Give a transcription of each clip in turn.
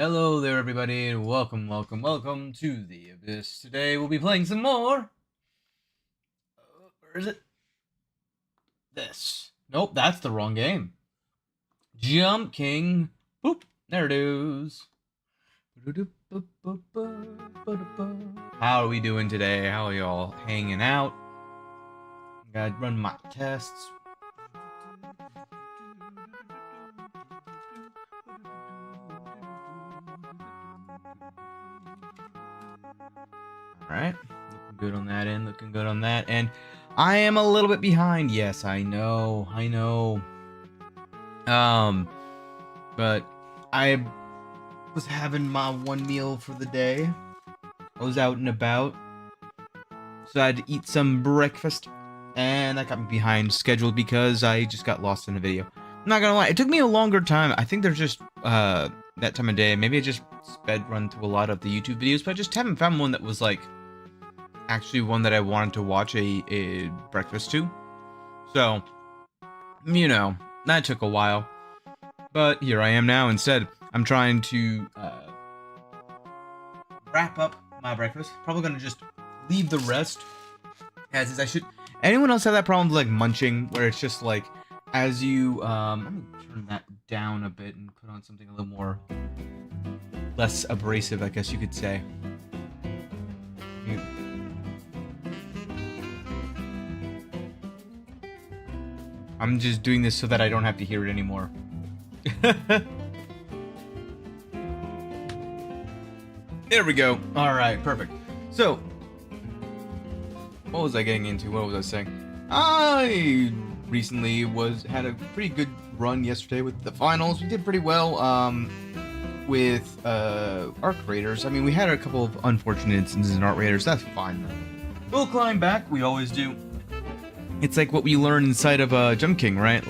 Hello there, everybody, and welcome to the Abyss. Today we'll be playing some more. Where is it? This. Nope, that's the wrong game. Jump King. Boop. There it is. How are we doing today? How are y'all hanging out? Gotta run my tests. Alright, looking good on that end, looking good on that end. I am a little bit behind, yes, I know. But I was having my one meal for the day. I was out and about, so I had to eat some breakfast, and that got me behind schedule because I just got lost in a video. I'm not gonna lie, it took me a longer time. I think there's just, that time of day, maybe I just sped run through a lot of the YouTube videos, but I just haven't found one that was, like, actually one that I wanted to watch a breakfast to. So, you know, that took a while. But here I am now instead. I'm trying to wrap up my breakfast. Probably gonna just leave the rest as is. I should. Anyone else have that problem with, like, munching, where it's just like as you let me turn that down a bit and put on something a little more less abrasive, I guess you could say. I'm just doing this so that I don't have to hear it anymore. There we go. Alright, perfect. So, what was I getting into? What was I saying? I recently had a pretty good run yesterday with the finals. We did pretty well with Arc Raiders. I mean, we had a couple of unfortunate instances in Arc Raiders. That's fine, though. We'll climb back. We always do. It's like what we learn inside of Jump King, right?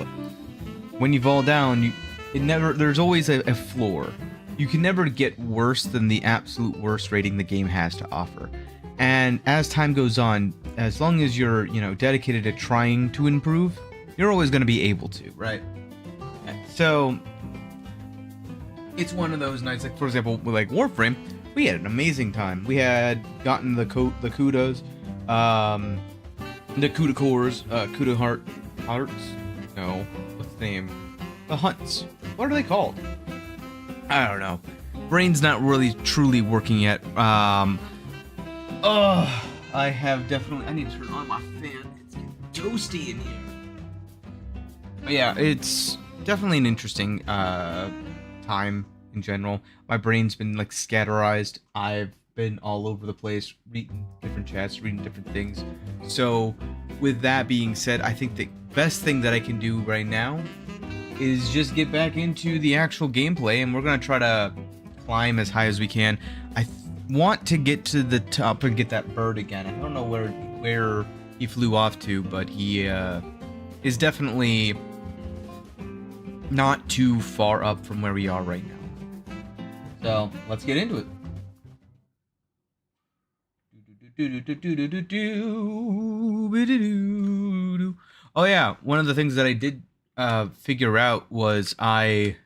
When you fall down, there's always a floor. You can never get worse than the absolute worst rating the game has to offer. And as time goes on, as long as you're, dedicated to trying to improve, you're always going to be able to, right? So, it's one of those nights, like, for example, with, like, Warframe, we had an amazing time. We had gotten the Kudas, the Kuda cores, Kuda hearts? No. What's the name? The hunts. What are they called? I don't know. Brain's not really truly working yet. I have definitely... I need to turn on my fan. It's getting toasty in here. But yeah, it's definitely an interesting time in general. My brain's been, like, scatterized. I've been all over the place, reading different chats, reading different things. So, with that being said, I think the best thing that I can do right now is just get back into the actual gameplay, and we're gonna try to climb as high as we can. I want to get to the top and get that bird again. I don't know where he flew off to, but he is definitely not too far up from where we are right now. So, let's get into it. Oh yeah, one of the things that I did figure out was I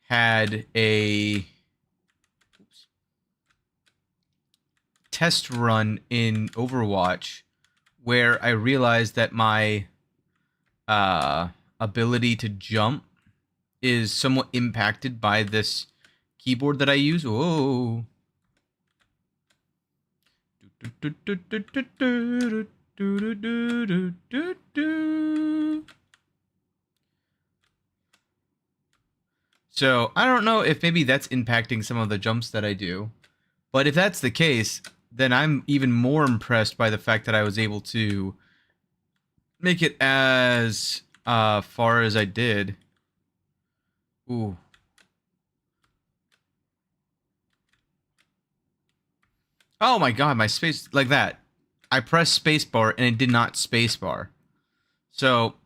had a test run in Overwatch where I realized that my ability to jump is somewhat impacted by this keyboard that I use. Whoa. So, I don't know if maybe that's impacting some of the jumps that I do. But if that's the case, then I'm even more impressed by the fact that I was able to make it as far as I did. Ooh. Oh my god, my space, like that. I pressed spacebar and it did not spacebar. So,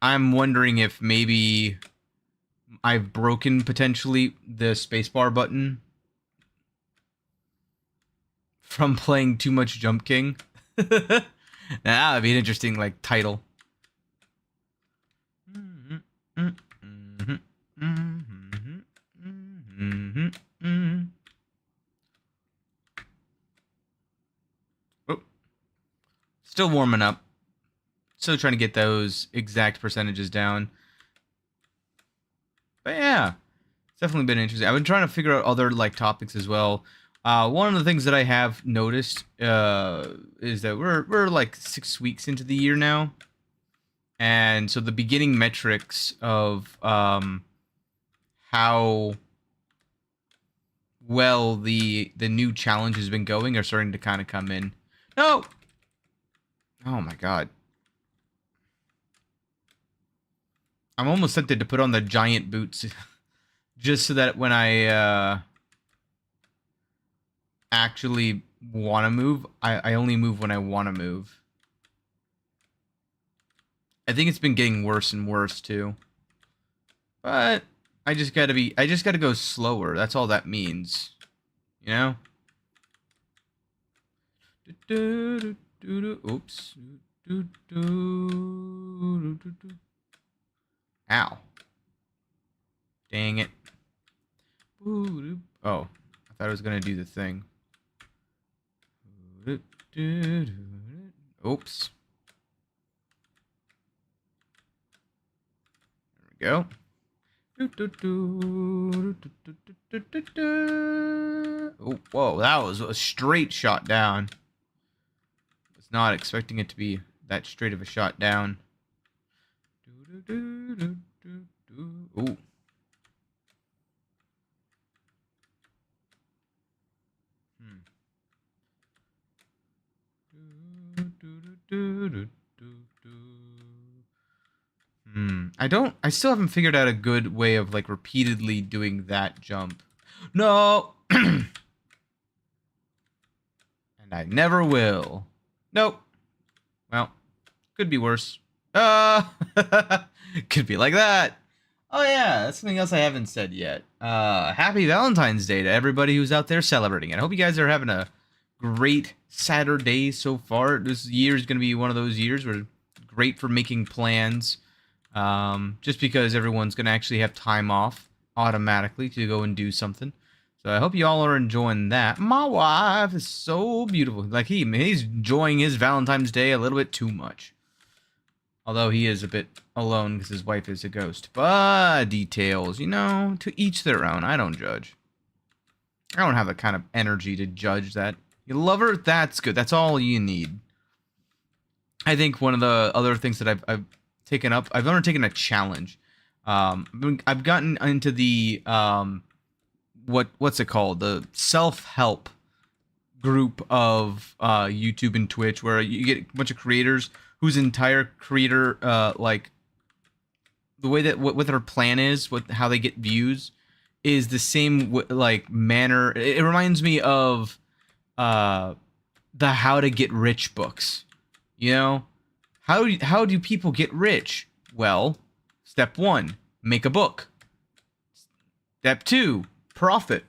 I'm wondering if maybe I've broken, potentially, the spacebar button from playing too much Jump King. That would be an interesting, like, title. Still warming up. Still trying to get those exact percentages down. But yeah, it's definitely been interesting. I've been trying to figure out other like topics as well. One of the things that I have noticed is that we're like 6 weeks into the year now, and so the beginning metrics of how well the new challenge has been going are starting to kind of come in. No, oh my god, I'm almost tempted to put on the giant boots, just so that when I actually want to move, I only move when I want to move. I think it's been getting worse and worse too. But I just gotta go slower. That's all that means. You know? Oops. Ow. Dang it. Oh, I thought I was gonna do the thing. Oops. There we go. Oh, whoa, that was a straight shot down. Was not expecting it to be that straight of a shot down. Ooh. I still haven't figured out a good way of like repeatedly doing that jump. No! And I never will. Nope. Well, could be worse. Could be like that. Oh yeah, that's something else I haven't said yet. Happy Valentine's Day to everybody who's out there celebrating it. I hope you guys are having a great Saturday so far. This year is going to be one of those years where great for making plans. Just because everyone's going to actually have time off automatically to go and do something. So I hope you all are enjoying that. My wife is so beautiful. Like he's enjoying his Valentine's Day a little bit too much. Although he is a bit alone because his wife is a ghost. But details, you know, to each their own. I don't judge. I don't have the kind of energy to judge that. You love her? That's good. That's all you need. I think one of the other things that I've taken up, I've undertaken a challenge. I've gotten into the what's it called? The self-help group of YouTube and Twitch, where you get a bunch of creators whose entire creator like the way that what their plan is, how they get views is the same like manner. It reminds me of the How to Get Rich books. You know, how do people get rich? Well, step 1, make a book. Step 2, profit.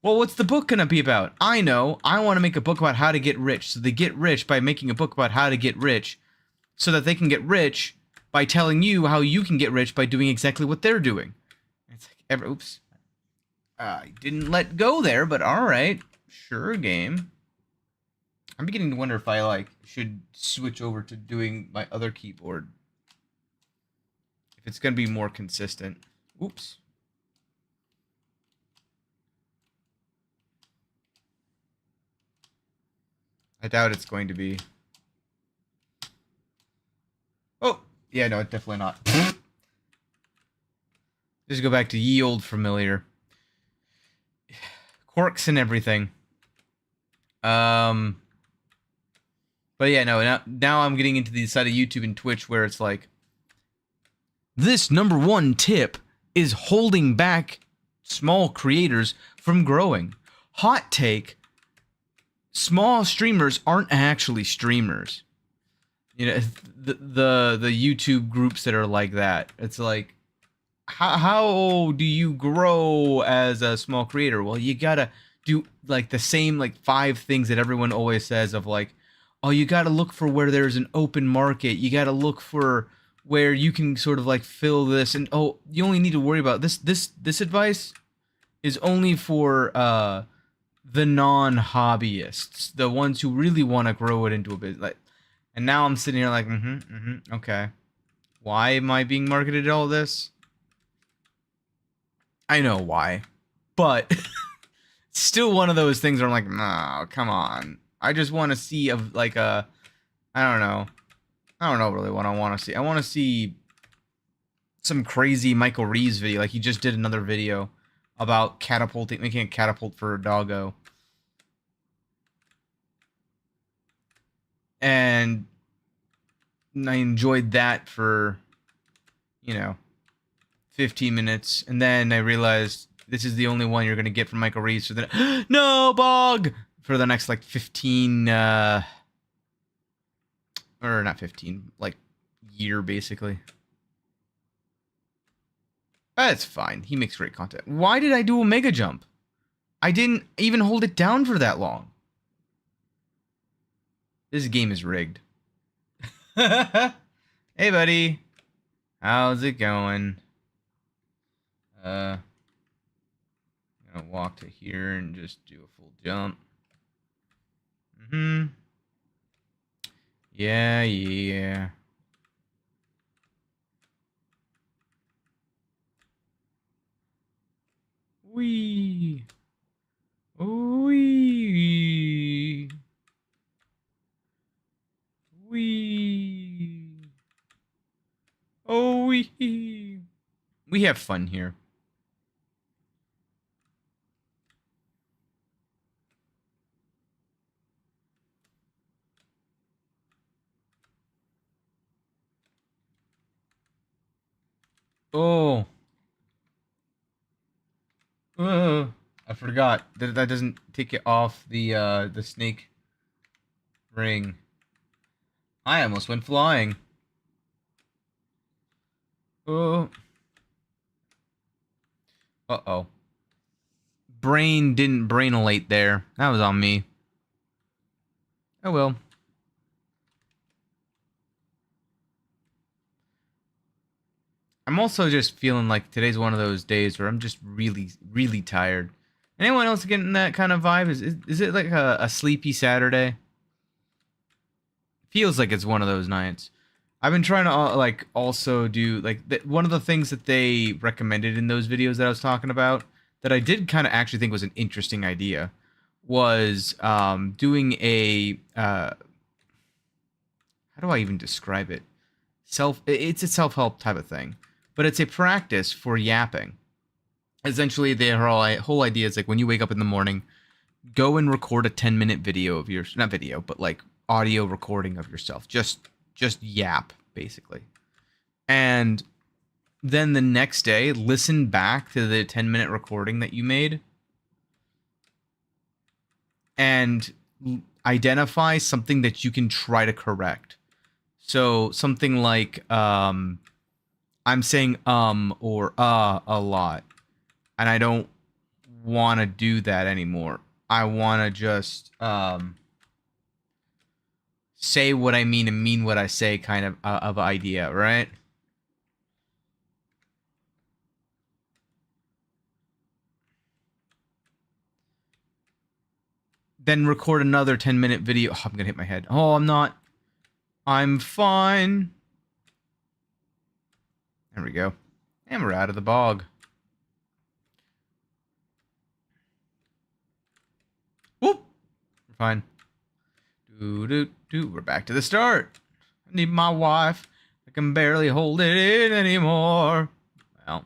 Well, what's the book gonna be about? I know. I want to make a book about how to get rich. So they get rich by making a book about how to get rich, so that they can get rich by telling you how you can get rich by doing exactly what they're doing. It's like, oops. I didn't let go there, but all right. Sure, game. I'm beginning to wonder if I like should switch over to doing my other keyboard. If it's gonna be more consistent. Oops. I doubt it's going to be. Oh, yeah, no, definitely not. Just go back to ye old familiar. Quirks and everything. But yeah, no, now I'm getting into the side of YouTube and Twitch where it's like, this #1 tip is holding back small creators from growing. Hot take. Small streamers aren't actually streamers. You know, the YouTube groups that are like that. It's like, how do you grow as a small creator? Well, you gotta do like the same like 5 things that everyone always says of like, oh, you gotta look for where there's an open market. You gotta look for where you can sort of like fill this, and oh, you only need to worry about this advice is only for the non-hobbyists, the ones who really want to grow it into a business. And now I'm sitting here like, okay. Why am I being marketed all this? I know why. But still one of those things where I'm like, no, come on. I just want to see like a, I don't know. I don't know really what I want to see. I want to see some crazy Michael Reeves video. Like he just did another video about catapulting, making a catapult for a doggo. And I enjoyed that for, 15 minutes. And then I realized this is the only one you're going to get from Michael Reeves for the no bog for the next like 15 or not 15, like year basically. That's fine. He makes great content. Why did I do a mega jump? I didn't even hold it down for that long. This game is rigged. Hey buddy. How's it going? I'm gonna walk to here and just do a full jump. Yeah. Wee. Wee. Wee. Oh, wee. We have fun here. Oh. I forgot that doesn't take it off the snake ring. I almost went flying. Oh. Uh-oh. Brain didn't brainolate there. That was on me. Oh well. I'm also just feeling like today's one of those days where I'm just really, really tired. Anyone else getting that kind of vibe? Is it like a sleepy Saturday? Feels like it's one of those nights. I've been trying to like also do like one of the things that they recommended in those videos that I was talking about that I did kind of actually think was an interesting idea was doing a how do I even describe it? It's a self-help type of thing, but it's a practice for yapping. Essentially, their whole idea is like when you wake up in the morning, go and record a 10-minute video of your, not video, but like audio recording of yourself. Just yap, basically. And then the next day, listen back to the 10-minute recording that you made and identify something that you can try to correct. So something like I'm saying or a lot, and I don't want to do that anymore. I want to just say what I mean and mean what I say kind of idea, right? Then record another 10-minute video. Oh, I'm gonna hit my head. Oh, I'm not. I'm fine. There we go. And we're out of the bog. Whoop. We're fine. We're back to the start. I need my wife. I can barely hold it in anymore. Well.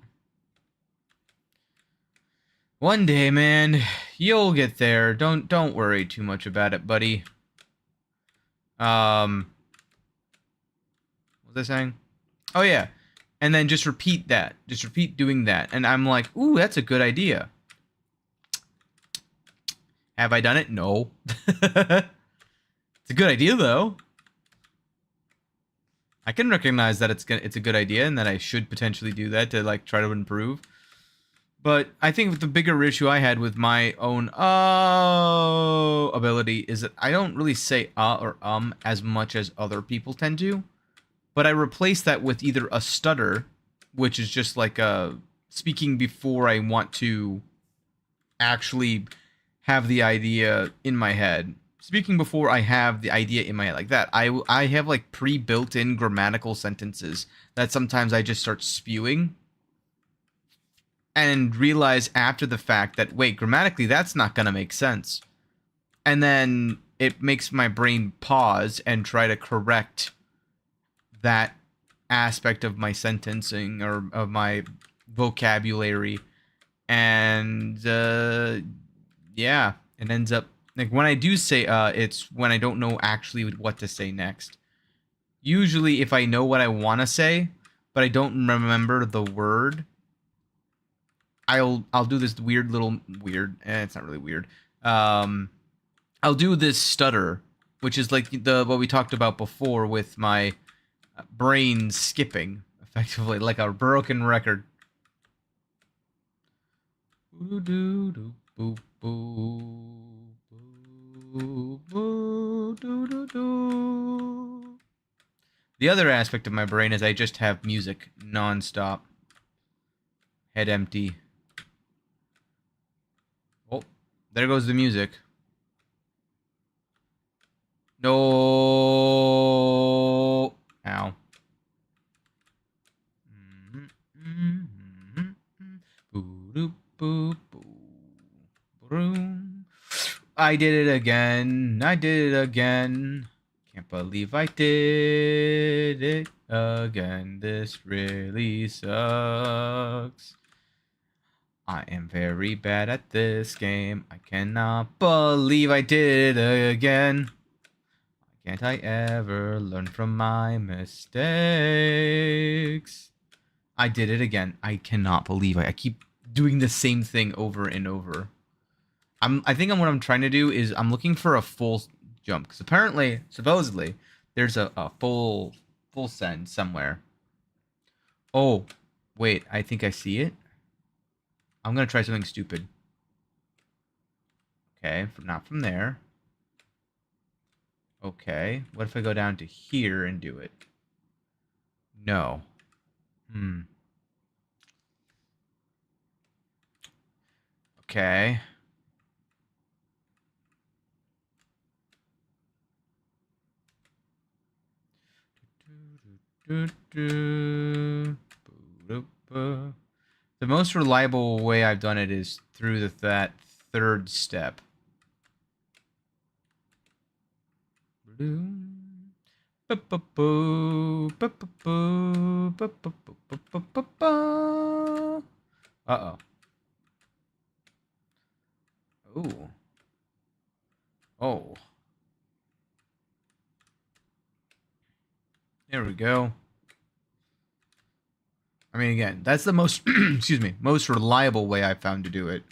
One day, man. You'll get there. Don't worry too much about it, buddy. What was I saying? Oh, yeah. And then just repeat that. Just repeat doing that. And I'm like, ooh, that's a good idea. Have I done it? No. It's a good idea, though. I can recognize that it's a good idea and that I should potentially do that to like try to improve. But I think the bigger issue I had with my own ability is that I don't really say or as much as other people tend to. But I replace that with either a stutter, which is just like speaking before I want to actually have the idea in my head. speaking before I have the idea in my head like that. I have like pre-built-in grammatical sentences that sometimes I just start spewing and realize after the fact that wait, grammatically that's not gonna make sense. And then it makes my brain pause and try to correct that aspect of my sentencing or of my vocabulary. And yeah, it ends up like when I do say it's when I don't know actually what to say next. Usually if I know what I want to say, but I don't remember the word, I'll do this it's not really weird. I'll do this stutter, which is like the what we talked about before with my brain skipping effectively like a broken record. The other aspect of my brain is I just have music non-stop. Head empty. Oh, there goes the music. No. Ow. I did it again. I did it again. Can't believe I did it again. This really sucks. I am very bad at this game. I cannot believe I did it again. Can't I ever learn from my mistakes? I did it again. I cannot believe I keep doing the same thing over and over. I think what I'm trying to do is I'm looking for a full jump because apparently, supposedly, there's a full send somewhere. Oh, wait, I think I see it. I'm gonna try something stupid. Okay, not from there. Okay, what if I go down to here and do it? No. Okay. The most reliable way I've done it is through that third step. Uh-oh. Ooh. Oh. There we go. I mean, again, that's the most, excuse me, most reliable way I've found to do it.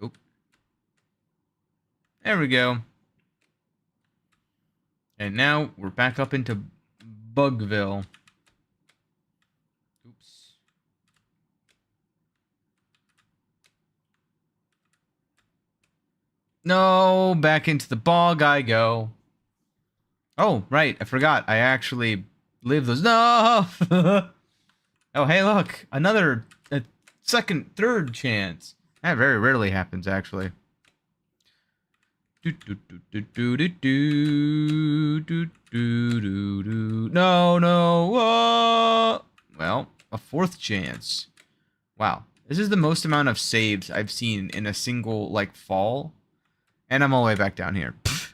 Oop. There we go. And now we're back up into Bugville. Oops. No, back into the bog I go. Oh, right, I forgot. I actually live those. No! Oh, hey, look. Another second, third chance. That very rarely happens, actually. No, no. Well, a fourth chance. Wow. This is the most amount of saves I've seen in a single, like, fall. And I'm all the way back down here. Pfft.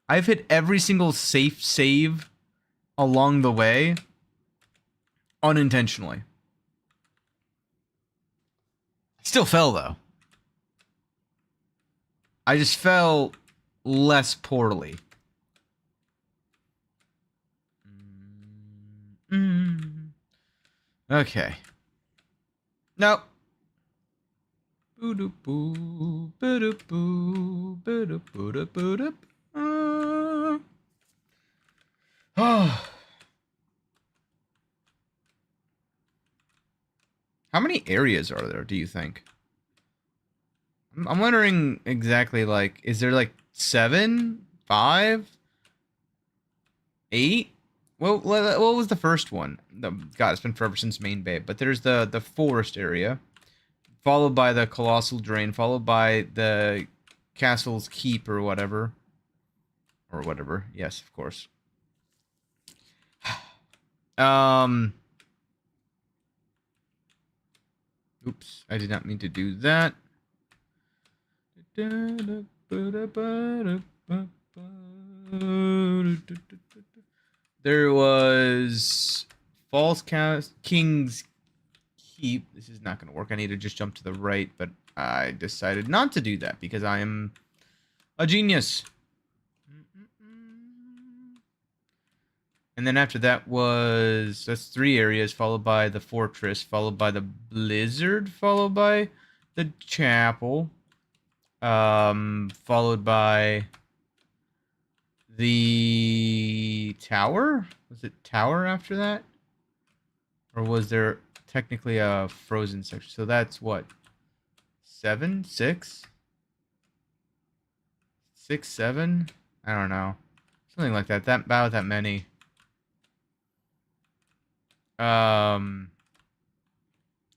I've hit every single safe save along the way unintentionally. Still fell, though. I just fell less poorly. Okay. Nope. How many areas are there, do you think? I'm wondering exactly, like, is there like 7, 5, 8? Well, what was the first one? God, it's been forever since Main Bay. But there's the forest area, followed by the Colossal Drain, followed by the Castle's Keep or whatever. Or whatever. Yes, of course. Oops, I did not mean to do that. There was King's Keep. This is not going to work. I need to just jump to the right, but I decided not to do that because I am a genius. And then after that that's 3 areas, followed by the fortress, followed by the blizzard, followed by the chapel, followed by the tower. Was it tower after that? Or was there technically a frozen section? So that's what? 7? 6? 6, 7? I don't know. Something like that. About that many.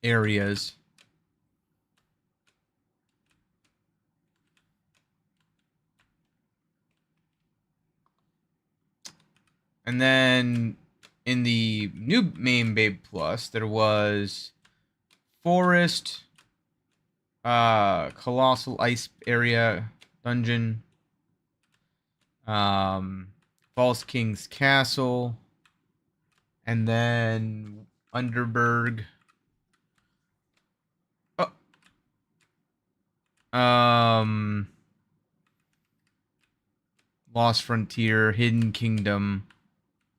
Areas. And then in the new main Babe Plus, there was forest, colossal ice area dungeon, False King's Castle, and then Underberg. Lost Frontier, Hidden Kingdom.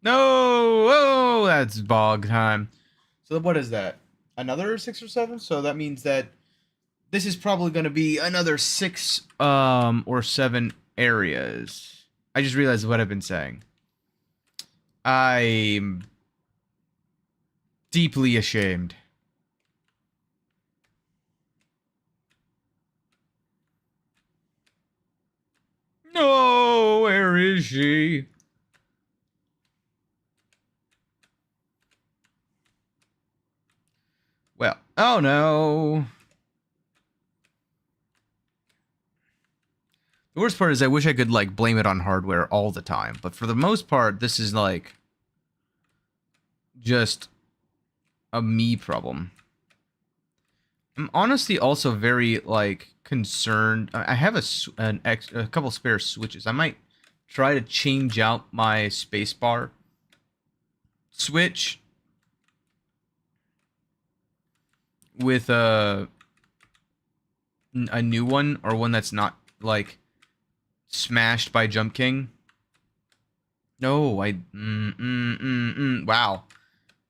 No! Oh, that's bog time. So what is that? Another 6 or 7? So that means that this is probably going to be another 6 or 7 areas. I just realized what I've been saying. I'm deeply ashamed. No, where is she? Well, oh no. The worst part is I wish I could, like, blame it on hardware all the time. But for the most part, this is, like, just a me problem. I'm honestly also very, like, concerned. I have a couple spare switches. I might try to change out my spacebar switch with a new one, or one that's not, like, smashed by Jump King. No, wow.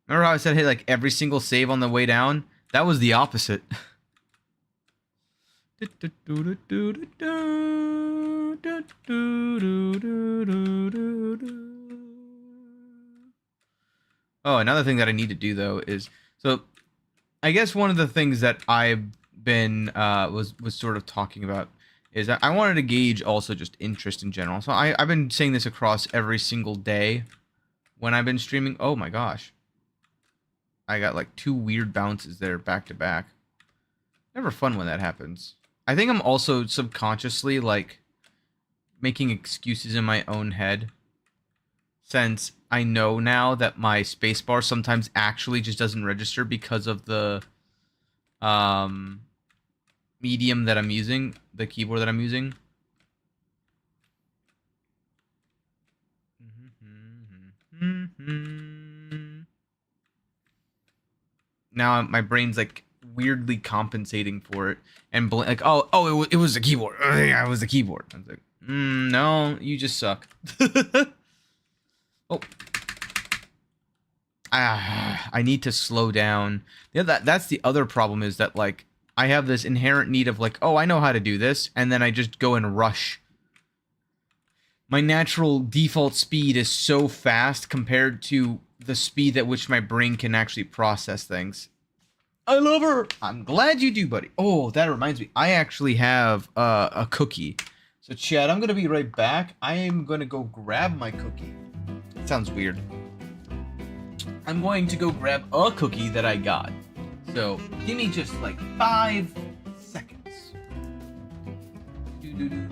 Remember how I said, hey, like, every single save on the way down? That was the opposite. Oh, another thing that I need to do, though, is... So, I guess one of the things that I've been, was sort of talking about is that I wanted to gauge also just interest in general. So I've been saying this across every single day when I've been streaming. Oh my gosh. I got like 2 weird bounces there back to back. Never fun when that happens. I think I'm also subconsciously, like, making excuses in my own head, since I know now that my spacebar sometimes actually just doesn't register because of the medium that I'm using, the keyboard that I'm using. Now my brain's, like, weirdly compensating for it, and like, oh, it was the keyboard. Yeah, it was the keyboard. I was like, no, you just suck. Oh. I need to slow down. Yeah, that's the other problem, is that, like, I have this inherent need of, like, oh, I know how to do this, and then I just go and rush. My natural default speed is so fast compared to the speed at which my brain can actually process things. I love her! I'm glad you do, buddy. Oh, that reminds me. I actually have a cookie. So, Chad, I'm going to be right back. I am going to go grab my cookie. It sounds weird. I'm going to go grab a cookie that I got. So, give me just like 5 seconds. Doo-doo-doo.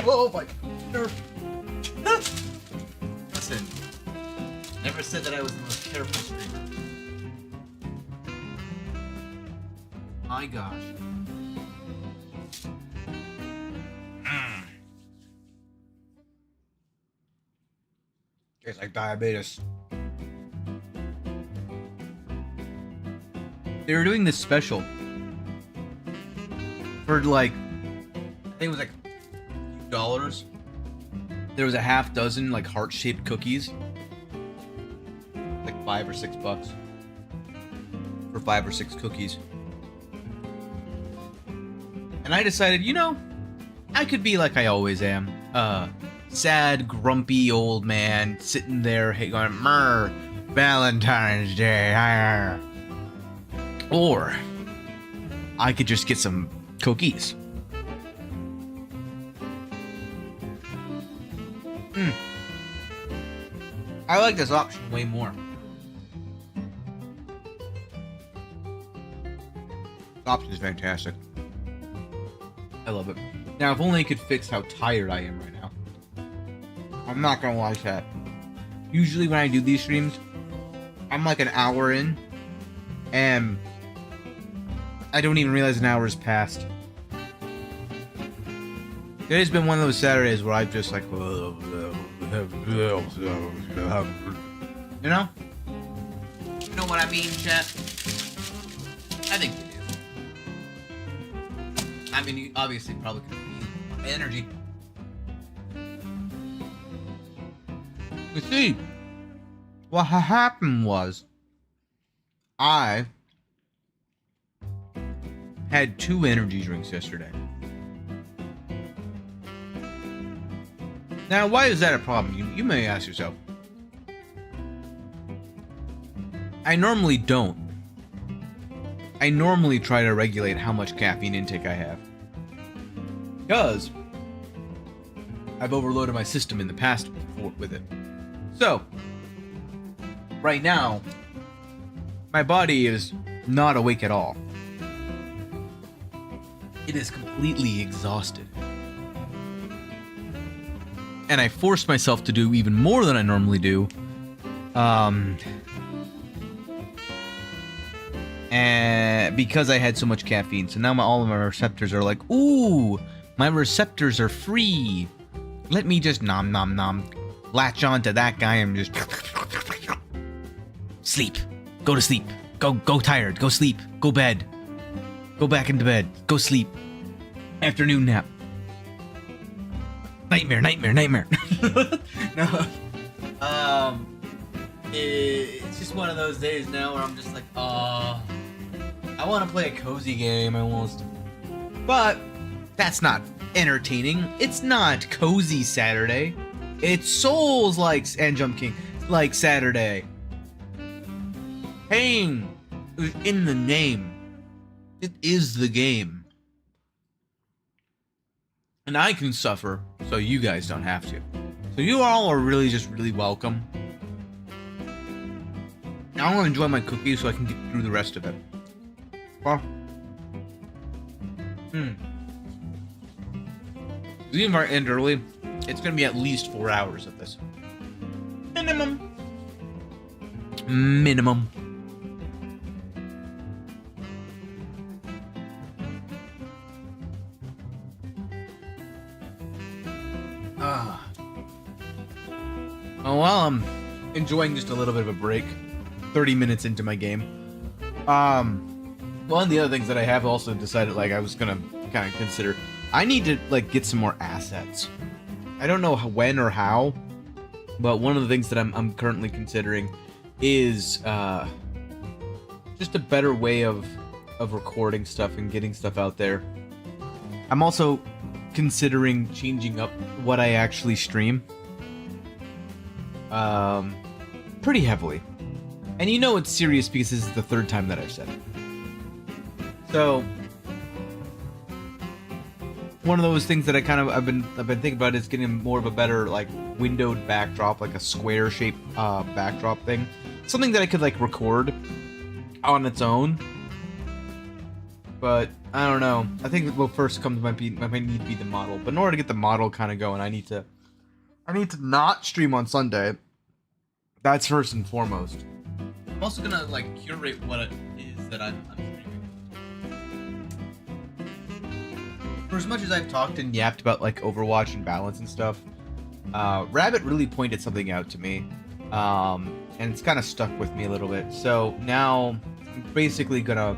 Oh my nerve. Listen, never said that I was the most careful streamer. My gosh. Tastes like diabetes. They were doing this special for like, I think it was like $2. There was a half dozen like heart-shaped cookies, like $5 or $6 for 5 or 6 cookies. And I decided, you know, I could be like I always am, sad, grumpy old man sitting there going, "Mer, Valentine's Day," or I could just get some cookies. I like this option way more. This option is fantastic. I love it. Now, if only it could fix how tired I am right now. I'm not gonna lie, chat. Usually when I do these streams, I'm like an hour in, and I don't even realize an hour has passed. It has been one of those Saturdays where I've just like, you know? You know what I mean, chat? I think you do. I mean, you obviously probably could feel my energy. You see, what happened was, I had 2 energy drinks yesterday. Now, why is that a problem? You may ask yourself. I normally don't. I normally try to regulate how much caffeine intake I have, because I've overloaded my system in the past with it. So, right now, my body is not awake at all. It is completely exhausted. And I forced myself to do even more than I normally do. And because I had so much caffeine. So now all of my receptors are like, ooh, my receptors are free. Let me just nom nom nom. Latch onto that guy and just sleep. Go to sleep. Go tired. Go sleep. Go bed. Go back into bed. Go sleep. Afternoon nap. Nightmare. No. It's just one of those days now where I'm just like, I want to play a cozy game almost. But that's not entertaining. It's not cozy Saturday. It's Souls like and Jump King like Saturday. Pain is in the name. It is the game. And I can suffer, so you guys don't have to. So you all are really just really welcome. Now I want to enjoy my cookies so I can get through the rest of it. Well, even if I end early, it's going to be at least 4 hours of this. minimum. Minimum. Oh, well, I'm enjoying just a little bit of a break. 30 minutes into my game. One of the other things that I have also decided, like, I was gonna kind of consider, I need to, like, get some more assets. I don't know when or how, but one of the things that I'm currently considering is just a better way of recording stuff and getting stuff out there. I'm also considering changing up what I actually stream. Pretty heavily. And you know it's serious because this is the third time that I've said it. So one of those things that I've been thinking about is getting more of a better, like, windowed backdrop, like a square shaped backdrop thing. Something that I could, like, record on its own. But I don't know. I think what first comes might need to be the model. But in order to get the model kind of going, I need to not stream on Sunday. That's first and foremost. I'm also gonna, like, curate what it is that I'm streaming. For as much as I've talked and yapped about, like, Overwatch and balance and stuff, Rabbit really pointed something out to me, and it's kind of stuck with me a little bit. So now I'm basically gonna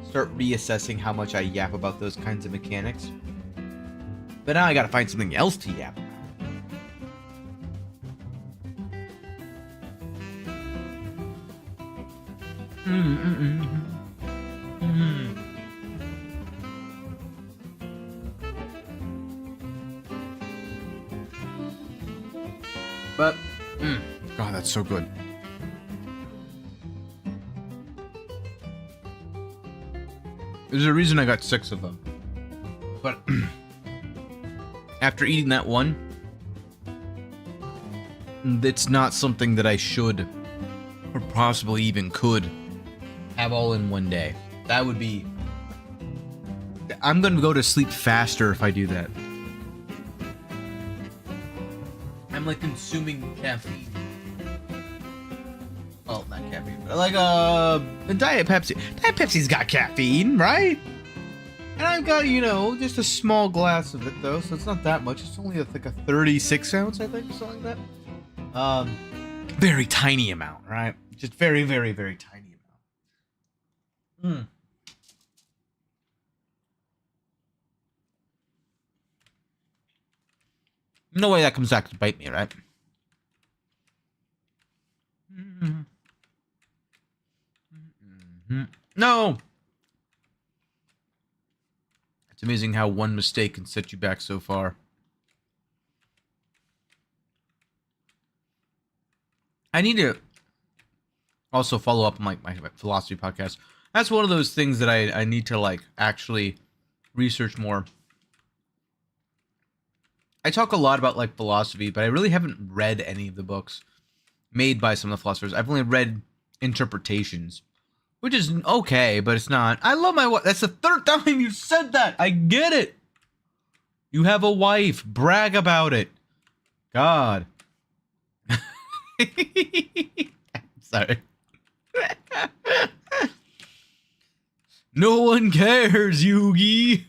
start reassessing how much I yap about those kinds of mechanics. But now I gotta find something else to yap about. But, God, that's so good. There's a reason I got 6 of them. But, after eating that one, it's not something that I should, or possibly even could, have all in one day. That would be... I'm gonna go to sleep faster if I do that. I'm, like, consuming caffeine. Well, not caffeine, but like a Diet Pepsi. Diet Pepsi's got caffeine, right? And I've got, you know, just a small glass of it though, so it's not that much. It's only like a 36 ounce, I think, or something like that. Very tiny amount, right? Just very, very, very tiny amount. No way that comes back to bite me, right? No! It's amazing how one mistake can set you back so far. I need to also follow up on, like, my philosophy podcast. That's one of those things that I need to, like, actually research more. I talk a lot about, like, philosophy, but I really haven't read any of the books made by some of the philosophers. I've only read interpretations, which is okay, but it's not. I love my wife. That's the third time you said that. I get it. You have a wife. Brag about it. God. Sorry. No one cares, Yugi.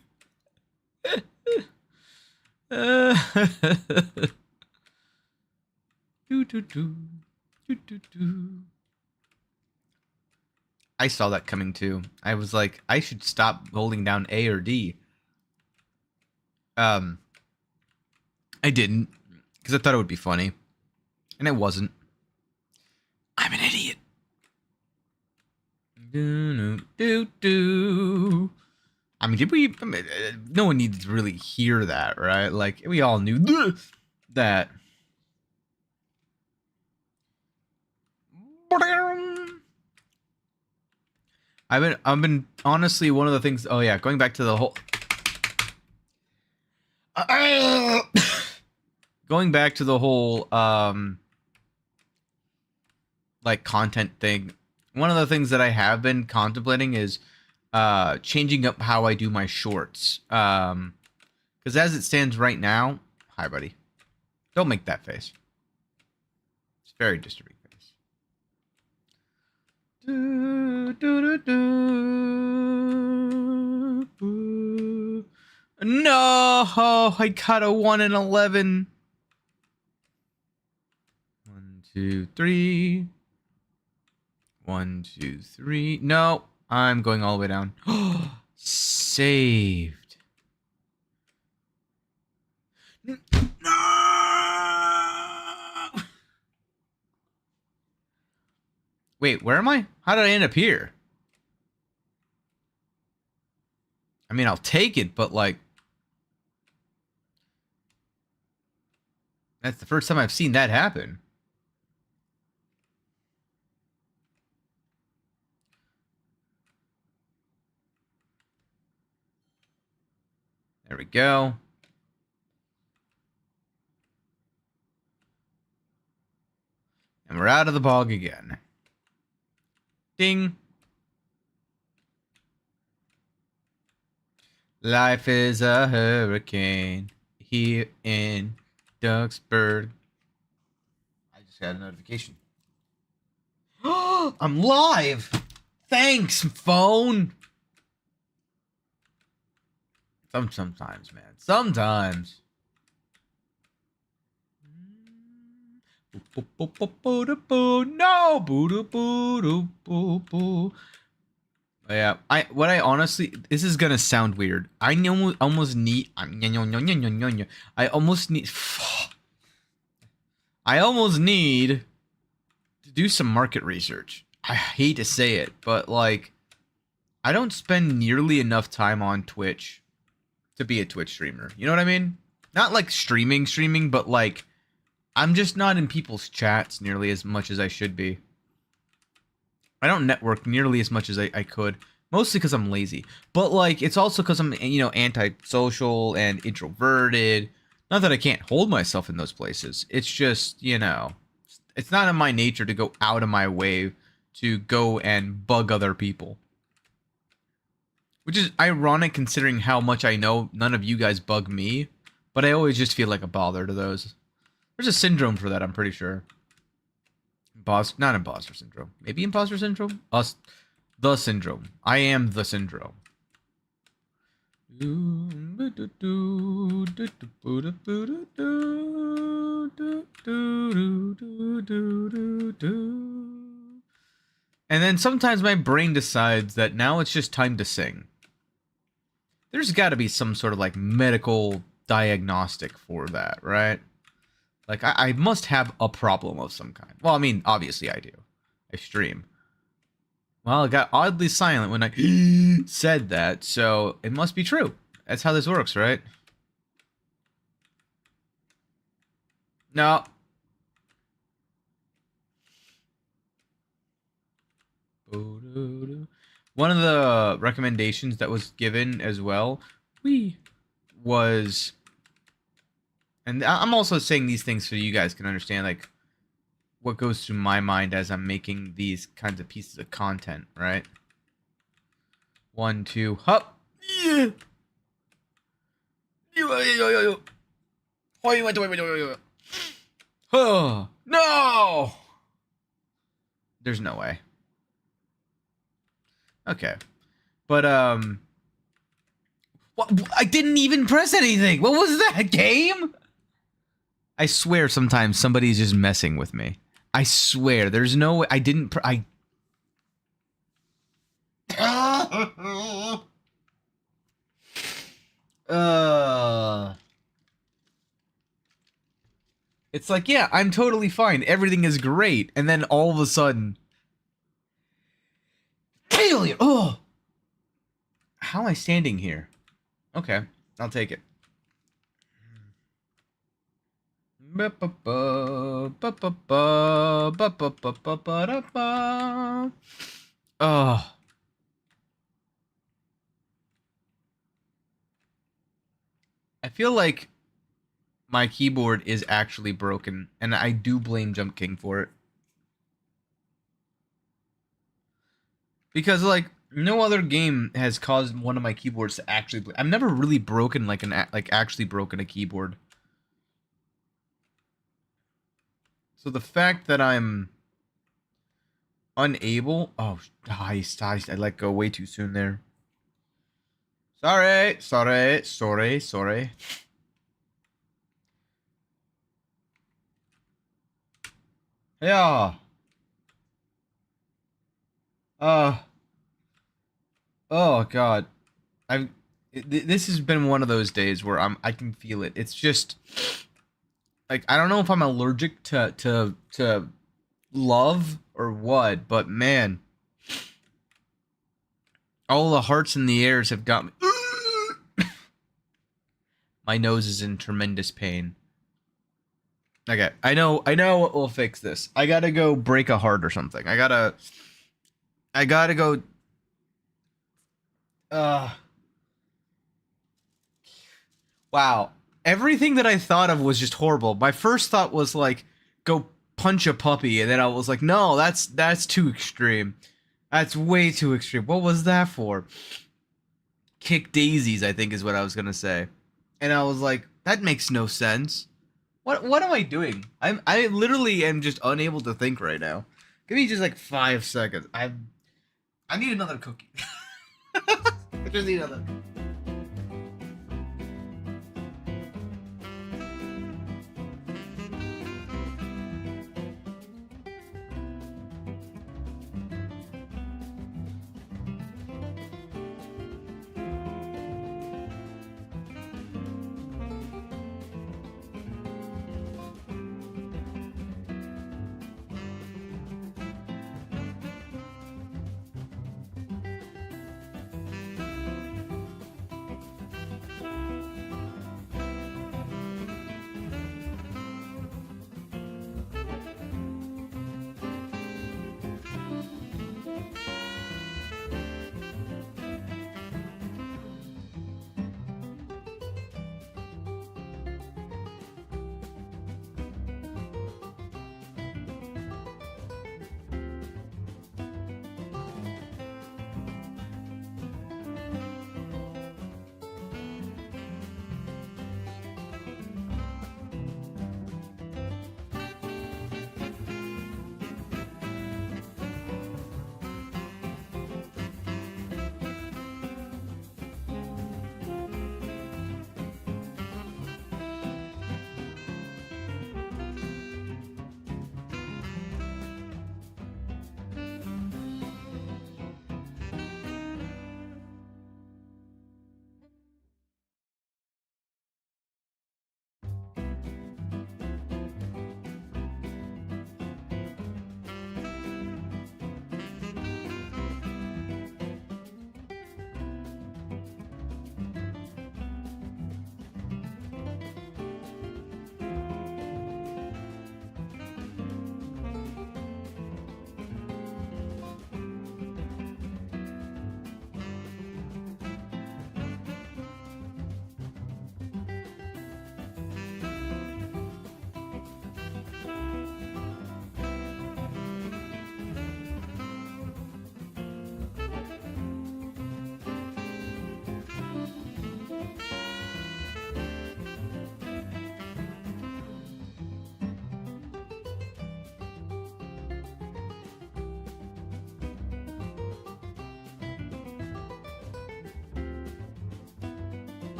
I saw that coming too. I was like, I should stop holding down A or D. I didn't, because I thought it would be funny, and it wasn't. I'm an idiot. I mean, no one needed to really hear that, right? Like, we all knew that. I've been honestly, one of the things, oh yeah, going back to the whole, going back to the whole, like, content thing. One of the things that I have been contemplating is changing up how I do my shorts. Because as it stands right now, hi buddy, don't make that face. It's a very disturbing face. Do, do, do, do. No, I got a 1 in 11. 1, 2, 3. 1, 2, 3. No, I'm going all the way down. Saved. No! Wait, where am I? How did I end up here? I mean, I'll take it, but like... That's the first time I've seen that happen. There we go. And we're out of the bog again. Ding. Life is a hurricane here in Duxburg. I just got a notification. I'm live! Thanks, phone! Sometimes, man. Sometimes. No! Yeah, what I honestly, this is gonna sound weird. I almost need, I almost need to do some market research. I hate to say it, but like, I don't spend nearly enough time on Twitch to be a Twitch streamer. You know what I mean? Not like streaming, but like, I'm just not in people's chats nearly as much as I should be. I don't network nearly as much as I could, mostly because I'm lazy. But like, it's also because I'm, you know, antisocial and introverted. Not that I can't hold myself in those places. It's just, you know, it's not in my nature to go out of my way to go and bug other people. Which is ironic considering how much I know none of you guys bug me. But I always just feel like a bother to those. There's a syndrome for that, I'm pretty sure. Not imposter syndrome. Maybe imposter syndrome? The syndrome. I am the syndrome. And then sometimes my brain decides that now it's just time to sing. There's got to be some sort of like medical diagnostic for that, right? Like, I must have a problem of some kind. Well, I mean, obviously I do. I stream. Well, it got oddly silent when I said that, so it must be true. That's how this works, right? No. One of the recommendations that was given as well was... And I'm also saying these things so you guys can understand, like, what goes through my mind as I'm making these kinds of pieces of content, right? 1, 2, hop! Yeah! Oh, no! There's no way. Okay. But, what? I didn't even press anything! What was that, game? I swear sometimes somebody's just messing with me. I swear, there's no way. I didn't. It's like, yeah, I'm totally fine. Everything is great. And then all of a sudden. Failure! Oh! How am I standing here? Okay, I'll take it. Oh. I feel like my keyboard is actually broken, and I do blame Jump King for it. Because, like, no other game has caused one of my keyboards to actually... I've never really broken, actually broken a keyboard. So the fact that I'm unable. Oh, I let go way too soon there. Sorry. Yeah. Uh. Oh God. I've. This has been one of those days where I can feel it. It's just like I don't know if I'm allergic to love or what, but man, all the hearts in the airs have got me. My nose is in tremendous pain. Okay, I know what will fix this. I gotta go break a heart or something. I gotta go. Uh, wow. Everything that I thought of was just horrible. My first thought was like, go punch a puppy, and then I was like, no, that's too extreme. That's way too extreme. What was that for? Kick daisies, I think is what I was gonna say. And I was like, that makes no sense. What am I doing? I literally am just unable to think right now. Give me just like 5 seconds. I need another cookie. I just need another.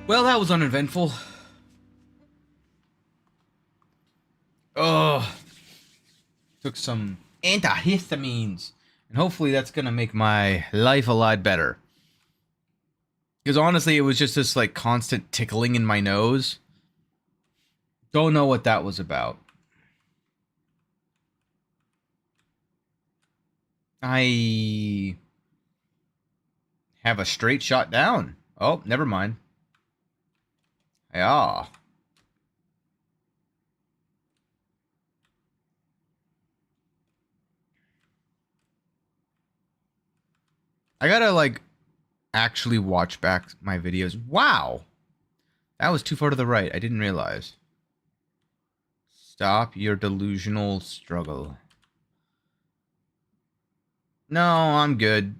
Well, that was uneventful. Oh, took some antihistamines, and hopefully that's gonna make my life a lot better. Because honestly, it was just this like constant tickling in my nose. Don't know what that was about. I have a straight shot down. Oh, never mind. Yeah. I gotta like actually watch back my videos. Wow. That was too far to the right. I didn't realize. Stop your delusional struggle. No, I'm good.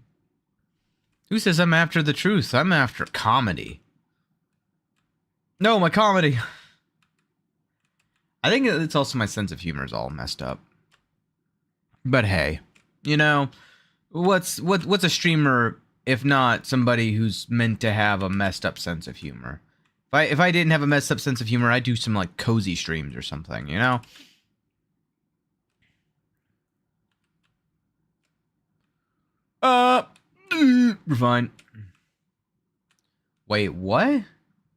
Who says I'm after the truth? I'm after comedy. No, my comedy. I think it's also my sense of humor is all messed up. But hey, you know, what's a streamer if not somebody who's meant to have a messed up sense of humor? If I didn't have a messed up sense of humor, I'd do some like cozy streams or something, you know? We're fine. Wait, what?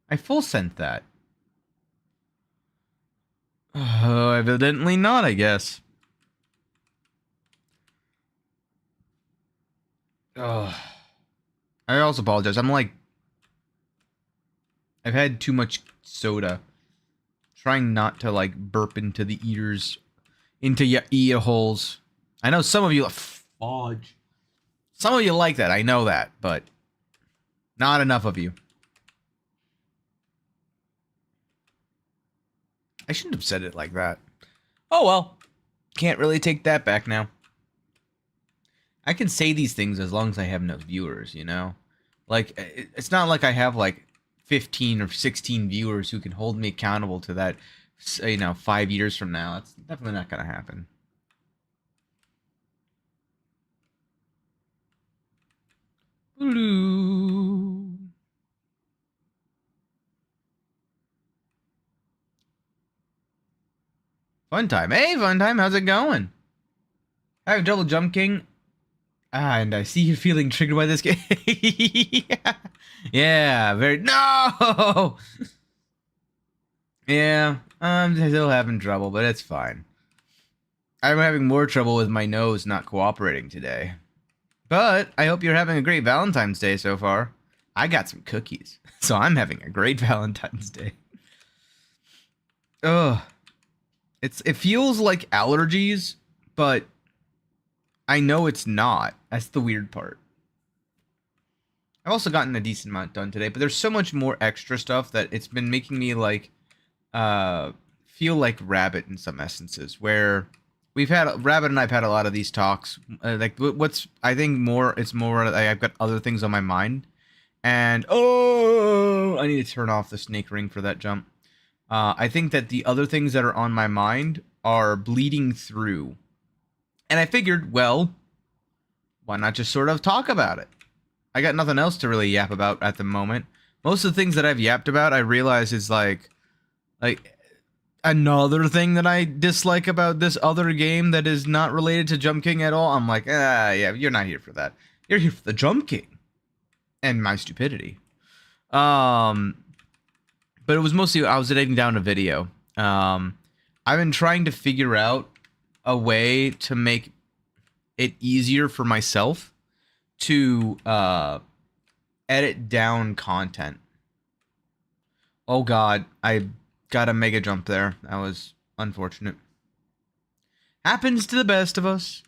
I full sent that. Evidently not, I guess. Ugh. I also apologize. I've had too much soda. Trying not to like burp into the into your ear holes. I know some of you fudge. Some of you like that. I know that, but not enough of you. I shouldn't have said it like that. Oh well. Can't really take that back now. I can say these things as long as I have enough viewers, you know? Like, it's not like I have, like, 15 or 16 viewers who can hold me accountable to that, you know, 5 years from now. It's definitely not going to happen. Blue. Fun time. Hey, fun time. How's it going? I have double jump king. And I see you feeling triggered by this game. Yeah. Yeah, very. No! Yeah, I'm still having trouble, but it's fine. I'm having more trouble with my nose not cooperating today. But I hope you're having a great Valentine's Day so far. I got some cookies, so I'm having a great Valentine's Day. Ugh. It feels like allergies, but I know it's not. That's the weird part. I've also gotten a decent amount done today, but there's so much more extra stuff that it's been making me like feel like Rabbit in some essences, where Rabbit and I've had a lot of these talks. Like what's I think more it's more like I've got other things on my mind, and I need to turn off the snake ring for that jump. I think that the other things that are on my mind are bleeding through, and I figured, well, why not just sort of talk about it? I got nothing else to really yap about at the moment. Most of the things that I've yapped about, I realize is like another thing that I dislike about this other game that is not related to Jump King at all. I'm like, yeah, you're not here for that. You're here for the Jump King and my stupidity. But it was mostly I was editing down a video. I've been trying to figure out a way to make it easier for myself to edit down content. Oh god, I got a mega jump there. That was unfortunate. Happens to the best of us.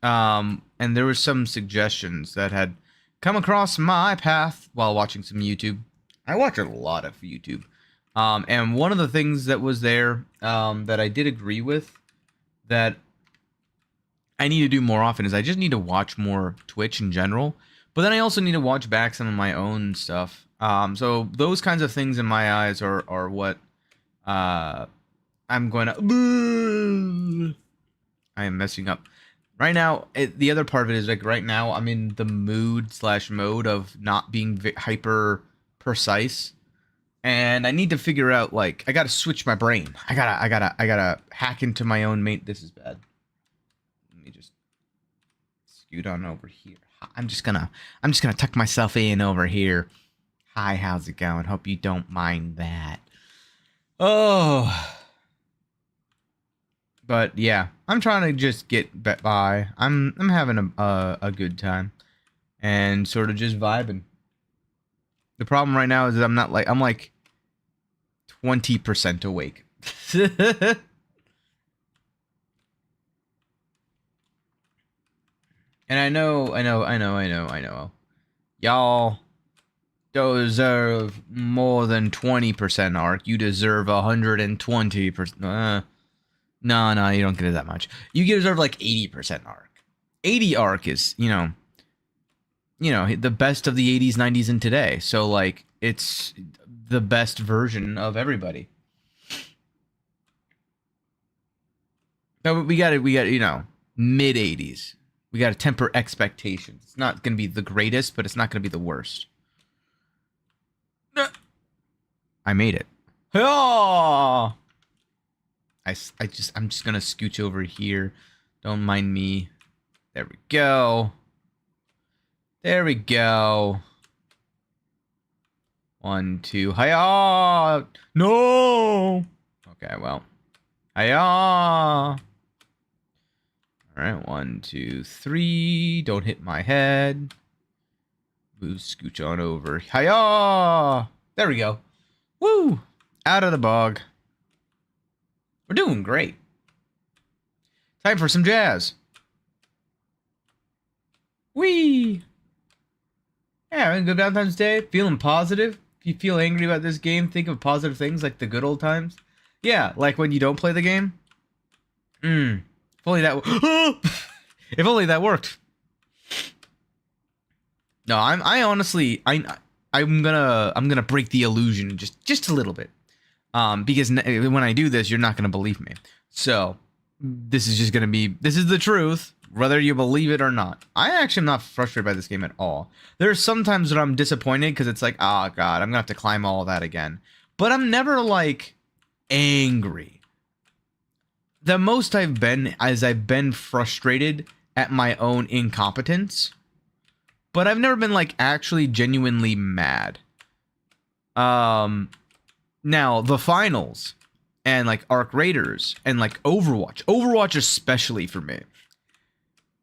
And there were some suggestions that had come across my path while watching some YouTube. I watch a lot of YouTube. And one of the things that was there that I did agree with that I need to do more often is I just need to watch more Twitch in general. But then I also need to watch back some of my own stuff. So those kinds of things in my eyes are what I'm going to... I am messing up. Right now, the other part of it is like right now I'm in the mode of not being hyper precise. And I need to figure out, like, I gotta switch my brain. I gotta hack into my own mate. This is bad. Let me just scoot on over here. I'm just gonna tuck myself in over here. Hi, how's it going? Hope you don't mind that. Oh. But yeah, I'm trying to just get by. I'm having a good time and sort of just vibing. The problem right now is that I'm like 20% awake. And I know. Y'all deserve more than 20% arc. You deserve 120%. No, you don't get it that much. You deserve like 80% arc. 80 arc is, the best of the 80s, 90s, and today. So like, it's the best version of everybody. But we got mid 80s. We got to temper expectations. It's not going to be the greatest, but it's not going to be the worst. I made it. Oh! I'm just going to scooch over here. Don't mind me. There we go. There we go. 1, 2. Hiya! No! Okay, well. Hiya! All right, 1, 2, 3. Don't hit my head. Move, scooch on over. Hiya! There we go. Woo! Out of the bog. We're doing great. Time for some jazz. Whee! Yeah, having a good Valentine's Day. Feeling positive. If you feel angry about this game, think of positive things like the good old times. Yeah, like when you don't play the game. If only that. If only that worked. No, I'm gonna break the illusion just a little bit. Because when I do this, you're not gonna believe me. So this is the truth, whether you believe it or not. I actually am not frustrated by this game at all. There are some times that I'm disappointed because it's like, oh god, I'm gonna have to climb all that again. But I'm never like angry. The most I've been frustrated at my own incompetence. But I've never been like actually genuinely mad. Now the finals and like Arc Raiders and like Overwatch especially for me.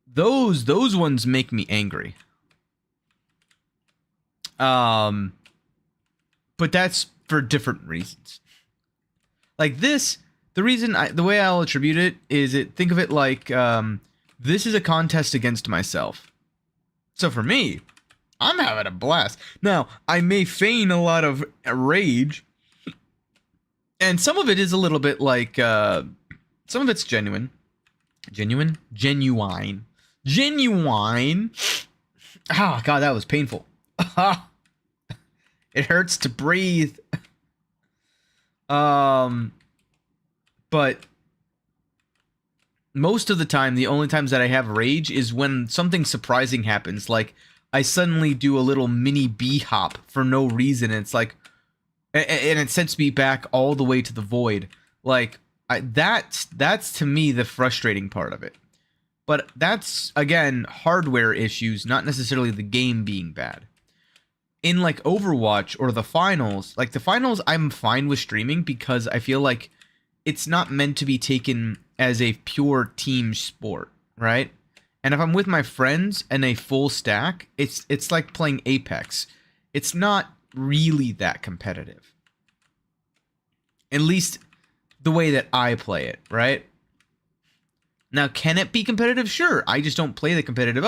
Those ones make me angry. But that's for different reasons. Like this, the way I'll attribute it is think of it like this is a contest against myself. So for me, I'm having a blast. Now, I may feign a lot of rage. And some of it is a little bit like, some of it's genuine. Genuine? Genuine. Oh, God, that was painful. It hurts to breathe. But most of the time, the only times that I have rage is when something surprising happens. Like, I suddenly do a little mini bee hop for no reason. And it's like, and it sends me back all the way to the void. Like, that's to me the frustrating part of it. But that's, again, hardware issues, not necessarily the game being bad. In, like, Overwatch or the finals, I'm fine with streaming because I feel like it's not meant to be taken as a pure team sport, right? And if I'm with my friends and a full stack, it's like playing Apex. It's not really that competitive. At least the way that I play it, right? Now, can it be competitive? Sure. I just don't play the competitive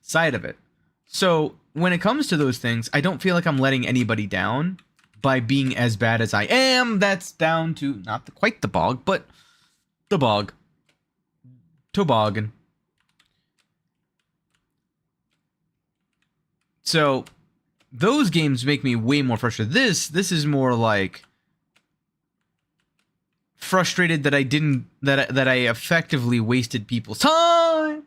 side of it. So when it comes to those things, I don't feel like I'm letting anybody down by being as bad as I am. That's down to not quite the bog, but the bog. Toboggan. So those games make me way more frustrated. This is more like frustrated that I effectively wasted people's time.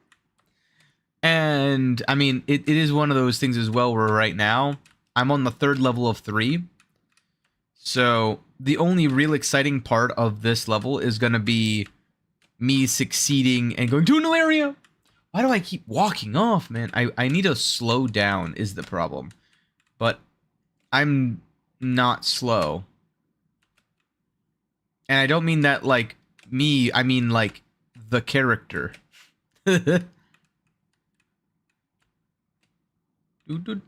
And I mean, it is one of those things as well where right now I'm on the 3rd level of 3. So the only real exciting part of this level is going to be me succeeding and going to a new area. Why do I keep walking off, man? I need to slow down is the problem. But I'm not slow. And I don't mean that like me, I mean like the character.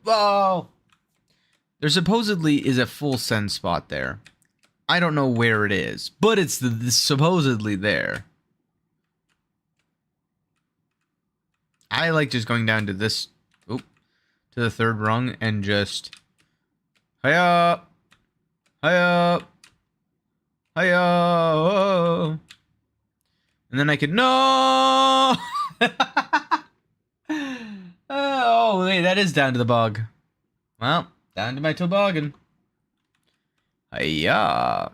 Oh! There supposedly is a full send spot there. I don't know where it is, but it's supposedly there. I like just going down to this, oop, to the third rung and just, hiya, hiya, hiya, and then I could, no! Oh, wait, that is down to the bog. Well, down to my toboggan. Hiya.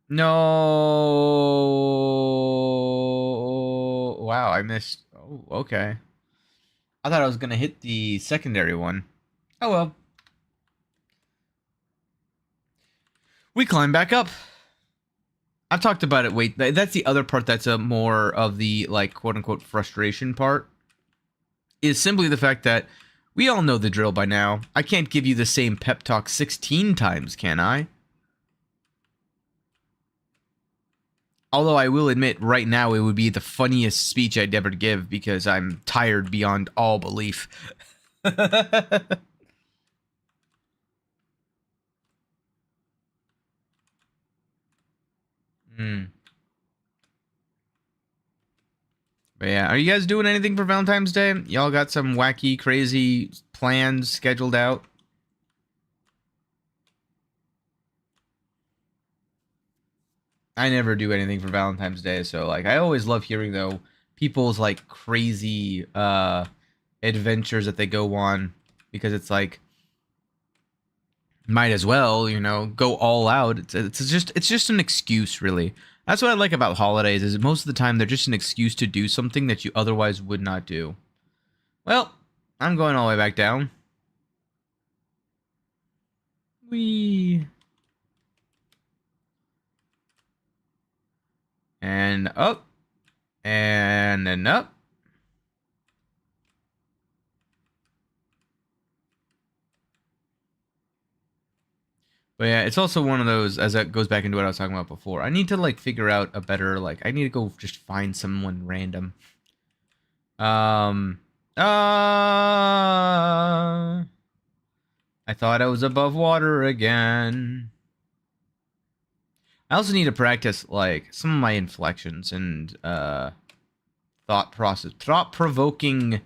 No. Wow, I missed. Oh, okay. I thought I was going to hit the secondary one. Oh, well. We climb back up. I've talked about it. Wait, that's the other part that's a more of the, like, quote-unquote frustration part. Is simply the fact that we all know the drill by now. I can't give you the same pep talk 16 times, can I? Although I will admit, right now it would be the funniest speech I'd ever give because I'm tired beyond all belief. But yeah, are you guys doing anything for Valentine's Day? Y'all got some wacky, crazy plans scheduled out? I never do anything for Valentine's Day, so like I always love hearing though people's like crazy adventures that they go on because it's like might as well, you know, go all out. It's just an excuse really. That's what I like about holidays is most of the time they're just an excuse to do something that you otherwise would not do. Well, I'm going all the way back down. Whee. And up. And then up. But yeah, it's also one of those, as that goes back into what I was talking about before. I need to, like, figure out a better, like, I need to go just find someone random. I thought I was above water again. I also need to practice, like, some of my inflections and, thought-provoking,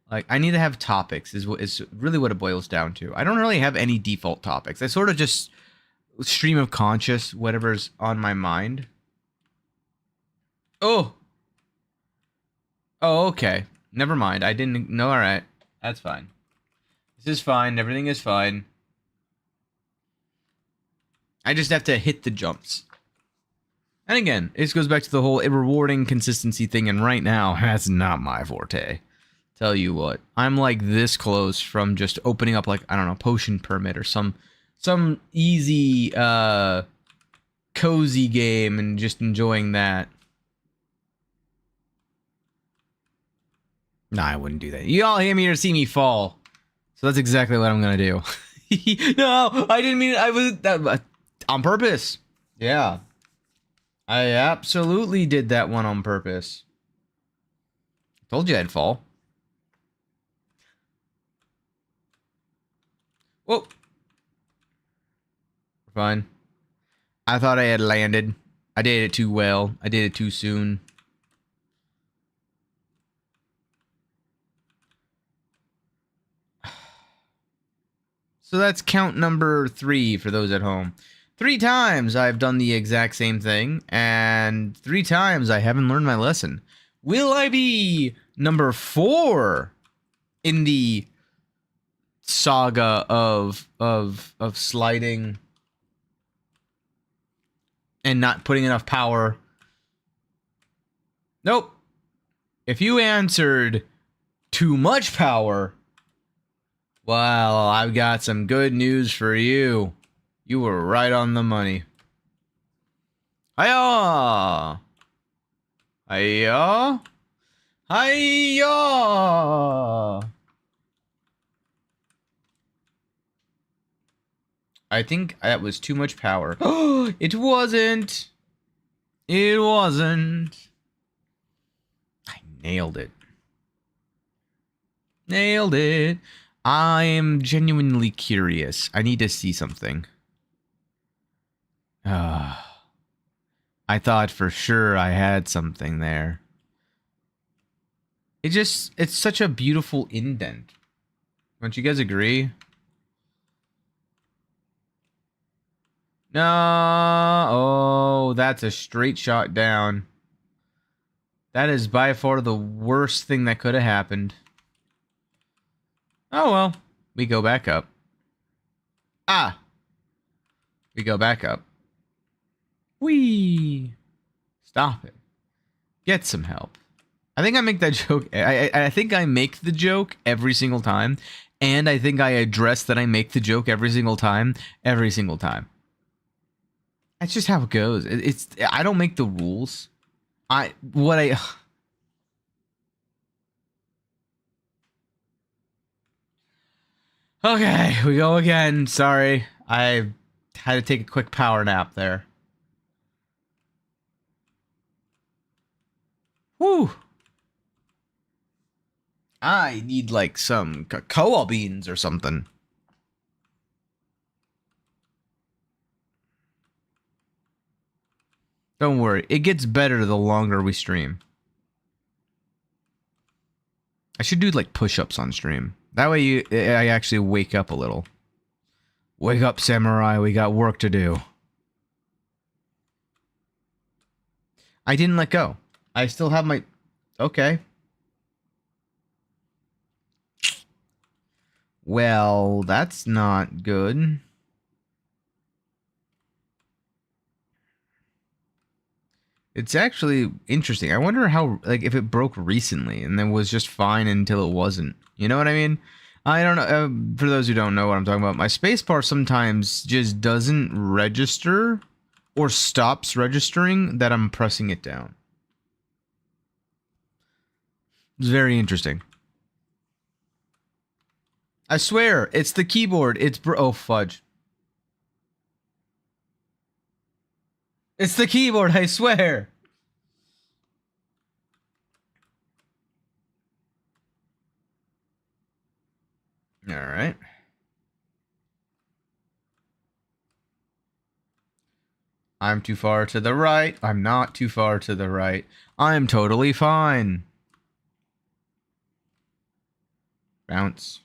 like, I need to have topics, is really what it boils down to. I don't really have any default topics. I sort of just stream of conscious, whatever's on my mind. Oh! Oh, okay. Never mind. I didn't know. Alright. That's fine. This is fine. Everything is fine. I just have to hit the jumps. And again, this goes back to the whole rewarding consistency thing, and right now, that's not my forte. Tell you what, I'm like this close from just opening up, like, I don't know, potion permit or some easy, cozy game and just enjoying that. Nah, I wouldn't do that. You all came here to see me fall. So that's exactly what I'm gonna do. No, I didn't mean it. I was on purpose. Yeah. I absolutely did that one on purpose. Told you I'd fall. Whoa. Fine. I thought I had landed. I did it too well. I did it too soon. So that's count number 3 for those at home. 3 times I've done the exact same thing, and 3 times I haven't learned my lesson. Will I be number 4 in the saga of sliding and not putting enough power? Nope. If you answered too much power, well, I've got some good news for you. You were right on the money. Hiya! Hiya! Hiya! I think that was too much power. It wasn't. It wasn't. I nailed it. Nailed it. I'm genuinely curious. I need to see something. I thought for sure I had something there. It's such a beautiful indent. Don't you guys agree? No. Oh, that's a straight shot down. That is by far the worst thing that could have happened. Oh well. We go back up. Ah. We go back up. Whee! Stop it. Get some help. I think I make that joke. I think I make the joke every single time. And I think I address that I make the joke every single time. Every single time. That's just how it goes. I don't make the rules. Okay, we go again. Sorry. I had to take a quick power nap there. Whew. I need like some cocoa beans or something. Don't worry, it gets better the longer we stream. I should do like push-ups on stream. That way I actually wake up a little. Wake up, samurai, we got work to do. I didn't let go. I still have my... Okay. Well, that's not good. It's actually interesting. I wonder how, like, if it broke recently and then was just fine until it wasn't. You know what I mean? I don't know. For those who don't know what I'm talking about, my spacebar sometimes just doesn't register or stops registering that I'm pressing it down. It's very interesting. I swear, it's the keyboard. Oh, fudge. It's the keyboard, I swear. All right. I'm too far to the right. I'm not too far to the right. I'm totally fine. Bounce.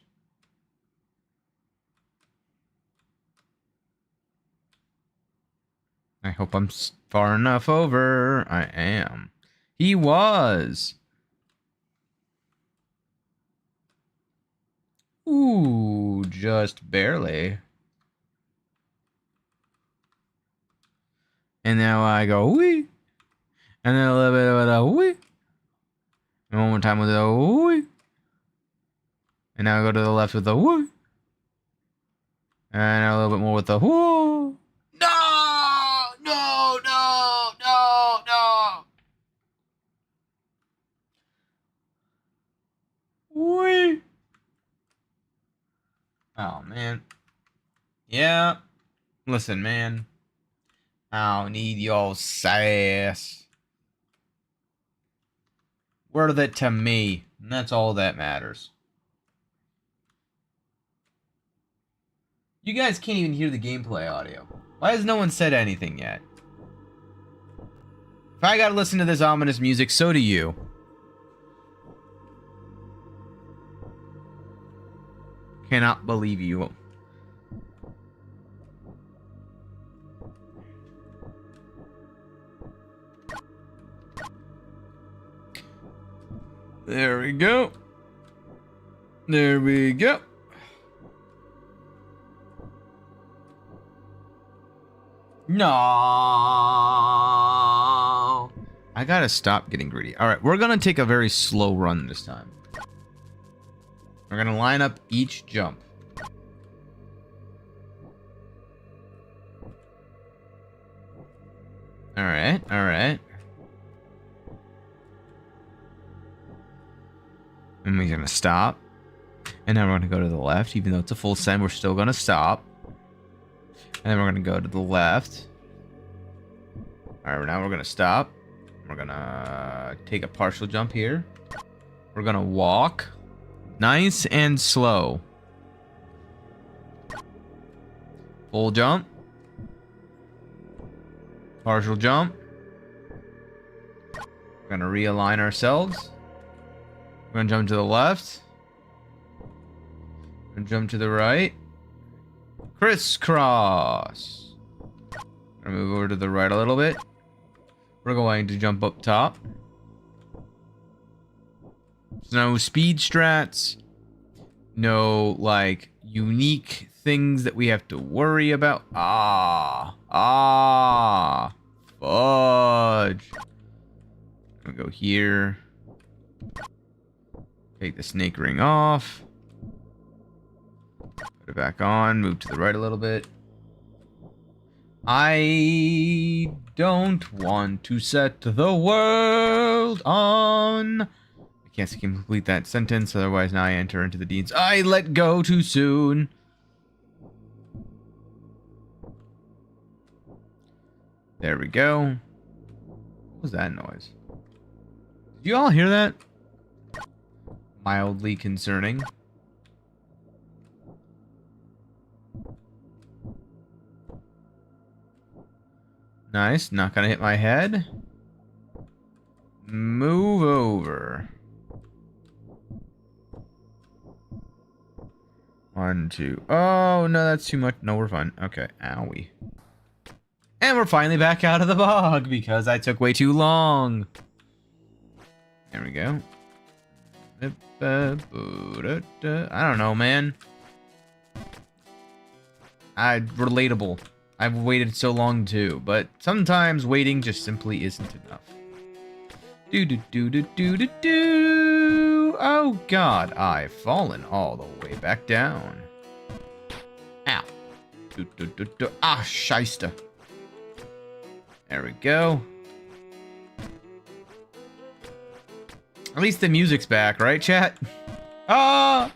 I hope I'm far enough over. I am. He was. Ooh, just barely. And now I go wee. And then a little bit of a wee. And one more time with a wee. And now I go to the left with the wee. And a little bit more with the whoo. No! No, no, no, no! Wee! Oh, man. Yeah. Listen, man. I don't need your sass. Worth it to me. And that's all that matters. You guys can't even hear the gameplay audio. Why has no one said anything yet? If I gotta listen to this ominous music, so do you. Cannot believe you. There we go. There we go. No. I gotta stop getting greedy. Alright, we're gonna take a very slow run this time. We're gonna line up each jump. Alright, alright. And we're gonna stop. And then we're gonna go to the left. Even though it's a full send, we're still gonna stop. And then we're gonna go to the left. Alright, now we're gonna stop. We're gonna take a partial jump here. We're gonna walk. Nice and slow. Full jump. Partial jump. We're gonna realign ourselves. We're gonna jump to the left. We're gonna jump to the right. Crisscross. Gonna move over to the right a little bit. We're going to jump up top. No speed strats. No, like, unique things that we have to worry about. Fudge. I'm gonna go here. Take the snake ring off. Put it back on. Move to the right a little bit. I don't want to set the world on. I can't complete that sentence, otherwise now I enter into the deeds. I let go too soon. There we go. What was that noise? Did you all hear that? Mildly concerning. Nice, not gonna hit my head. Move over. 1, 2. Oh, no, that's too much. No, we're fine. Okay, owie. And we're finally back out of the bog because I took way too long. There we go. I don't know, man. Relatable. I've waited so long too, but sometimes waiting just simply isn't enough. Do. Oh god, I've fallen all the way back down. Ow. Ah, shyster. There we go. At least the music's back, right, chat? Ah!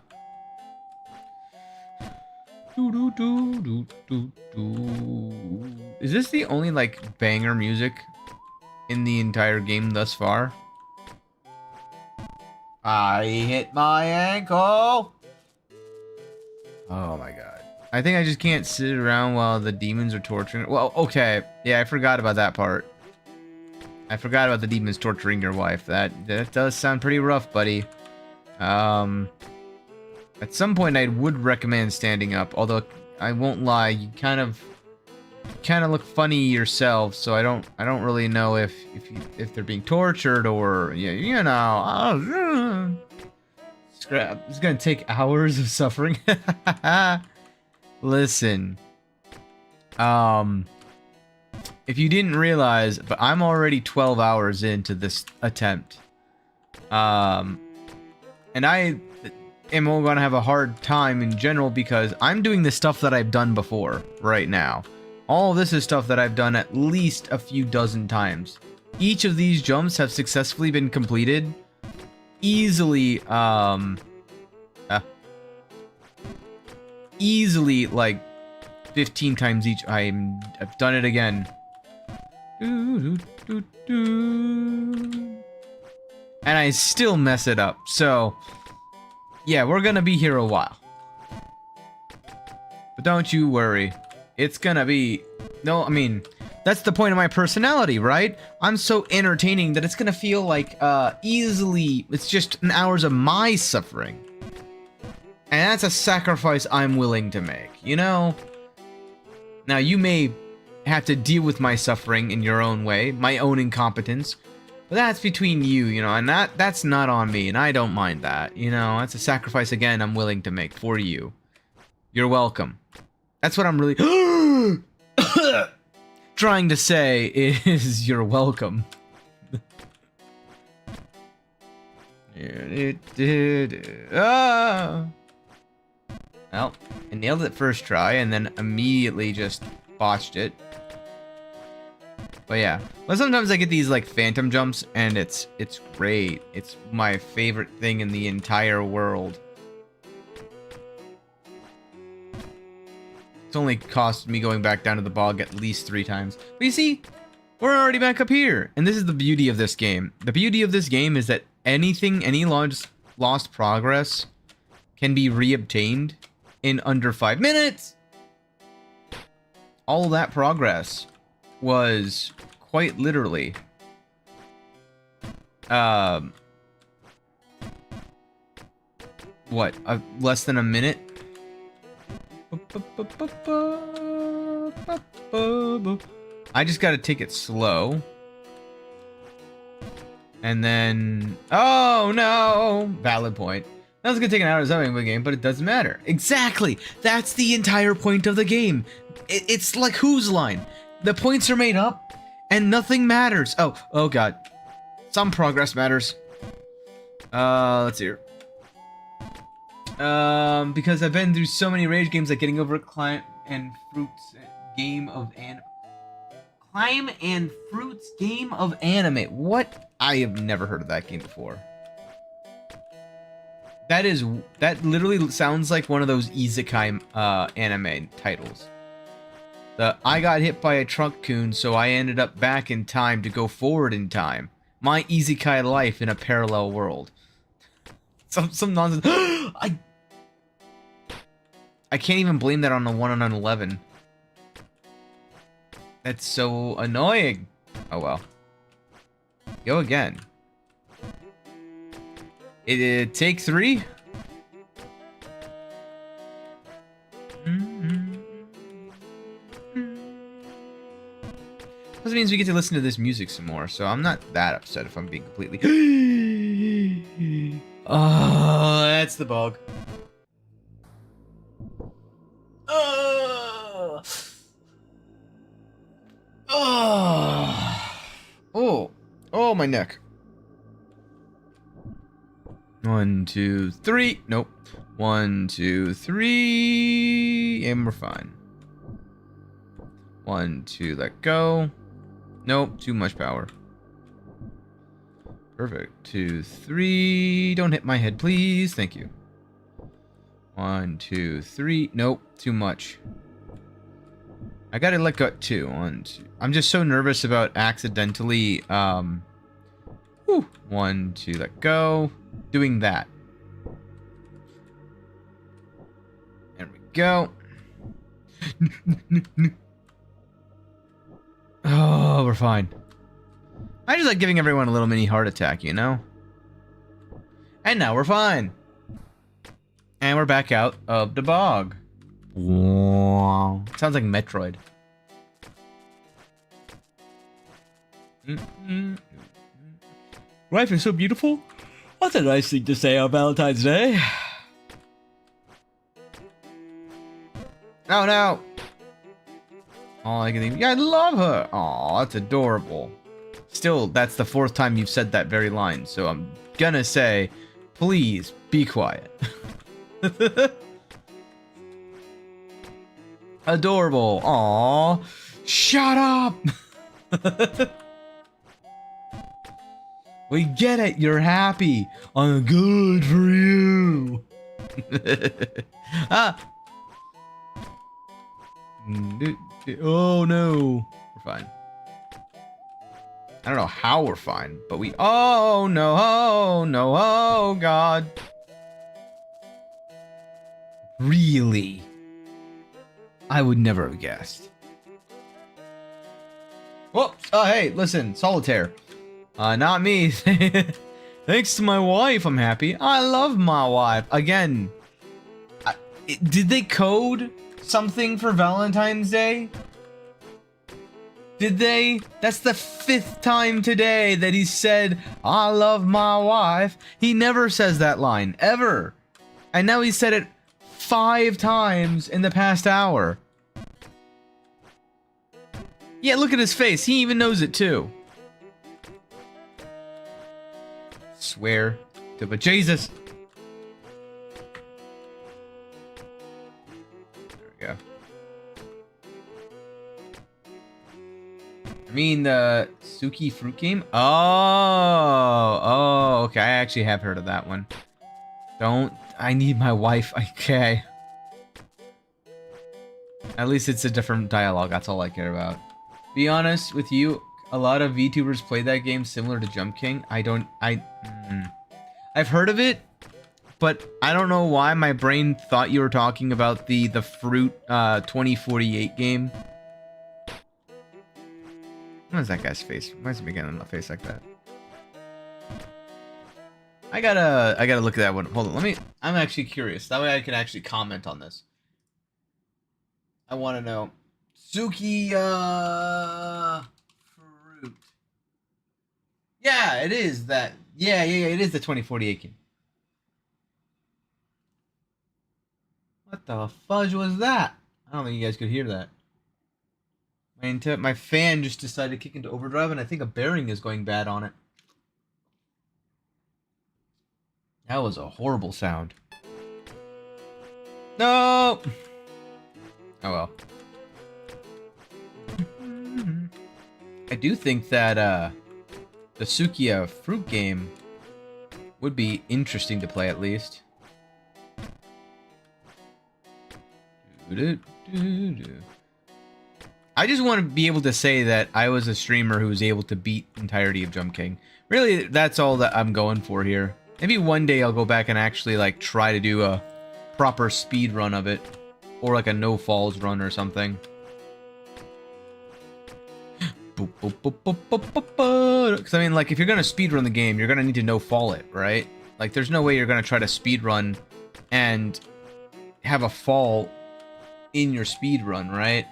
Is this the only, like, banger music in the entire game thus far? I hit my ankle! Oh my god. I think I just can't sit around while the demons are torturing. Well, okay. Yeah, I forgot about that part. I forgot about the demons torturing your wife. That does sound pretty rough, buddy. At some point I would recommend standing up, although I won't lie, you kind of look funny yourself, so I don't really know if they're being tortured or you know. Scrap. It's gonna take hours of suffering. Listen. If you didn't realize, but I'm already 12 hours into this attempt. And I am gonna have a hard time in general because I'm doing the stuff that I've done before right now. All of this is stuff that I've done at least a few dozen times. Each of these jumps have successfully been completed easily, easily like 15 times each. I've done it again. And I still mess it up. So, yeah, we're gonna be here a while. But don't you worry. It's gonna be... No, I mean, that's the point of my personality, right? I'm so entertaining that it's gonna feel like, easily... It's just an hours of my suffering. And that's a sacrifice I'm willing to make, you know? Now, you may have to deal with my suffering in your own way, my own incompetence. But that's between you, you know, and that's not on me, and I don't mind that, you know? That's a sacrifice, again, I'm willing to make for you. You're welcome. That's what I'm really trying to say is you're welcome. Ah! Well, I nailed it first try and then immediately just botched it. But yeah, but sometimes I get these like phantom jumps and it's great. It's my favorite thing in the entire world. It's only cost me going back down to the bog at least 3 times. But you see, we're already back up here. And this is the beauty of this game. The beauty of this game is that any lost progress can be reobtained in under 5 minutes. All that progress was quite literally what, less than a minute? I just gotta take it slow. And then, oh no, valid point. That was gonna take an hour or something of the game, but it doesn't matter. Exactly, that's the entire point of the game. It's like Who's Line. The points are made up, and nothing matters. Oh god, some progress matters. Let's see here. Because I've been through so many rage games like getting over Climb and Fruits Game of Anime. What? I have never heard of that game before. That literally sounds like one of those isekai anime titles. I got hit by a truck coon, so I ended up back in time to go forward in time. My isekai life in a parallel world. Some nonsense. I can't even blame that on the 1 on 11. That's so annoying. Oh well. Go again. Take 3. This means we get to listen to this music some more, so I'm not that upset if I'm being completely. Oh, that's the bug. Oh, my neck. 1, 2, 3. Nope. 1, 2, 3. And we're fine. 1, 2, let go. Nope, too much power. Perfect. 2, 3. Don't hit my head, please. Thank you. 1, 2, 3. Nope, too much. I gotta let go. 2, 1, 2. I'm just so nervous about accidentally, 1, 2, let go. Doing that. There we go. Oh, we're fine. I just like giving everyone a little mini heart attack, you know? And now we're fine. And we're back out of the bog. Sounds like Metroid. Life is so beautiful. That's a nice thing to say on Valentine's Day. Oh no. Oh, I can think. Yeah, I love her. Oh, that's adorable. Still, that's the 4th time you've said that very line, so I'm gonna say, please be quiet. Adorable. Aw. Shut up. We get it. You're happy. I'm good for you. Ah. Oh no. We're fine. I don't know how we're fine, but we. Oh no. Oh no. Oh god. Really? I would never have guessed. Whoops. Oh, hey, listen, Solitaire. Not me. Thanks to my wife, I'm happy. I love my wife. Again, did they code something for Valentine's Day? Did they? That's the 5th time today that he said, I love my wife. He never says that line, ever. And now he said it 5 times in the past hour. Yeah, look at his face. He even knows it too. Swear to but Jesus. There we go. I mean the Suki fruit game? Oh, okay. I actually have heard of that one. I need my wife. Okay. At least it's a different dialogue. That's all I care about. Be honest with you, a lot of VTubers play that game similar to Jump King. I've heard of it, but I don't know why my brain thought you were talking about the Fruit 2048 game. What is that guy's face? Why is he making a face like that? I gotta look at that one. Hold on, I'm actually curious. That way I can actually comment on this. I want to know. Suki, fruit. Yeah, it is that. Yeah, it is the 2048 game. What the fudge was that? I don't think you guys could hear that. My fan just decided to kick into overdrive, and I think a bearing is going bad on it. That was a horrible sound. No! Oh well. I do think that the Sukiya fruit game would be interesting to play at least. I just want to be able to say that I was a streamer who was able to beat the entirety of Jump King. Really, that's all that I'm going for here. Maybe one day I'll go back and actually like try to do a proper speed run of it, or like a no falls run or something. Because I mean, like, if you're gonna speed run the game, you're gonna need to no fall it, right? Like, there's no way you're gonna try to speed run and have a fall in your speed run, right?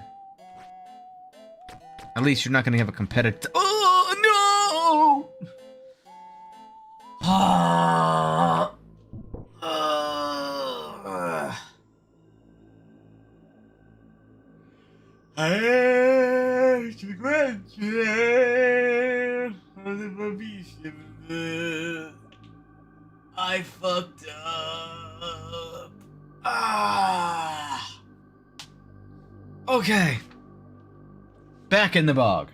At least you're not gonna have a competitive. Oh no! I fucked up. Okay. Back in the bog.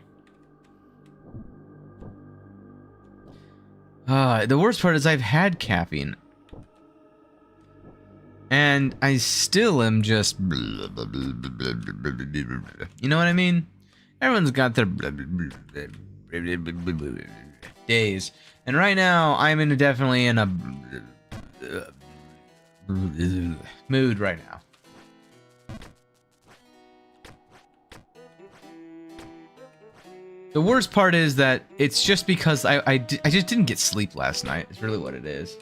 The worst part is I've had caffeine. And I still am just... You know what I mean? Everyone's got their... days. And right now, I'm definitely in a... mood right now. The worst part is that it's just because I just didn't get sleep last night. It's really what it is.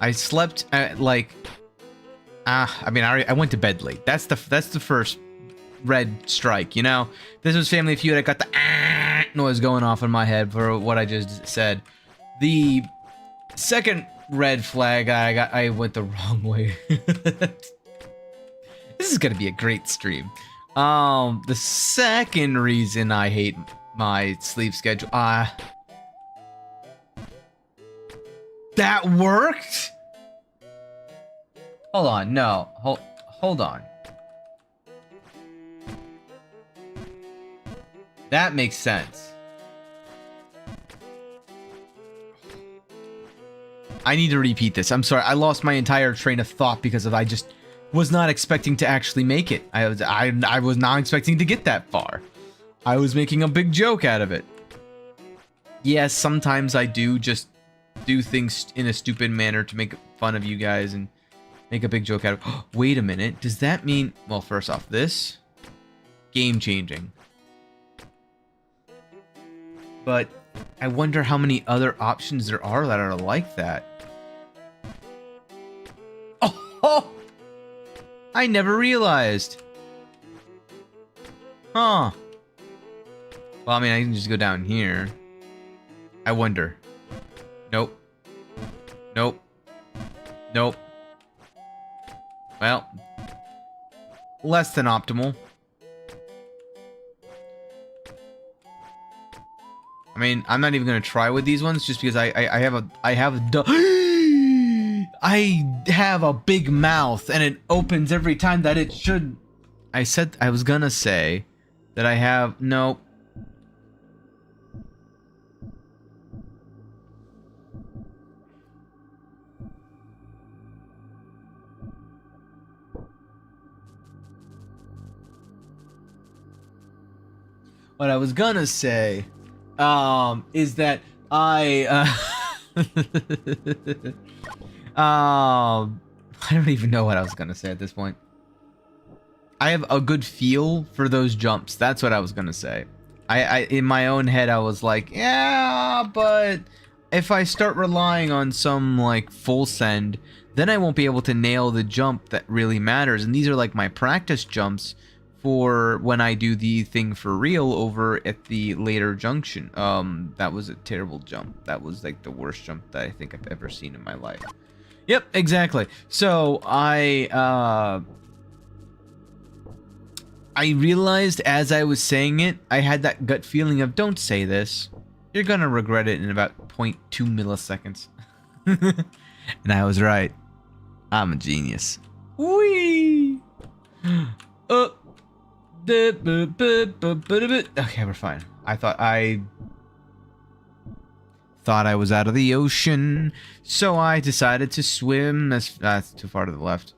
I slept at like I mean I went to bed late. That's the first red strike, you know? This was Family Feud. I got the noise going off in my head for what I just said. The second red flag I went the wrong way. This is gonna be a great stream. The second reason I hate my sleep schedule, that worked? Hold on, no, hold on. That makes sense. I need to repeat this. I'm sorry, I lost my entire train of thought because I just was not expecting to actually make it. I was not expecting to get that far. I was making a big joke out of it. Yes, sometimes I do just do things in a stupid manner to make fun of you guys and make a big joke out of it. Wait a minute, does that mean... Well, first off, this... game changing. But I wonder how many other options there are that are like that. Oh! I never realized. Huh. Well, I mean, I can just go down here. I wonder. Nope. Nope. Nope. Well. Less than optimal. I mean, I'm not even gonna try with these ones just because I have a big mouth and it opens every time that it should. I was gonna say that I have no. What I was gonna say is that I I don't even know what I was gonna say at this point. I have a good feel for those jumps. That's what I was gonna say. I in my own head I was like, yeah, but if I start relying on some like full send, then I won't be able to nail the jump that really matters. And these are like my practice jumps for when I do the thing for real over at the later junction. That was a terrible jump. That was like the worst jump that I think I've ever seen in my life. Yep, exactly. So I realized as I was saying it, I had that gut feeling of, don't say this. You're gonna regret it in about 0.2 milliseconds. And I was right. I'm a genius. Whee! Okay, we're fine. I thought I was out of the ocean, so I decided to swim. That's too far to the left.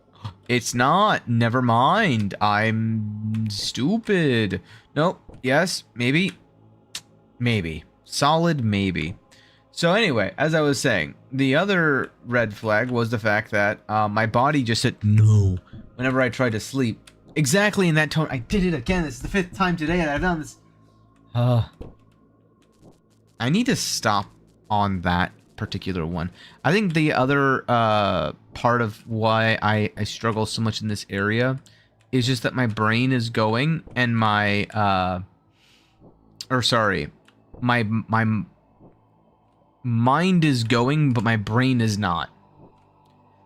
It's not. Never mind. I'm stupid. Nope. Yes. Maybe. Maybe. Solid maybe. So anyway, as I was saying, the other red flag was the fact that my body just said no whenever I tried to sleep. Exactly in that tone. I did it again. This is the 5th time today that I've done this. I need to stop on that particular one. I think the other part of why I struggle so much in this area is just that my brain is going and my my mind is going, but my brain is not.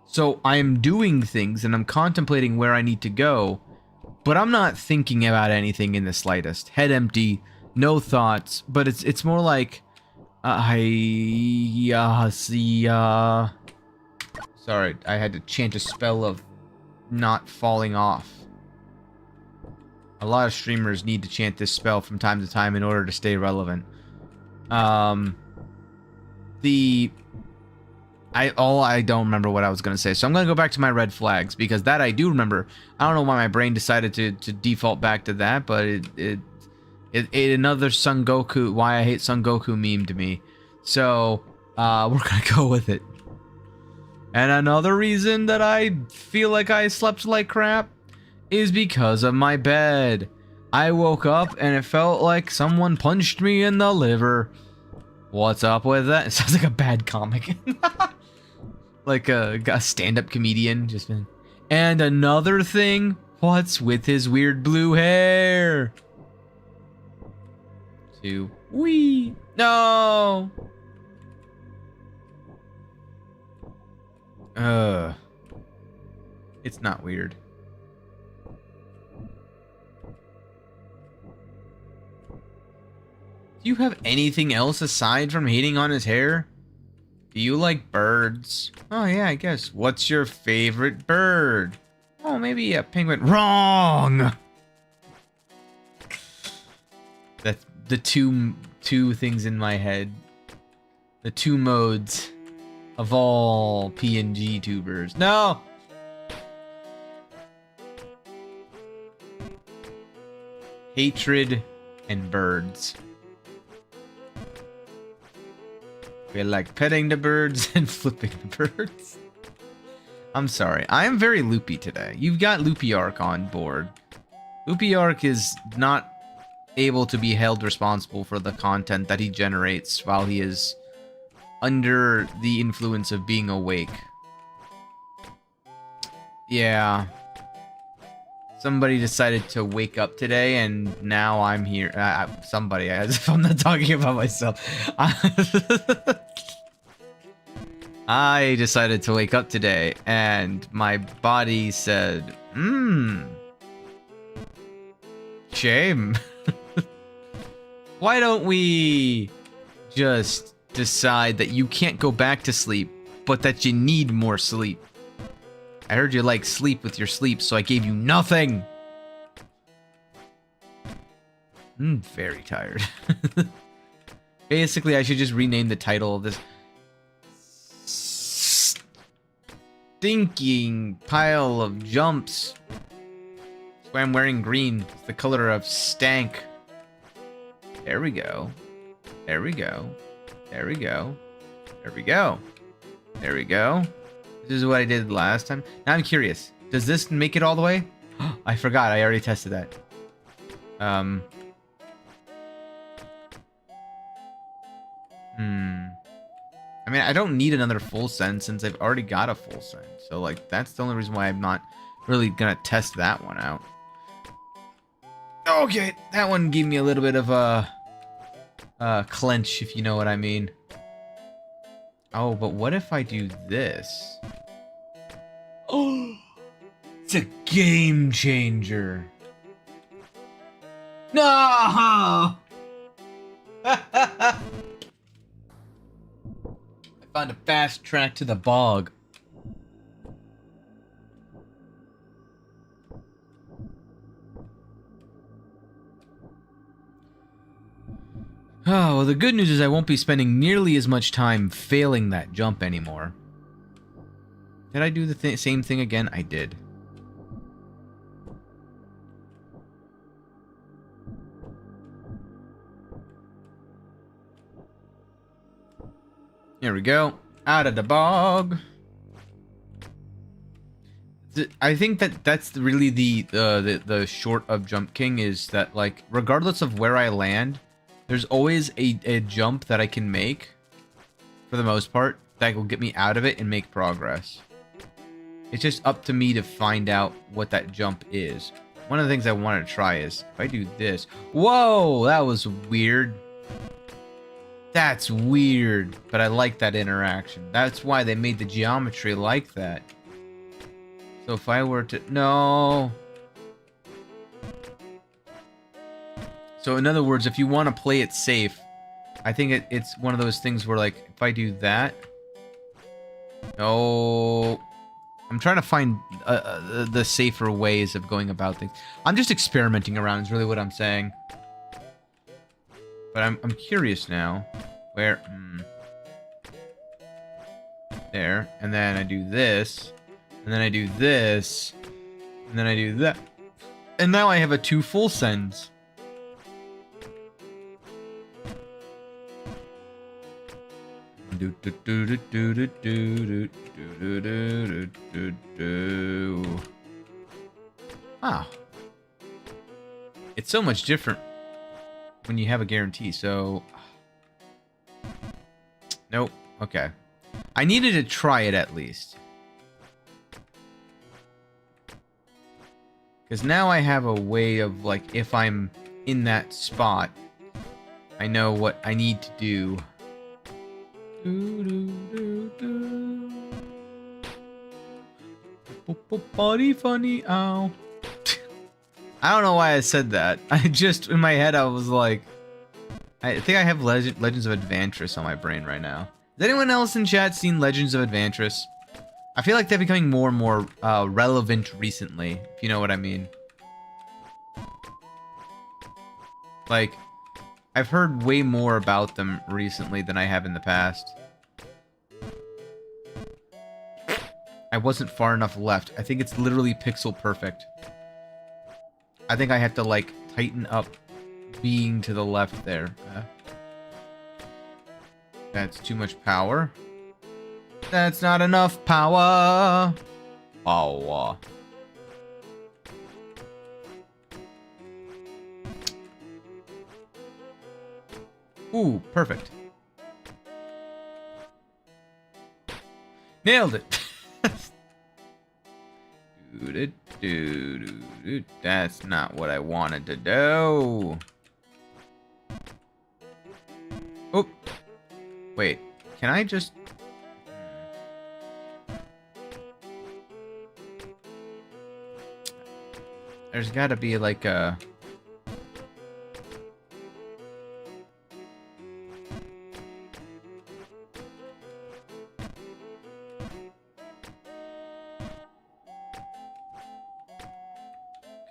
So I am doing things and I'm contemplating where I need to go, but I'm not thinking about anything in the slightest. Head empty, no thoughts, but it's more like sorry, I had to chant a spell of not falling off. A lot of streamers need to chant this spell from time to time in order to stay relevant. I don't remember what I was gonna say, so I'm gonna go back to my red flags because that I do remember. I don't know why my brain decided to default back to that, but it another Son Goku, why I hate Son Goku meme to me. So we're gonna go with it. And another reason that I feel like I slept like crap is because of my bed. I woke up and it felt like someone punched me in the liver. What's up with that? It sounds like a bad comic. Like a stand-up comedian just been. And another thing, what's with his weird blue hair? Wee. No. It's not weird. Do you have anything else aside from hating on his hair? Do you like birds? Oh yeah, I guess. What's your favorite bird? Oh, maybe a penguin. Wrong! That's the two things in my head. The two modes of all PNG tubers. No! Hatred and birds. We like petting the birds and flipping the birds. I'm sorry. I am very loopy today. You've got Loopy Arc on board. Loopy Arc is not able to be held responsible for the content that he generates while he is under the influence of being awake. Yeah. Somebody decided to wake up today, and now I'm here. Somebody, as if I'm not talking about myself. I decided to wake up today, and my body said, shame. Why don't we just decide that you can't go back to sleep, but that you need more sleep? I heard you like sleep with your sleep, so I gave you nothing. I'm very tired. Basically, I should just rename the title of this stinking pile of jumps. That's why I'm wearing green. It's the color of stank. There we go. There we go. There we go. There we go. There we go. This is what I did last time. Now I'm curious. Does this make it all the way? I forgot. I already tested that. I mean, I don't need another full send since I've already got a full send. So, like, that's the only reason why I'm not really gonna test that one out. Okay, that one gave me a little bit of a clench, if you know what I mean. Oh, but what if I do this? Oh, it's a game changer. No! I found a fast track to the bog. Oh, well, the good news is I won't be spending nearly as much time failing that jump anymore. Did I do the same thing again? I did. Here we go. Out of the bog. I think that's really the short of Jump King is that, like, regardless of where I land, there's always a jump that I can make, for the most part, that will get me out of it and make progress. It's just up to me to find out what that jump is. One of the things I want to try is, if I do this... Whoa! That was weird. That's weird, but I like that interaction. That's why they made the geometry like that. So if I were to... No! So in other words, if you want to play it safe, I think it's one of those things where, like, if I do that... No... I'm trying to find the safer ways of going about things. I'm just experimenting around is really what I'm saying. But I'm curious now. Where... There. And then I do this. And then I do this. And then I do that. And now I have a 2 full sends. Wow. It's so much different when you have a guarantee, so... Nope. Okay. I needed to try it at least. Because now I have a way of, like, if I'm in that spot, I know what I need to do. Body funny, ow. I don't know why I said that. I just, in my head, I was like... I think I have Legends of Advantris on my brain right now. Has anyone else in chat seen Legends of Advantris? I feel like they're becoming more and more relevant recently, if you know what I mean. Like, I've heard way more about them recently than I have in the past. I wasn't far enough left. I think it's literally pixel perfect. I think I have to, like, tighten up being to the left there. That's too much power. That's not enough power. Power. Ooh, perfect. Nailed it. That's not what I wanted to do. Oh. Wait. Can I just... There's gotta be like a...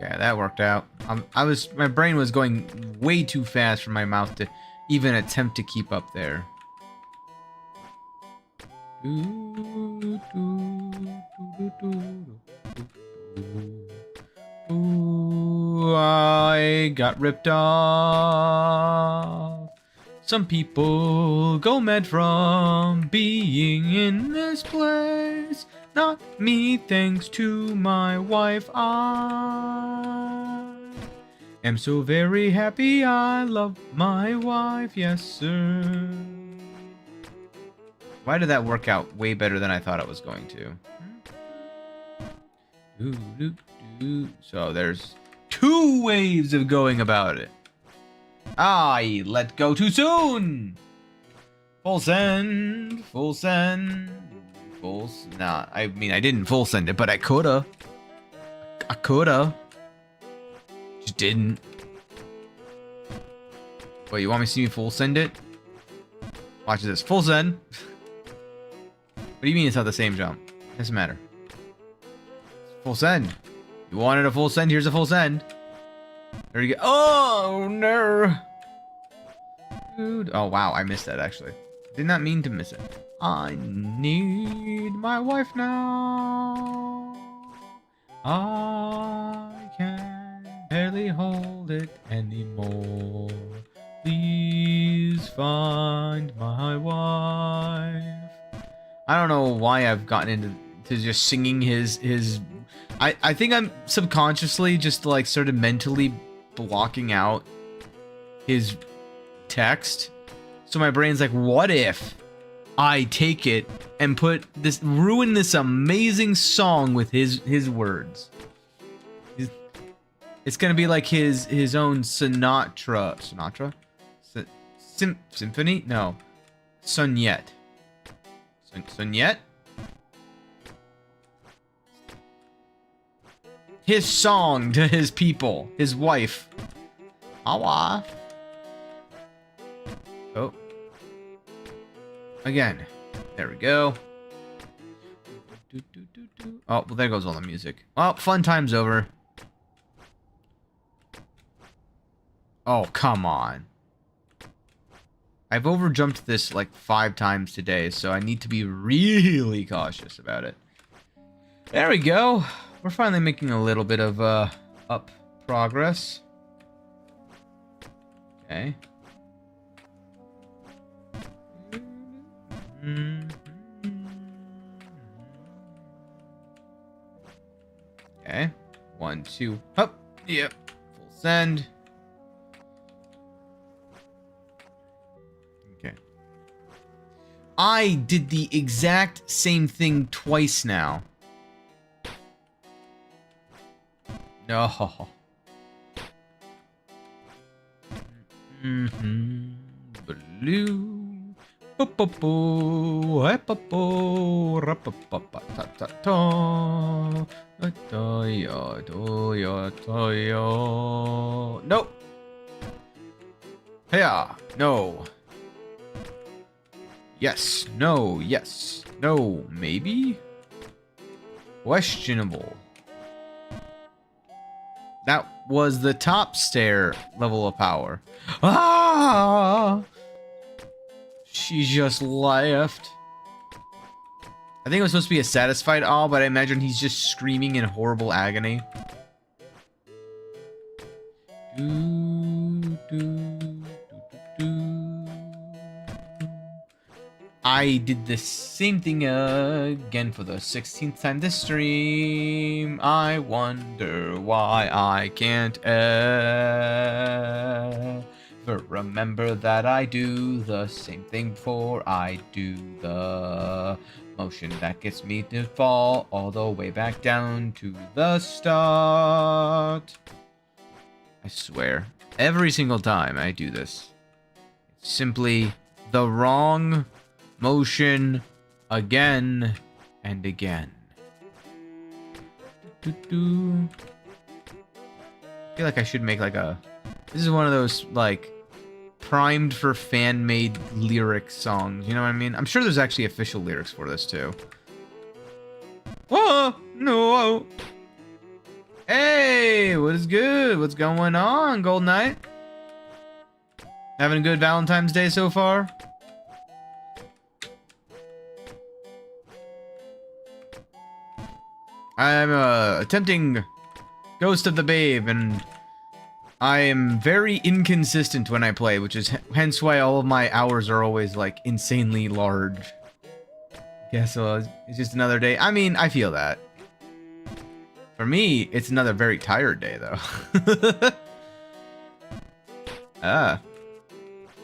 Okay, that worked out. My brain was going way too fast for my mouth to even attempt to keep up there. Ooh, I got ripped off. Some people go mad from being in this place. Not me, thanks to my wife. I am so very happy. I love my wife, yes, sir. Why did that work out way better than I thought it was going to? So there's 2 ways of going about it. I let go too soon. Full send, full send, nah, I mean, I didn't full send it, but I coulda. Just didn't. Wait, you want me to see me full send it? Watch this. Full send. What do you mean it's not the same jump? Doesn't matter. Full send. You wanted a full send? Here's a full send. There you go. Oh, no. Dude. Oh, wow. I missed that, actually. Did not mean to miss it. I need my wife now. I can barely hold it anymore. Please find my wife. I don't know why I've gotten into just singing his I think I'm subconsciously just like sort of mentally blocking out his text. So my brain's like, what if I take it and ruin this amazing song with his words? It's gonna be like his own Sinatra? Symphony? No. Sonnet. Sonnet? His song to his people, his wife. Awa. Oh. Again. There we go. Oh, well, there goes all the music. Well, fun time's over. Oh, come on. I've overjumped this like 5 times today, so I need to be really cautious about it. There we go. We're finally making a little bit of up progress. Okay. Okay. 1, 2, up. Yep. Full send. Okay. I did the exact same thing twice now. No. Blue. Nope. Yeah. No. Yes. No. Yes. No. Maybe. Questionable. That was the top stair level of power. Ah! She just laughed. I think it was supposed to be a satisfied awe, but I imagine he's just screaming in horrible agony. I did the same thing again for the 16th time this stream. I wonder why I can't ever remember that I do the same thing before I do the motion that gets me to fall all the way back down to the start. I swear, every single time I do this, it's simply the wrong motion again and again. I feel like I should make like a... This is one of those like primed for fan-made lyric songs. You know what I mean? I'm sure there's actually official lyrics for this too. Whoa! No! Hey! What is good? What's going on, Gold Knight? Having a good Valentine's Day so far? I'm attempting Ghost of the Babe, and I am very inconsistent when I play, which is hence why all of my hours are always like insanely large. Yeah, so it's just another day. I mean, I feel that. For me, it's another very tired day, though.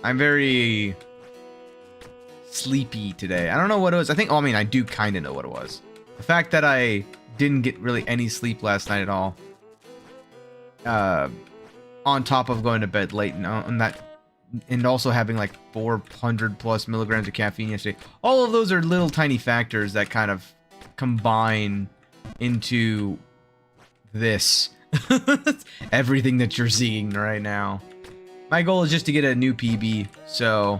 I'm very sleepy today. I don't know what it was. I think, oh, I mean, I do kind of know what it was. The fact that I didn't get really any sleep last night at all. On top of going to bed late and also having like 400 plus milligrams of caffeine yesterday. All of those are little tiny factors that kind of combine into this. Everything that you're seeing right now. My goal is just to get a new PB, so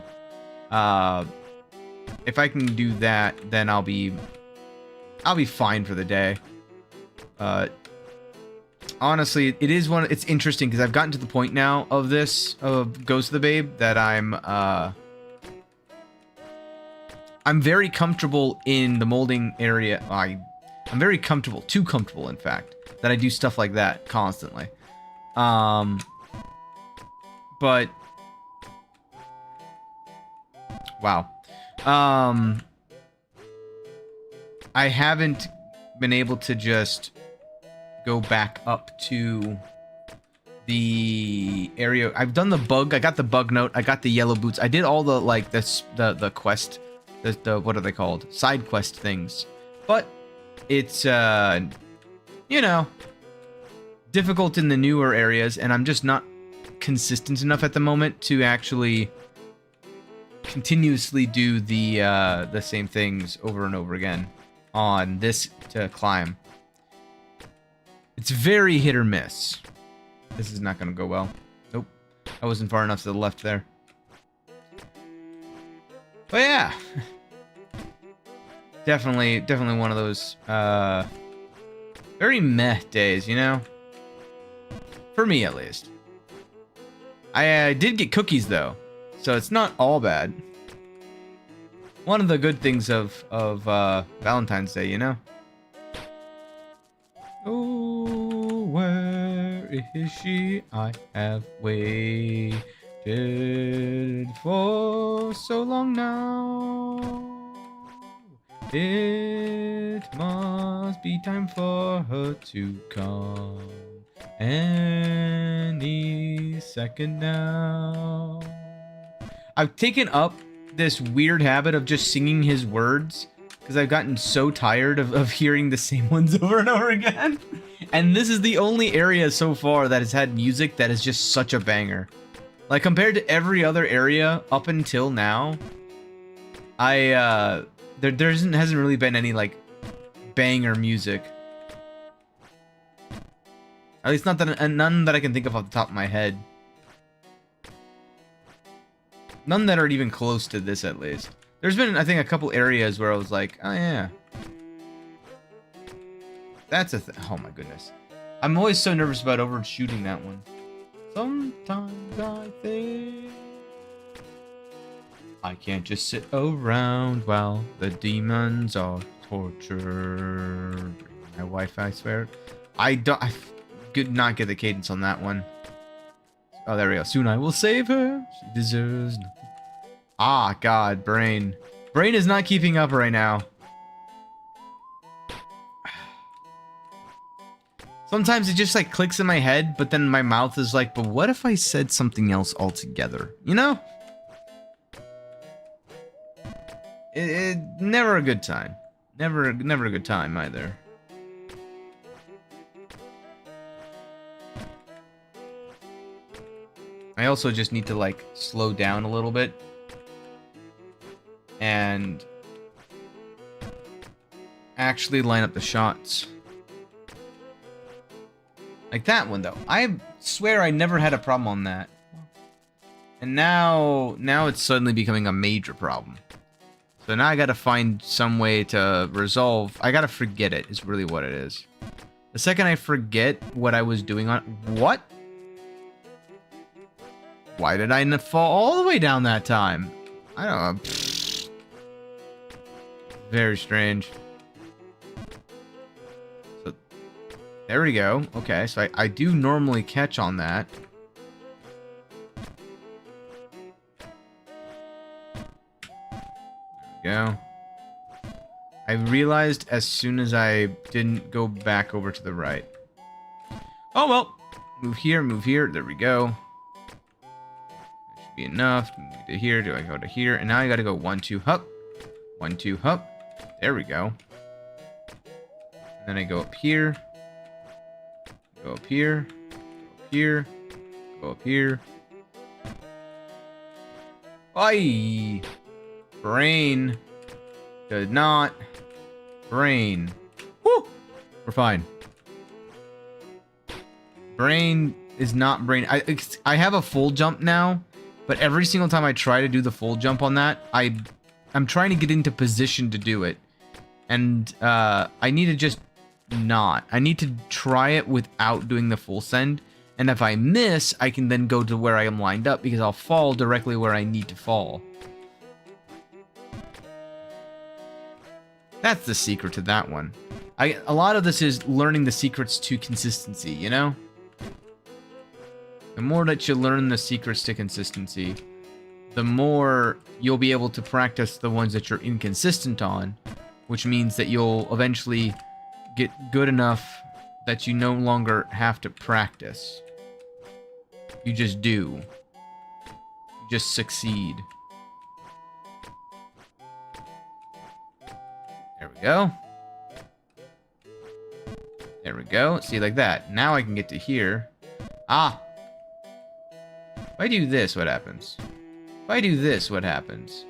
if I can do that, then I'll be fine for the day. Honestly, it's interesting because I've gotten to the point now of this Ghost of the Babe that I'm very comfortable in the molding area. I'm very comfortable, too comfortable in fact, that I do stuff like that constantly. But wow. I haven't been able to just go back up to the area. I've done the bug. I got the bug note. I got the yellow boots. I did all the like the quest, the what are they called? Side quest things. But it's you know, difficult in the newer areas, and I'm just not consistent enough at the moment to actually continuously do the same things over and over again on this to climb. It's very hit or miss. This is not going to go well. Nope. I wasn't far enough to the left there. But yeah. Definitely one of those very meh days, you know? For me, at least. I did get cookies, though. So it's not all bad. One of the good things of Valentine's Day, you know? Oh, where is she? I have waited for so long now. It must be time for her to come any second now. I've taken up this weird habit of just singing his words because I've gotten so tired of hearing the same ones over and over again. And this is the only area so far that has had music that is just such a banger. Like, compared to every other area up until now, there hasn't really been any, like, banger music. At least none that I can think of off the top of my head. None that are even close to this, at least. There's been, I think, a couple areas where I was like, oh, yeah. That's a thing. Oh, my goodness. I'm always so nervous about overshooting that one. Sometimes I think I can't just sit around while the demons are tortured. My wife, I swear. I could not get the cadence on that one. Oh, there we go. Soon I will save her. She deserves nothing. Ah, God, brain. Brain is not keeping up right now. Sometimes it just, like, clicks in my head, but then my mouth is like, but what if I said something else altogether? You know? Never a good time. Never a good time, either. I also just need to, like, slow down a little bit. And actually line up the shots. Like that one, though. I swear I never had a problem on that. And now it's suddenly becoming a major problem. So now I gotta find some way to resolve. I gotta forget it, is really what it is. The second I forget what I was doing on... What? Why did I fall all the way down that time? I don't know. Very strange. So, there we go. Okay, so I do normally catch on that. There we go. I realized as soon as I didn't go back over to the right. Oh, well. Move here, move here. There we go. Be enough. To here. Do I go to here? And now I gotta go 1, 2, hup. 1, 2, hup. There we go. And then I go up here. Go up here. Go up here. Go up here. Oi! Brain. Does not. Brain. Woo! We're fine. Brain is not brain. I have a full jump now, but every single time I try to do the full jump on that, I'm trying to get into position to do it. And I need to just not. I need to try it without doing the full send. And if I miss, I can then go to where I am lined up because I'll fall directly where I need to fall. That's the secret to that one. A lot of this is learning the secrets to consistency, you know? The more that you learn the secrets to consistency, the more you'll be able to practice the ones that you're inconsistent on, which means that you'll eventually get good enough that you no longer have to practice. You just do. You just succeed. There we go. There we go. See, like that. Now I can get to here. Ah! If I do this, what happens? If I do this, what happens?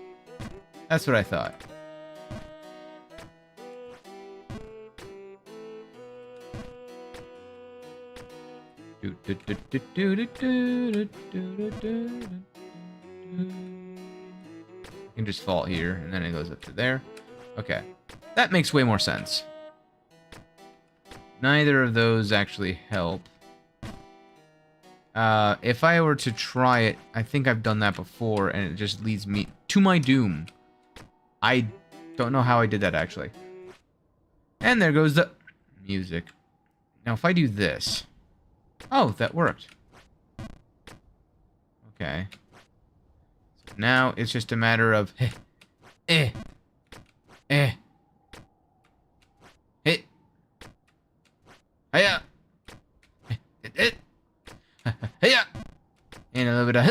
That's what I thought. You can just fall here, and then it goes up to there. Okay. That makes way more sense. Neither of those actually help. If I were to try it, I think I've done that before, and it just leads me to my doom. I don't know how I did that, actually. And there goes the music. Now, if I do this... Oh, that worked. Okay. So now it's just a matter of... Hit. Hiya. Hiya. And a little bit of...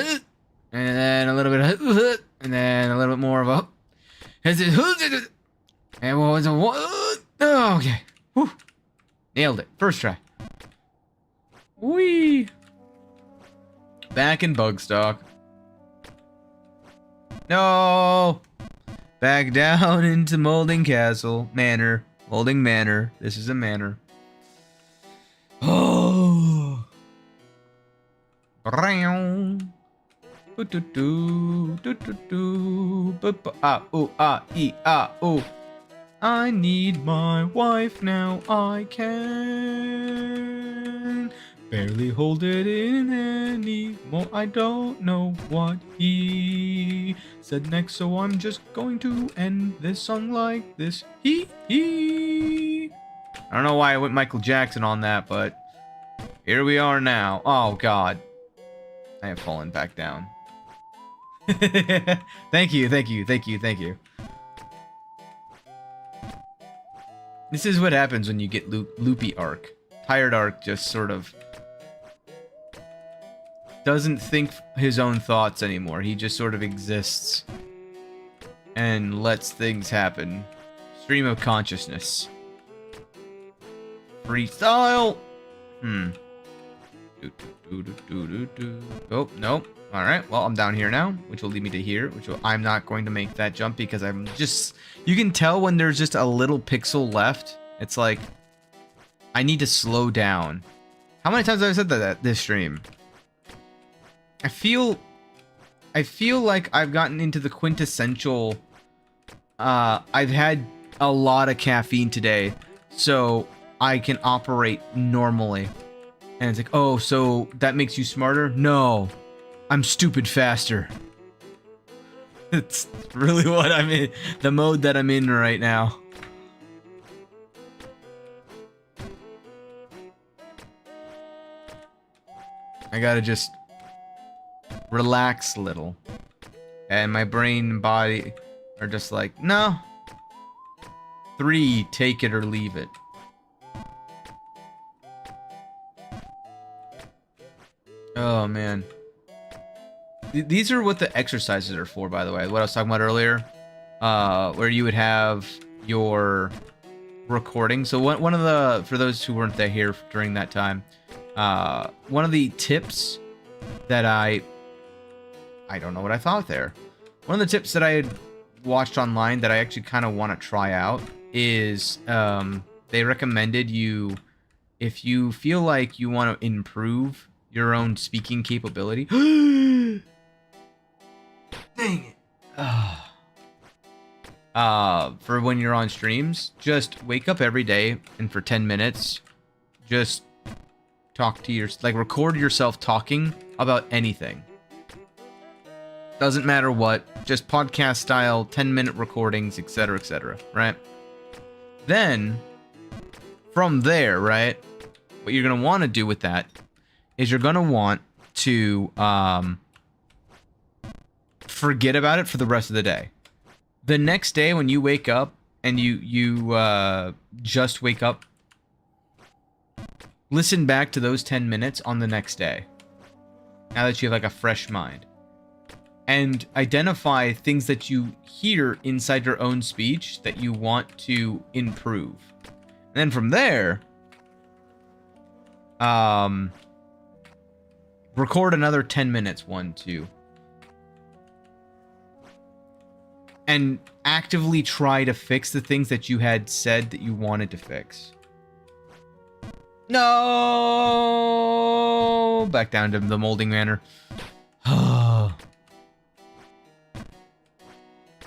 And then a little bit of... And then a little bit more of a... And what was a... Oh, okay. Whew. Nailed it. First try. Whee! Back in Bugstock. No! Back down into Molding Castle. Manor. Molding Manor. This is a manor. Oh! Brown. Ah, ooh, ah, ee, ah, ooh. I need my wife now. I can barely hold it in anymore. I don't know what he said next, so I'm just going to end this song like this. Hee hee. I don't know why I went Michael Jackson on that, but here we are now. Oh God, I have fallen back down. Thank you, thank you, thank you, thank you. This is what happens when you get loopy Ark. Tired Ark just sort of doesn't think his own thoughts anymore. He just sort of exists and lets things happen. Stream of consciousness. Freestyle. Oh, nope. Alright, well, I'm down here now, which will lead me to here, I'm not going to make that jump because I'm just... You can tell when there's just a little pixel left. It's like, I need to slow down. How many times have I said that this stream? I feel like I've gotten into the quintessential... I've had a lot of caffeine today, so I can operate normally. And it's like, oh, so that makes you smarter? No. I'm stupid faster. It's really what I'm in. The mode that I'm in right now. I gotta just relax a little. And my brain and body are just like, no. 3, take it or leave it. Oh, man. These are what the exercises are for, by the way. What I was talking about earlier, where you would have your recording. So one of the, for those who weren't there here during that time, one of the tips that I don't know what I thought there. One of the tips that I had watched online that I actually kind of want to try out is they recommended you, if you feel like you want to improve your own speaking capability. Dang it. For when you're on streams, just wake up every day and for 10 minutes, just talk to record yourself talking about anything. Doesn't matter what, just podcast style, 10-minute recordings, etc., right? Then, from there, right, what you're going to want to do with that is you're going to want to forget about it for the rest of the day. The next day when you wake up and you just wake up, listen back to those 10 minutes on the next day. Now that you have like a fresh mind. And identify things that you hear inside your own speech that you want to improve. And then from there, record another 10 minutes, 1, 2. And actively try to fix the things that you had said that you wanted to fix. No! Back down to the molding manner.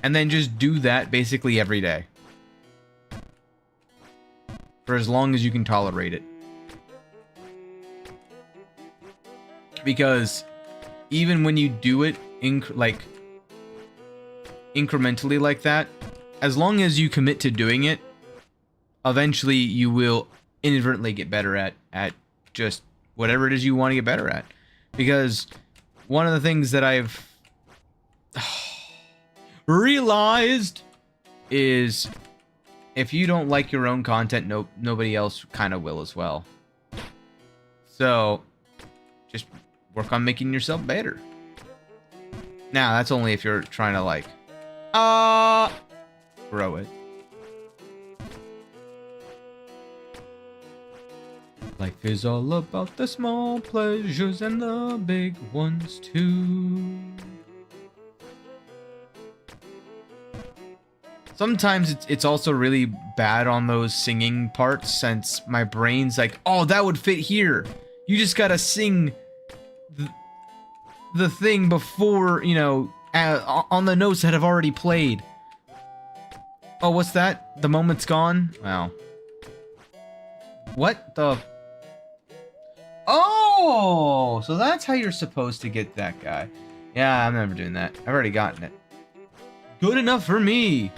And then just do that basically every day. For as long as you can tolerate it. Because even when you do it incrementally like that, as long as you commit to doing it, eventually you will inadvertently get better at just whatever it is you want to get better at. Because one of the things that I've realized is if you don't like your own content, nobody else kind of will as well. So just work on making yourself better. Now, that's only if you're trying to grow it. Life is all about the small pleasures and the big ones too. Sometimes it's also really bad on those singing parts, since my brain's like, oh, that would fit here. You just gotta sing the thing before, on the notes that have already played. Oh, what's that? The moment's gone? Wow. What the... Oh! So that's how you're supposed to get that guy. Yeah, I'm never doing that. I've already gotten it. Good enough for me!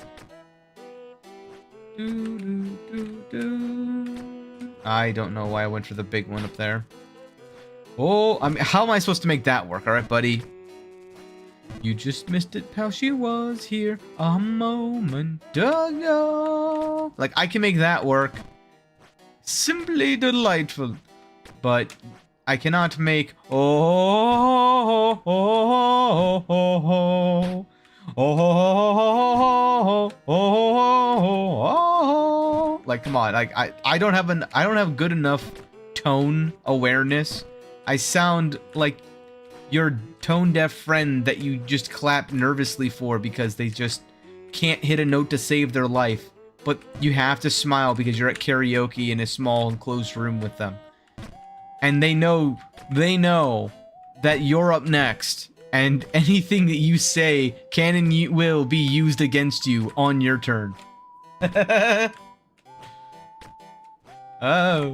I don't know why I went for the big one up there. Oh, how am I supposed to make that work? Alright, buddy. You just missed it, pal. She was here a moment ago. Like, I can make that work. Simply delightful. But I cannot make like, come on. Like, I don't have good enough tone awareness. I sound like your tone-deaf friend that you just clap nervously for because they just can't hit a note to save their life. But you have to smile because you're at karaoke in a small enclosed room with them. And they know that you're up next. And anything that you say can and will be used against you on your turn. Oh.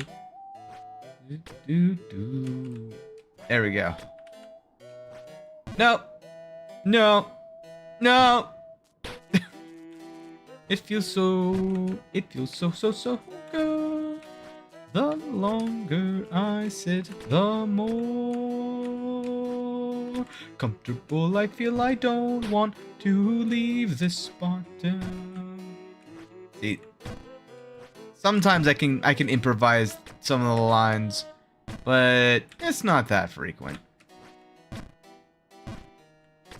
There we go. No. No. No. It feels so good. The longer I sit, the more comfortable I feel. I don't want to leave this spot. See, sometimes I can improvise some of the lines, but it's not that frequent.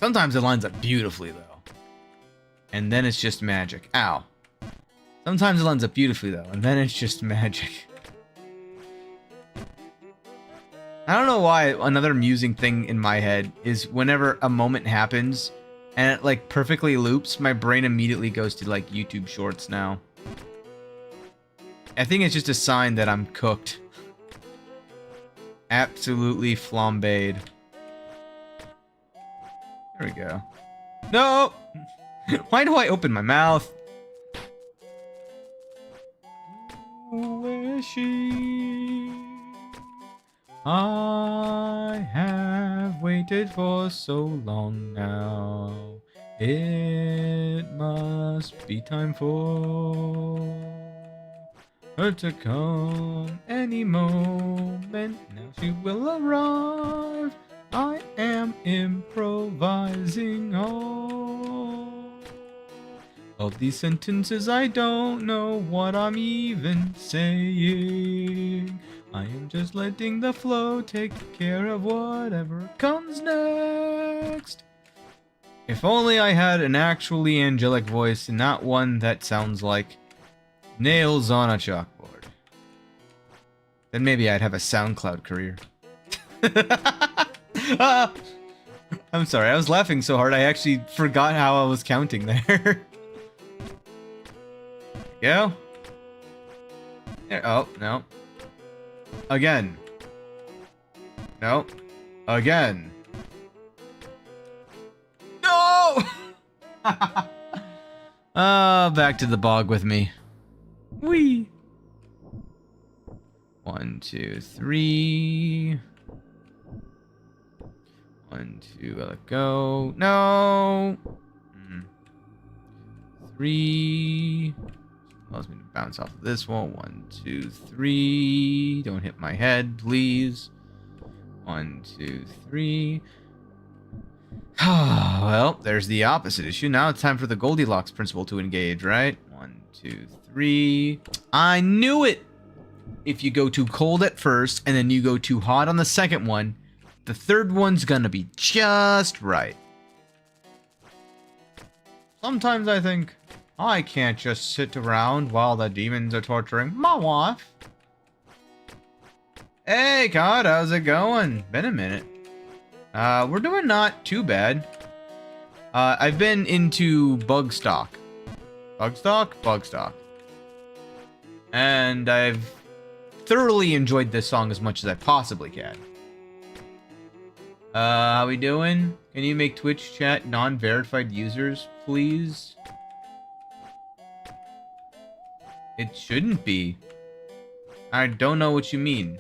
Sometimes it lines up beautifully, though. And then it's just magic. Ow. Sometimes it lines up beautifully, though, and then it's just magic. I don't know why another amusing thing in my head is whenever a moment happens and it, like, perfectly loops, my brain immediately goes to, like, YouTube Shorts now. I think it's just a sign that I'm cooked. Absolutely flambéed. There we go. No! Why do I open my mouth? Where is she? I have waited for so long now. It must be time for her to come any moment. Now she will arrive. I am improvising all these sentences. I don't know what I'm even saying. I am just letting the flow take care of whatever comes next. If only I had an actually angelic voice and not one that sounds like nails on a chalkboard. Then maybe I'd have a SoundCloud career. I'm sorry, I was laughing so hard I actually forgot how I was counting there. Go. There. Oh, no. Again. No. Again. No! Back to the bog with me. Whee! 1, 2, 3. 1, 2, let go. No! 3. Allows me to bounce off of this one. 1, 2, 3. Don't hit my head, please. 1, 2, 3. Well, there's the opposite issue. Now it's time for the Goldilocks principle to engage, right? 1, 2, 3. I knew it! If you go too cold at first, and then you go too hot on the second one, the third one's gonna be just right. Sometimes I think, I can't just sit around while the demons are torturing my wife. Hey, God, how's it going? Been a minute. We're doing not too bad. I've been into Bugstock. Bugstock. And I've thoroughly enjoyed this song as much as I possibly can. How we doing? Can you make Twitch chat non-verified users, please? It shouldn't be. I don't know what you mean.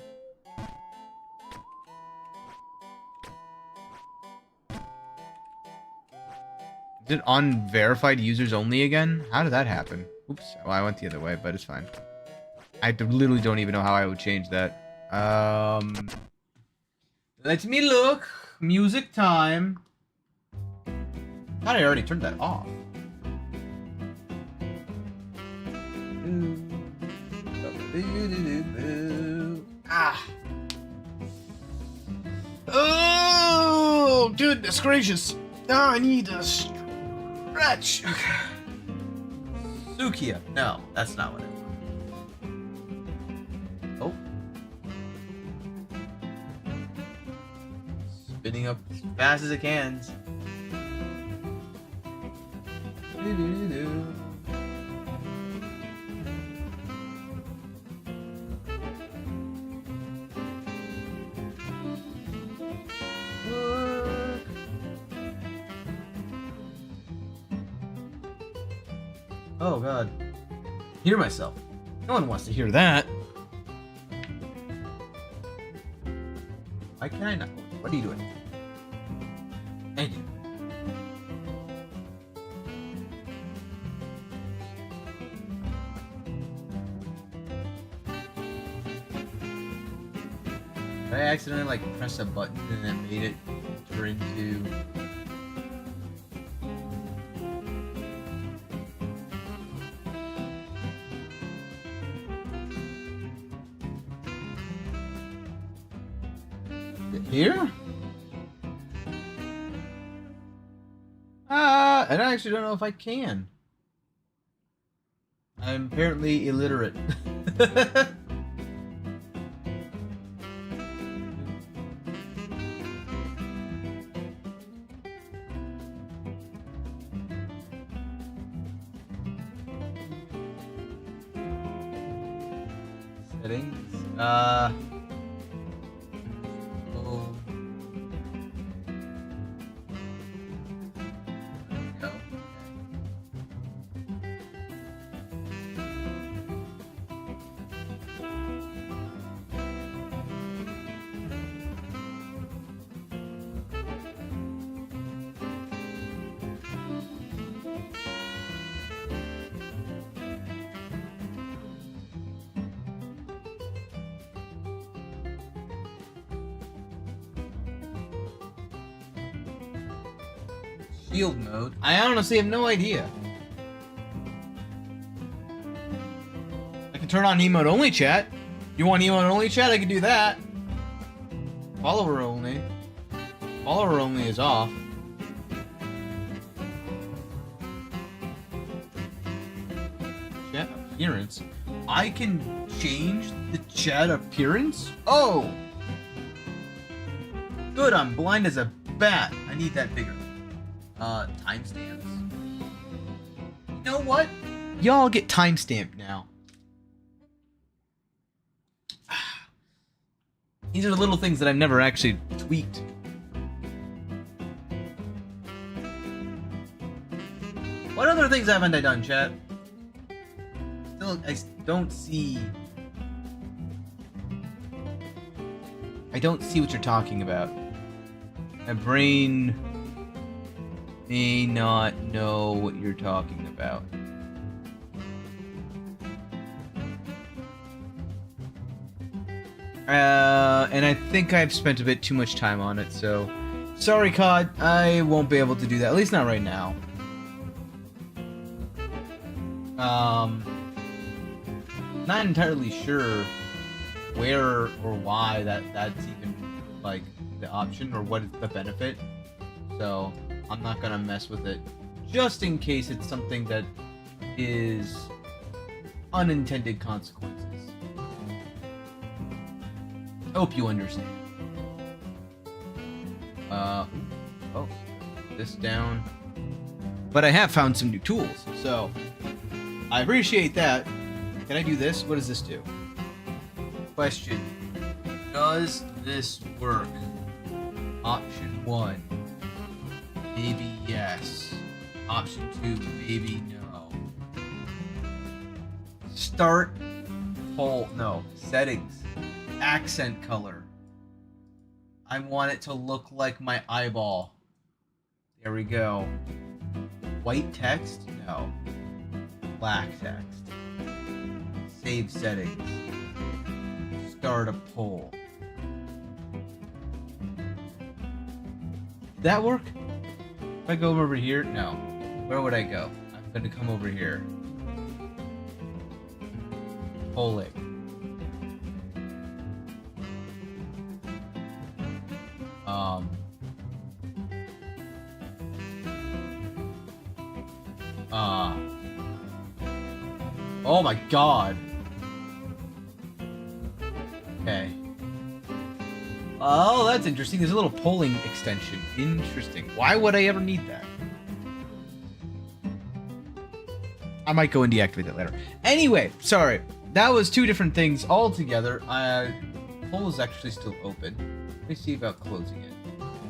Is it on verified users only again? How did that happen? Oops. Well, I went the other way, but it's fine. I literally don't even know how I would change that. Let me look. Music time. I thought I already turned that off. Ah. Oh, goodness gracious. Now I need a stretch. Sukia. No, that's not what it is. Oh. Spinning up as fast as it can. Oh God. Hear myself. No one wants to hear that. Why can't I not? What are you doing? Thank you. I accidentally like pressed a button and then made it turn into here? I actually don't know if I can. I'm apparently illiterate. Settings. Oh. There we go. Shield mode. I honestly have no idea. I can turn on emote only chat. You want emote only chat? I can do that. Follower only. Follower only is off. Chat appearance. I can change the chat appearance? Oh! Good, I'm blind as a bat. I need that bigger. Timestamps. You know what? Y'all get timestamped now. These are the little things that I've never actually tweaked. What other things haven't I done, chat? Still, I don't see... I don't see what you're talking about. My brain may not know what you're talking about. And I think I've spent a bit too much time on it, so... Sorry, COD, I won't be able to do that, at least not right now. Not entirely sure where or why that's even, like, the option, or what is the benefit. So, I'm not gonna mess with it, just in case it's something that is unintended consequences. Hope you understand. Oh, this down. But I have found some new tools, so I appreciate that. Can I do this? What does this do? Question. Does this work? Option 1. Maybe yes. Option 2. Maybe no. Start poll. No. Settings. Accent color. I want it to look like my eyeball. There we go. White text? No. Black text. Save settings. Start a poll. Did that work? If I go over here? No. Where would I go? I'm gonna come over here. Polling. Oh my god. Okay. Oh, that's interesting. There's a little polling extension. Interesting. Why would I ever need that? I might go and deactivate that later. Anyway, sorry. That was two different things altogether. Poll is actually still open. Let me see about closing it.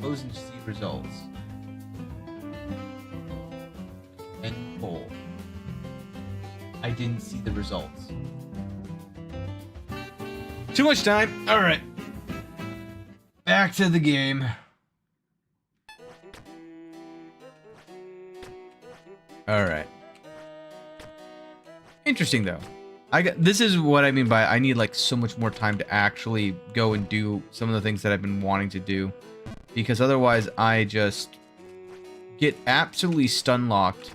Close and see results. End poll. I didn't see the results. Too much time. All right. Back to the game. All right. Interesting though. This is what I mean by I need like so much more time to actually go and do some of the things that I've been wanting to do, because otherwise I just get absolutely stun locked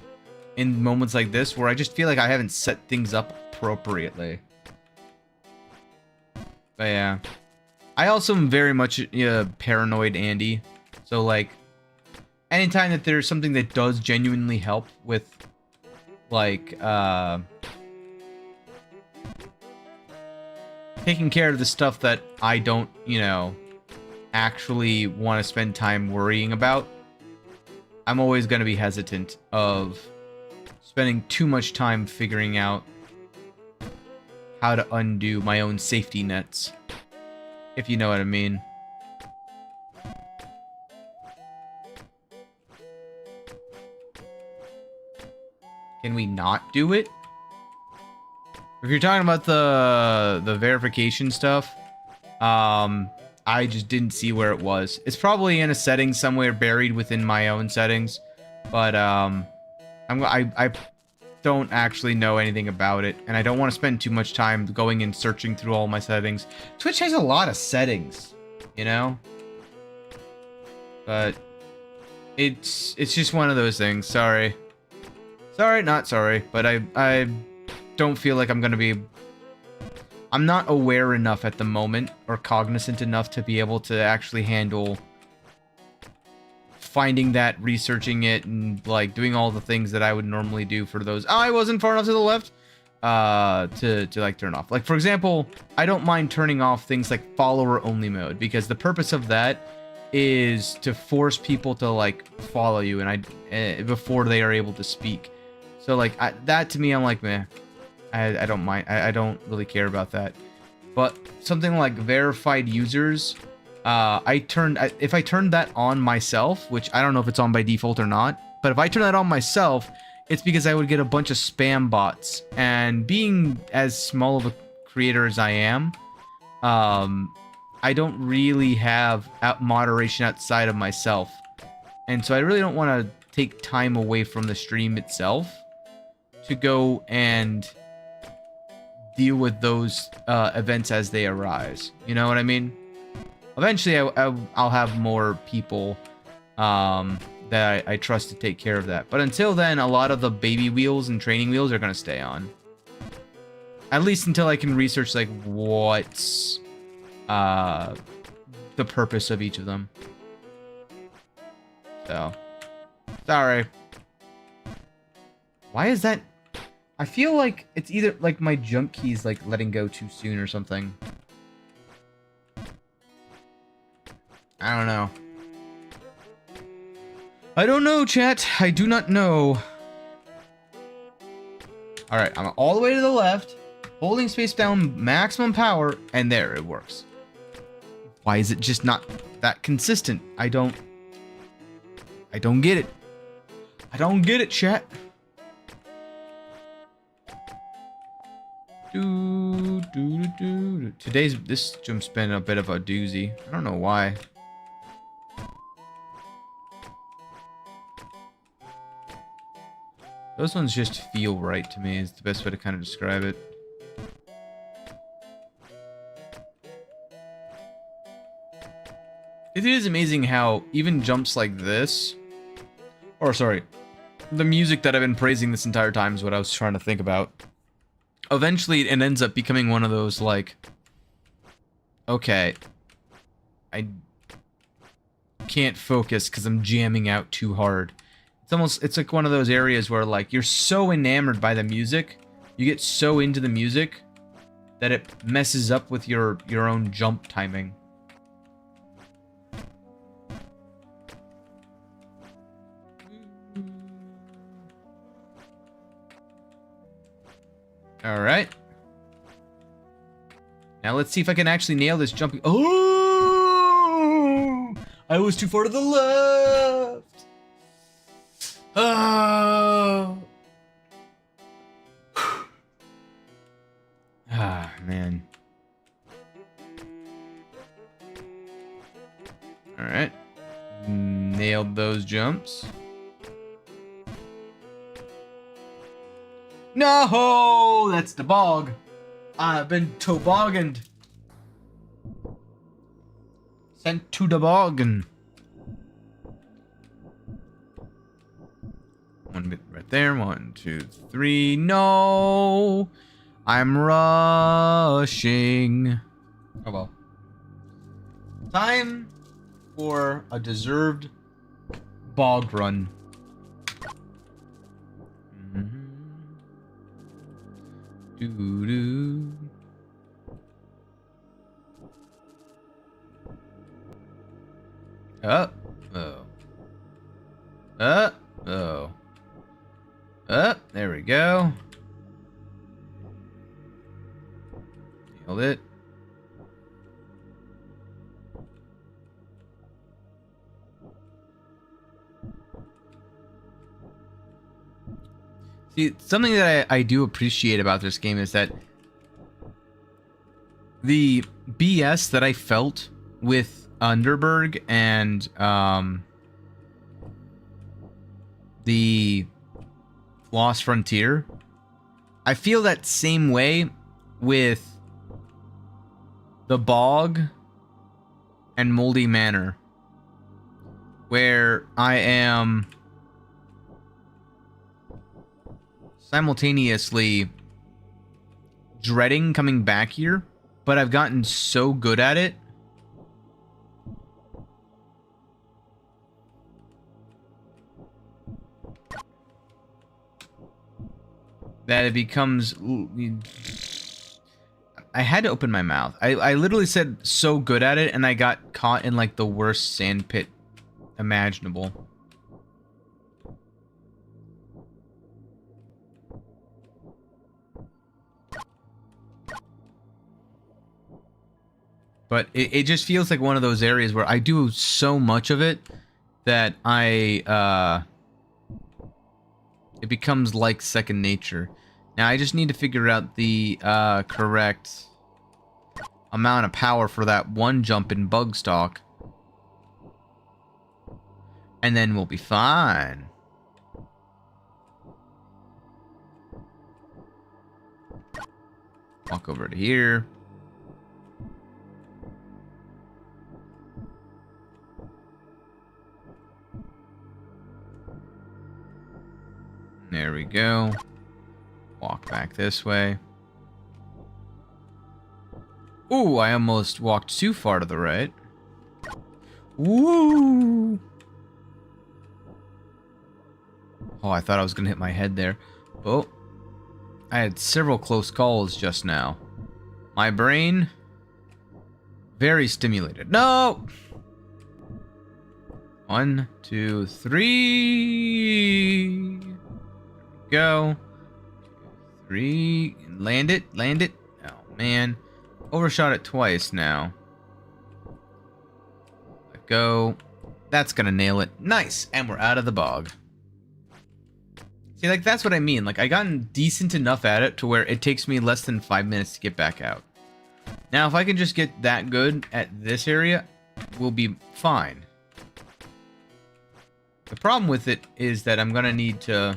in moments like this where I just feel like I haven't set things up appropriately. But yeah. I also am very much paranoid Andy. So like, anytime that there's something that does genuinely help with, like, taking care of the stuff that I don't, you know, actually want to spend time worrying about, I'm always going to be hesitant of spending too much time figuring out how to undo my own safety nets, if you know what I mean. Can we not do it? If you're talking about the verification stuff, I just didn't see where it was. It's probably in a setting somewhere buried within my own settings, but I don't actually know anything about it, and I don't want to spend too much time going and searching through all my settings. Twitch has a lot of settings, you know? But it's just one of those things. Sorry. Sorry, not sorry, but I don't feel like I'm not aware enough at the moment, or cognizant enough to be able to actually handle finding that, researching it, and like doing all the things that I would normally do for those. Oh, I wasn't far enough to the left to like turn off. Like, for example, I don't mind turning off things like follower only mode, because the purpose of that is to force people to like follow you and before they are able to speak. So like that to me, I'm like, meh, I don't mind. I don't really care about that. But something like verified users, if I turned that on myself, which I don't know if it's on by default or not, but if I turn that on myself, it's because I would get a bunch of spam bots. And being as small of a creator as I am, I don't really have moderation outside of myself. And so I really don't want to take time away from the stream itself to go and deal with those events as they arise. You know what I mean? Eventually, I'll have more people that I trust to take care of that. But until then, a lot of the baby wheels and training wheels are going to stay on. At least until I can research, like, what's the purpose of each of them. So, sorry. Why is that? I feel like it's either like my jump key's like letting go too soon or something. I don't know. I don't know, chat. I do not know. Alright, I'm all the way to the left, holding space down maximum power, and there, it works. Why is it just not that consistent? I don't get it. I don't get it, chat. This jump's been a bit of a doozy. I don't know why. Those ones just feel right to me, is the best way to kind of describe it. It is amazing how even jumps like this, or sorry, the music that I've been praising this entire time is what I was trying to think about. Eventually, it ends up becoming one of those, like, okay, I can't focus because I'm jamming out too hard. It's like one of those areas where, like, you're so enamored by the music, you get so into the music, that it messes up with your own jump timing. Alright. Now let's see if I can actually nail this jumping. Oh! I was too far to the left! Oh! Ah, man. Alright. Nailed those jumps. No! That's the bog. I've been tobogganed. Sent to the boggan. One bit right there. 1, 2, 3. No! I'm rushing. Oh well. Time for a deserved bog run. Doo-doo. Oh. There we go. Nailed it. See, something that I do appreciate about this game is that the BS that I felt with Underberg and the Lost Frontier, I feel that same way with the Bog and Moldy Manor, where I am simultaneously dreading coming back here, but I've gotten so good at it that it becomes... I had to open my mouth. I literally said so good at it, and I got caught in like the worst sand pit imaginable. But it just feels like one of those areas where I do so much of it that it becomes like second nature. Now I just need to figure out the correct amount of power for that one jump in Bugstalk, and then we'll be fine. Walk over to here. There we go. Walk back this way. Ooh, I almost walked too far to the right. Woo! Oh, I thought I was gonna hit my head there. Oh, I had several close calls just now. My brain, very stimulated. No! 1, 2, 3. There we go. 3. Land it. Land it. Oh, man. Overshot it twice now. Let go. That's gonna nail it. Nice. And we're out of the bog. See, like, that's what I mean. Like, I gotten decent enough at it to where it takes me less than 5 minutes to get back out. Now, if I can just get that good at this area, we'll be fine. The problem with it is that I'm gonna need to...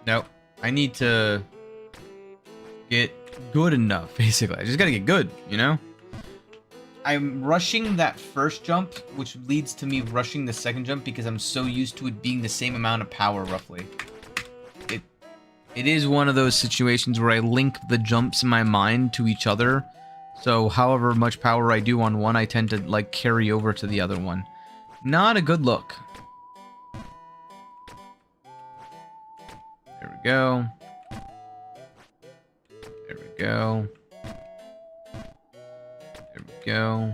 Nope. I need to get good enough, basically. I just gotta get good, you know? I'm rushing that first jump, which leads to me rushing the second jump because I'm so used to it being the same amount of power, roughly. It is one of those situations where I link the jumps in my mind to each other. So however much power I do on one, I tend to, like, carry over to the other one. Not a good look. There we go. There we go. There we go.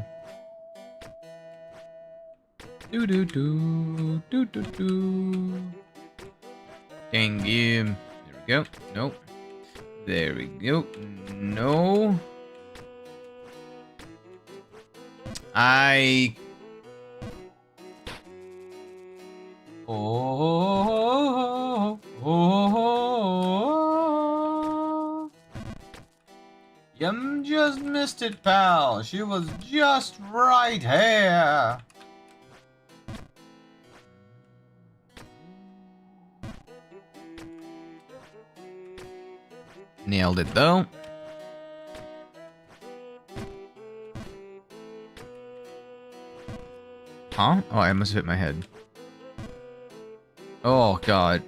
Do-do-do. Do-do-do. Dang you. There we go. Nope. There we go. No. You just missed it, pal. She was just right here. Nailed it, though. Huh? Oh, I must have hit my head. Oh, God.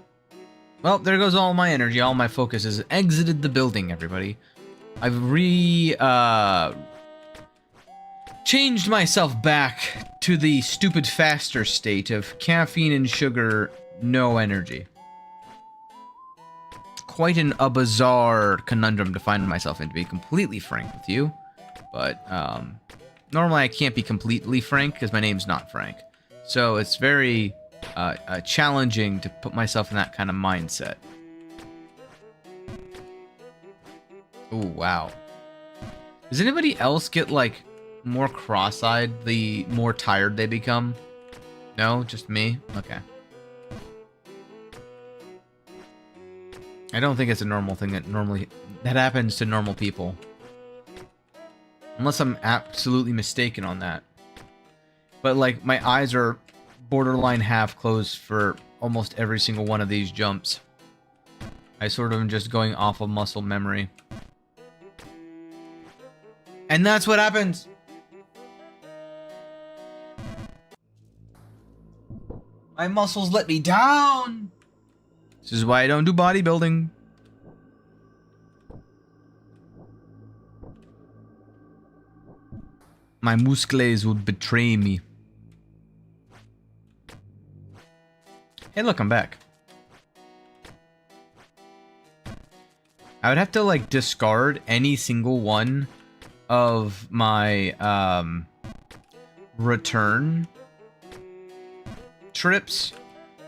Well, there goes all my energy. All my focus has exited the building, everybody. I've changed myself back to the stupid faster state of caffeine and sugar, no energy. Quite a bizarre conundrum to find myself in, to be completely frank with you. But normally I can't be completely frank because my name's not Frank. So it's very challenging to put myself in that kind of mindset. Oh, wow. Does anybody else get, like, more cross-eyed the more tired they become? No? Just me? Okay. I don't think it's a normal thing that happens to normal people. Unless I'm absolutely mistaken on that. But, like, my eyes are borderline half closed for almost every single one of these jumps. I sort of am just going off of muscle memory. And that's what happens! My muscles let me down! This is why I don't do bodybuilding. My muscles would betray me. Hey, look, I'm back. I would have to, like, discard any single one of my, return trips.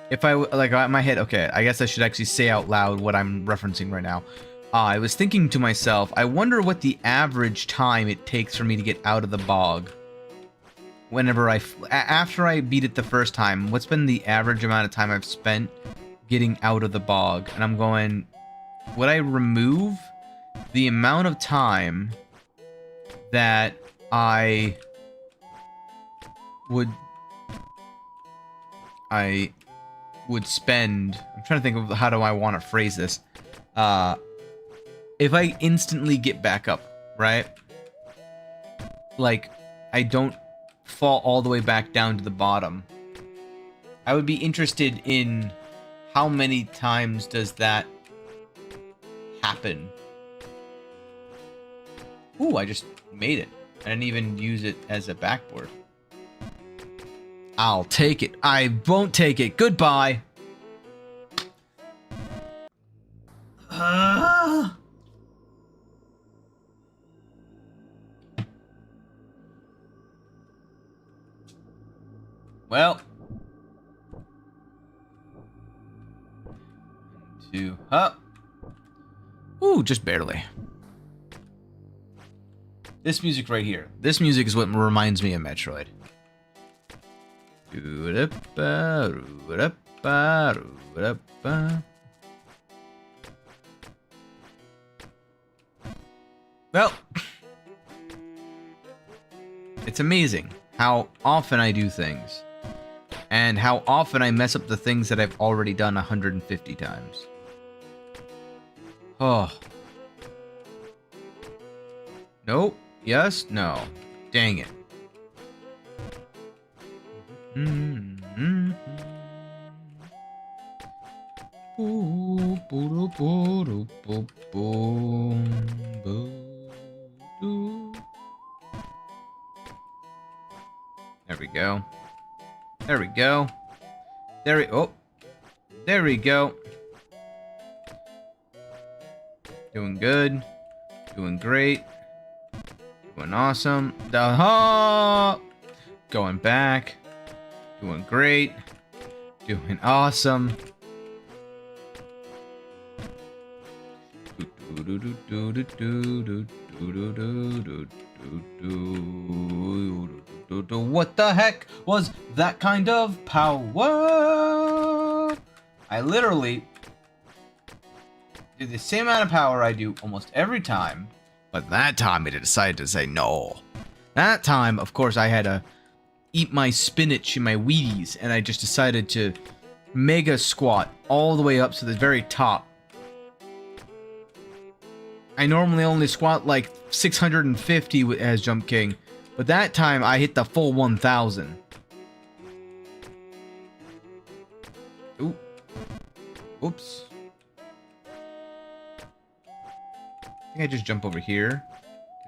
If I, like, in my head, okay, I guess I should actually say out loud what I'm referencing right now. I was thinking to myself, I wonder what the average time it takes for me to get out of the bog. Whenever after I beat it the first time, what's been the average amount of time I've spent getting out of the bog? And I'm going, would I remove the amount of time that I would spend, I'm trying to think of how do I want to phrase this. If I instantly get back up, right? Like, I don't fall all the way back down to the bottom. I would be interested in how many times does that happen. Ooh, I just made it. I didn't even use it as a backboard. I'll take it. I won't take it. Goodbye. Well. 2 up. Ooh, just barely. This music right here. This music is what reminds me of Metroid. Well, it's amazing how often I do things. And how often I mess up the things that I've already done 150 times. Oh. Nope. Yes? No. Dang it. There we go. There we go. There we go. Doing good. Doing great. Doing awesome. Going back. Doing great. Doing awesome. What the heck was that kind of power? I literally did the same amount of power I do almost every time, but that time I decided to say no. That time, of course, I had to eat my spinach and my Wheaties, and I just decided to mega squat all the way up to the very top. I normally only squat like 650 as Jump King, but that time I hit the full 1000. Ooh. Oops. I think I just jump over here,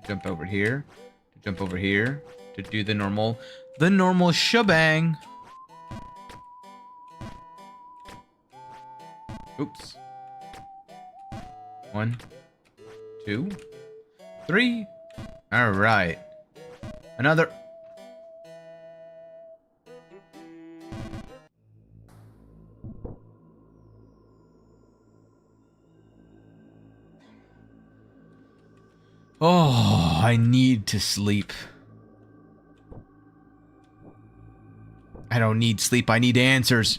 to jump over here, to jump over here, to do the normal shebang. Oops. 1, 2, 3. All right. Another. Oh, I need to sleep. I don't need sleep. I need answers.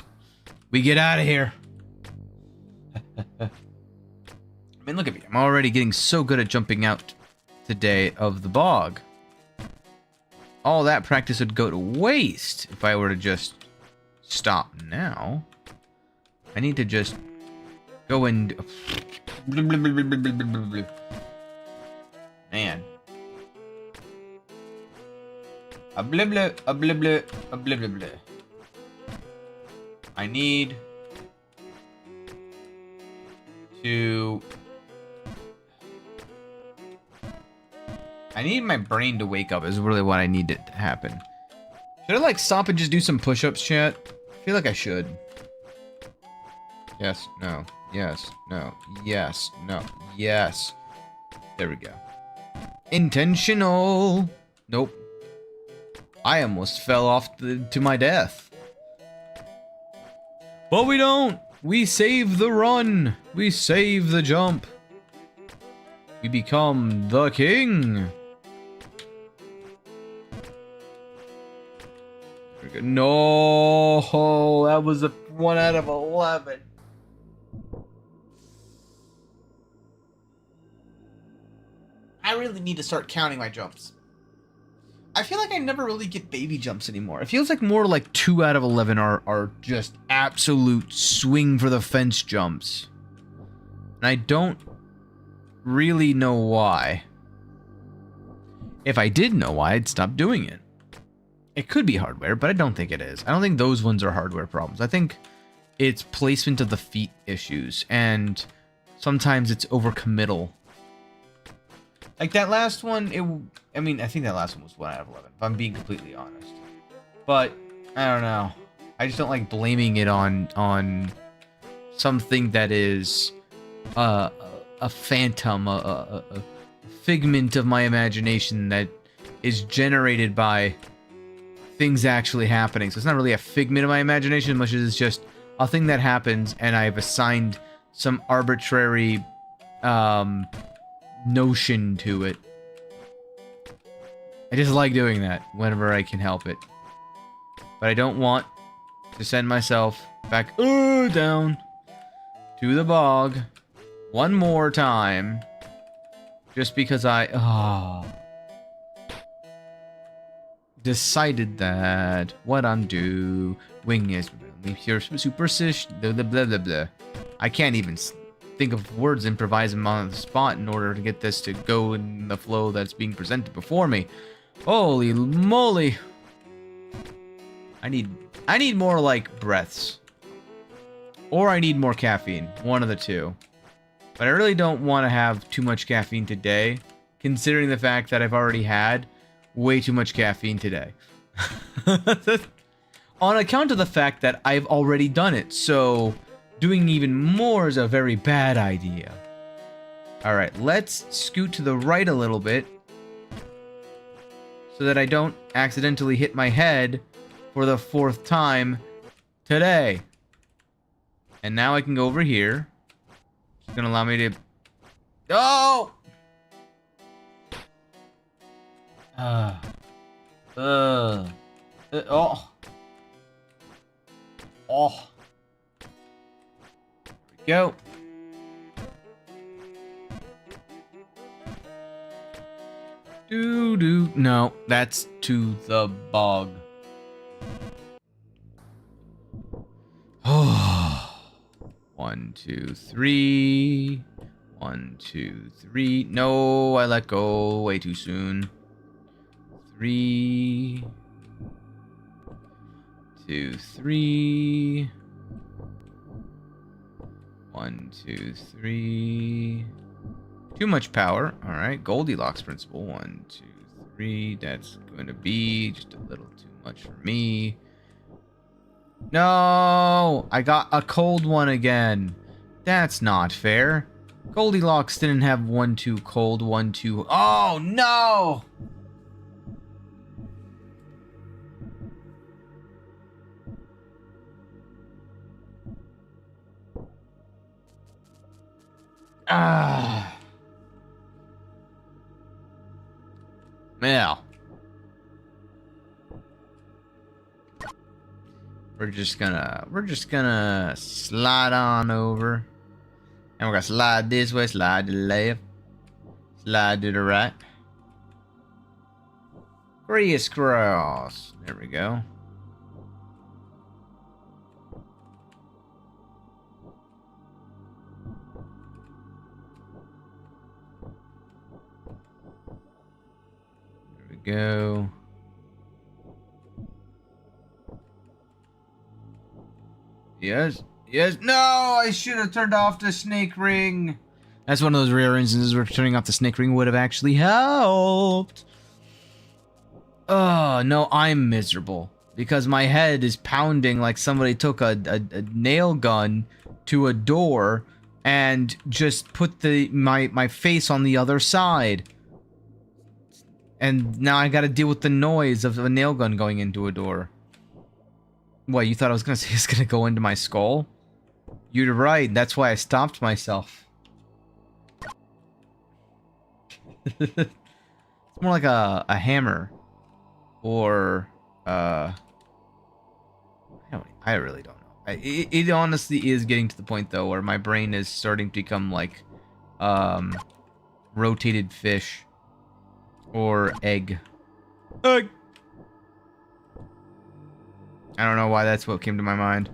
We get out of here. I mean, look at me. I'm already getting so good at jumping out today of the bog. All that practice would go to waste if I were to just stop now. I need to just go and... Man. A blah blah, a blah blah, a blah blah blah. I need to... I need my brain to wake up is really what I need it to happen. Should I like stop and just do some push-ups, chat? I feel like I should. Yes, no, yes, no, yes, no, yes. There we go. Intentional. Nope. I almost fell off to my death. But we don't. We save the run. We save the jump. We become the king. No, that was a 1 out of 11. I really need to start counting my jumps. I feel like I never really get baby jumps anymore. It feels like more like 2 out of 11 are just absolute swing for the fence jumps. And I don't really know why. If I did know why, I'd stop doing it. It could be hardware, but I don't think it is. I don't think those ones are hardware problems. I think it's placement of the feet issues, and sometimes it's overcommittal. Like that last one, I mean, I think that last one was 1 out of 11, if I'm being completely honest. But, I don't know. I just don't like blaming it on something that is a phantom, a figment of my imagination that is generated by things actually happening. So it's not really a figment of my imagination as much as it's just a thing that happens, and I've assigned some arbitrary notion to it. I just like doing that whenever I can help it. But I don't want to send myself back down to the bog one more time just because I decided that what I'm doing is pure superstition. Blah, blah, blah, blah. I can't even think of words, improvise them on the spot in order to get this to go in the flow that's being presented before me. Holy moly! I need more like breaths, or I need more caffeine. One of the two. But I really don't want to have too much caffeine today, considering the fact that I've already had way too much caffeine today. On account of the fact that I've already done it, so doing even more is a very bad idea. Alright, let's scoot to the right a little bit so that I don't accidentally hit my head for the 4th time today. And now I can go over here. It's gonna allow me to... Oh! Oh. Oh. There we go. Doo-doo. No, that's to the bog. Oh. 1, 2, 3. 1, 2, 3. No, I let go way too soon. 3, 2, 3. 1, 2, 3. Too much power. All right, Goldilocks principle. 1, 2, 3. That's going to be just a little too much for me. No! I got a cold one again. That's not fair. Goldilocks didn't have 1, 2 cold, 1, 2. Oh, no! Ah. Yeah. We're just gonna slide on over. And we're gonna slide this way, slide to the left, slide to the right. Crisscross. There we go. There we go. Yes. Yes. No, I should have turned off the snake ring. That's one of those rare instances where turning off the snake ring would have actually helped. Oh, no, I'm miserable. Because my head is pounding like somebody took a nail gun to a door and just put my face on the other side. And now I gotta deal with the noise of a nail gun going into a door. What, you thought I was gonna say it's gonna go into my skull? You're right, that's why I stopped myself. It's more like a hammer. Or, I really don't know. It honestly is getting to the point, though, where my brain is starting to become like, rotated fish. Or egg. Egg! I don't know why that's what came to my mind.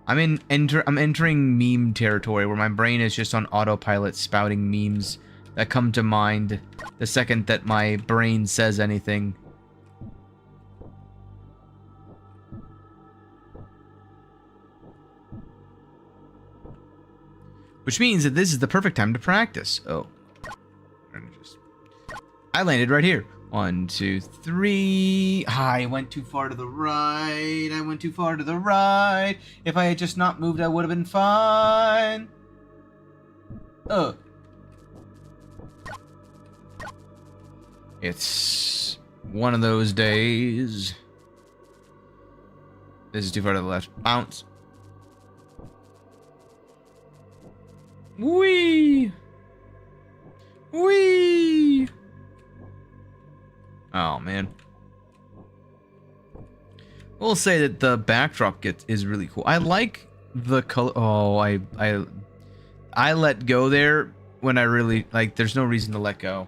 I'm entering meme territory where my brain is just on autopilot spouting memes that come to mind the second that my brain says anything. Which means that this is the perfect time to practice. Oh. I landed right here. 1, 2, 3. I went too far to the right. I went too far to the right. If I had just not moved, I would have been fine. It's one of those days. This is too far to the left. Bounce. Whee! Whee! Oh, man. We'll say that the backdrop is really cool. I like the color. Oh, I let go there when I really, like, there's no reason to let go.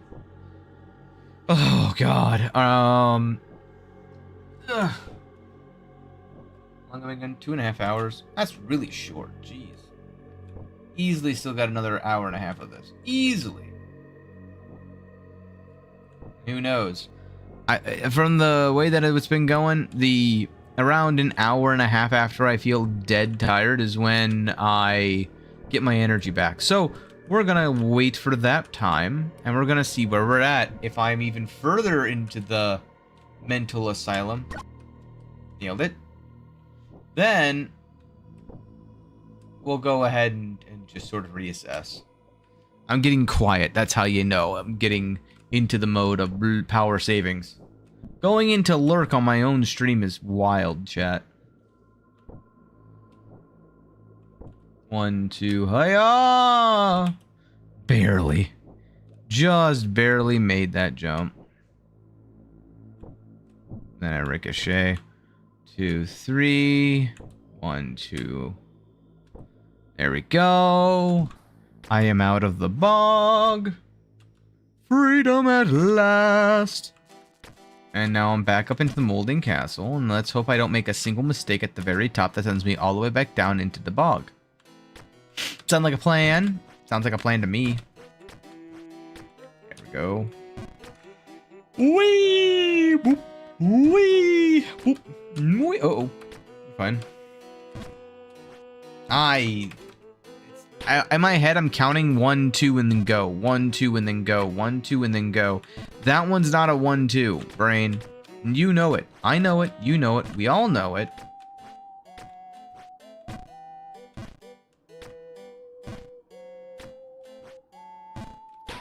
Oh, God. How long have I been? 2.5 hours? That's really short. Jeez. Easily still got another hour and a half of this. Easily. Who knows? From the way that it's been going, around an hour and a half after I feel dead tired is when I get my energy back. So we're gonna wait for that time, and we're gonna see where we're at. If I'm even further into the mental asylum, nailed it, then we'll go ahead and just sort of reassess. I'm getting quiet. That's how you know I'm getting into the mode of power savings. Going into lurk on my own stream is wild, chat. 1, 2, hiya! Barely. Just barely made that jump. Then I ricochet. 2, 3. 1, 2. There we go. I am out of the bog. Freedom at last. And now I'm back up into the molding castle, and let's hope I don't make a single mistake at the very top that sends me all the way back down into the bog. Sound like a plan? Sounds like a plan to me. There we go. Wee! Boop! Wee! Boop! Wee! Uh-oh. Fine. I in my head, I'm counting 1, 2, and then go. 1, 2, and then go. 1, 2, and then go. That one's not a 1, 2, brain. You know it. I know it. You know it. We all know it.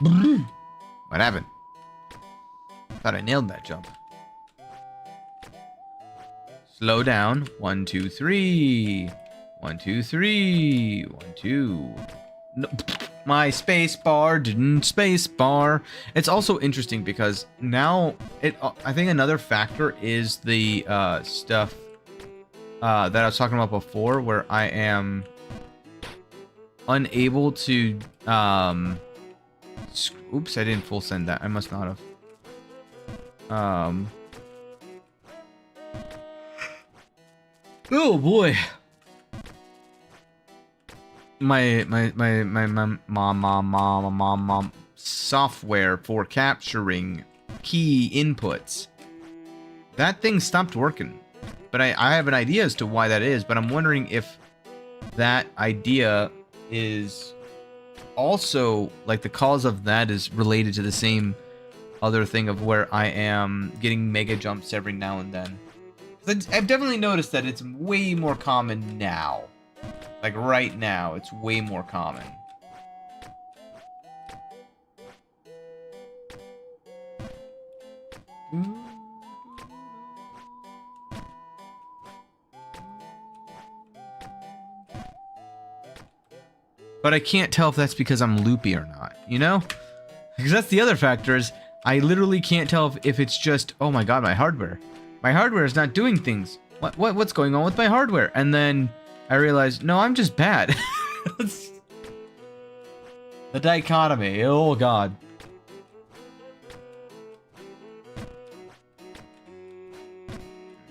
What happened? Thought I nailed that jump. Slow down. 1, 2, 3. 1, 2, 3. 1, 2. No, my space bar didn't space bar. It's also interesting because now I think another factor is the stuff that I was talking about before, where I am unable to oops, I didn't full send that. I must not have. Oh boy. My mom software for capturing key inputs. That thing stopped working. But I have an idea as to why that is, but I'm wondering if that idea is also, like, the cause of that is related to the same other thing of where I am getting mega jumps every now and then. I've definitely noticed that it's way more common now. Like, right now, it's way more common. But I can't tell if that's because I'm loopy or not, you know? Because that's the other factor, is I literally can't tell if it's just, oh my god, my hardware. My hardware is not doing things. What's going on with my hardware? And then I realized, no, I'm just bad. The dichotomy, oh god.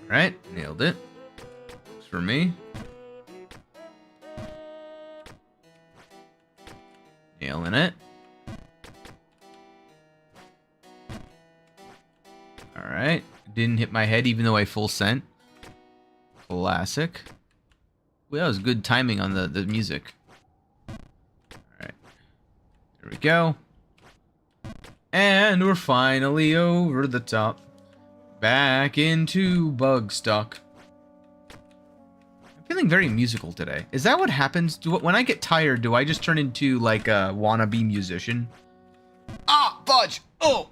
Alright, nailed it. Looks for me. Nailing it. Alright. Didn't hit my head even though I full sent. Classic. Well, that was good timing on the music. Alright. There we go. And we're finally over the top. Back into Bugstuck. I'm feeling very musical today. Is that what happens? When I get tired, do I just turn into, like, a wannabe musician? Ah, fudge! Oh,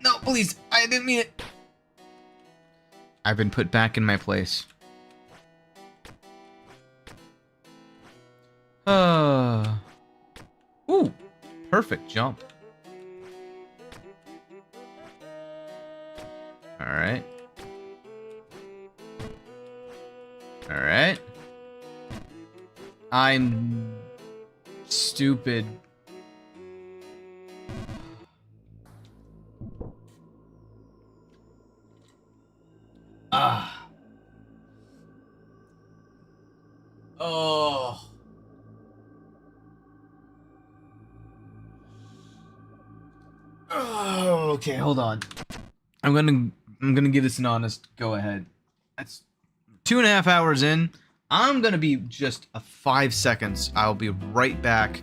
no, please, I didn't mean it. I've been put back in my place. Ooh, perfect jump. Alright. Alright. I'm stupid. Ah. Oh. Oh, okay, hold on. I'm gonna give this an honest go ahead. That's 2.5 hours in. I'm gonna be just 5 seconds. I'll be right back.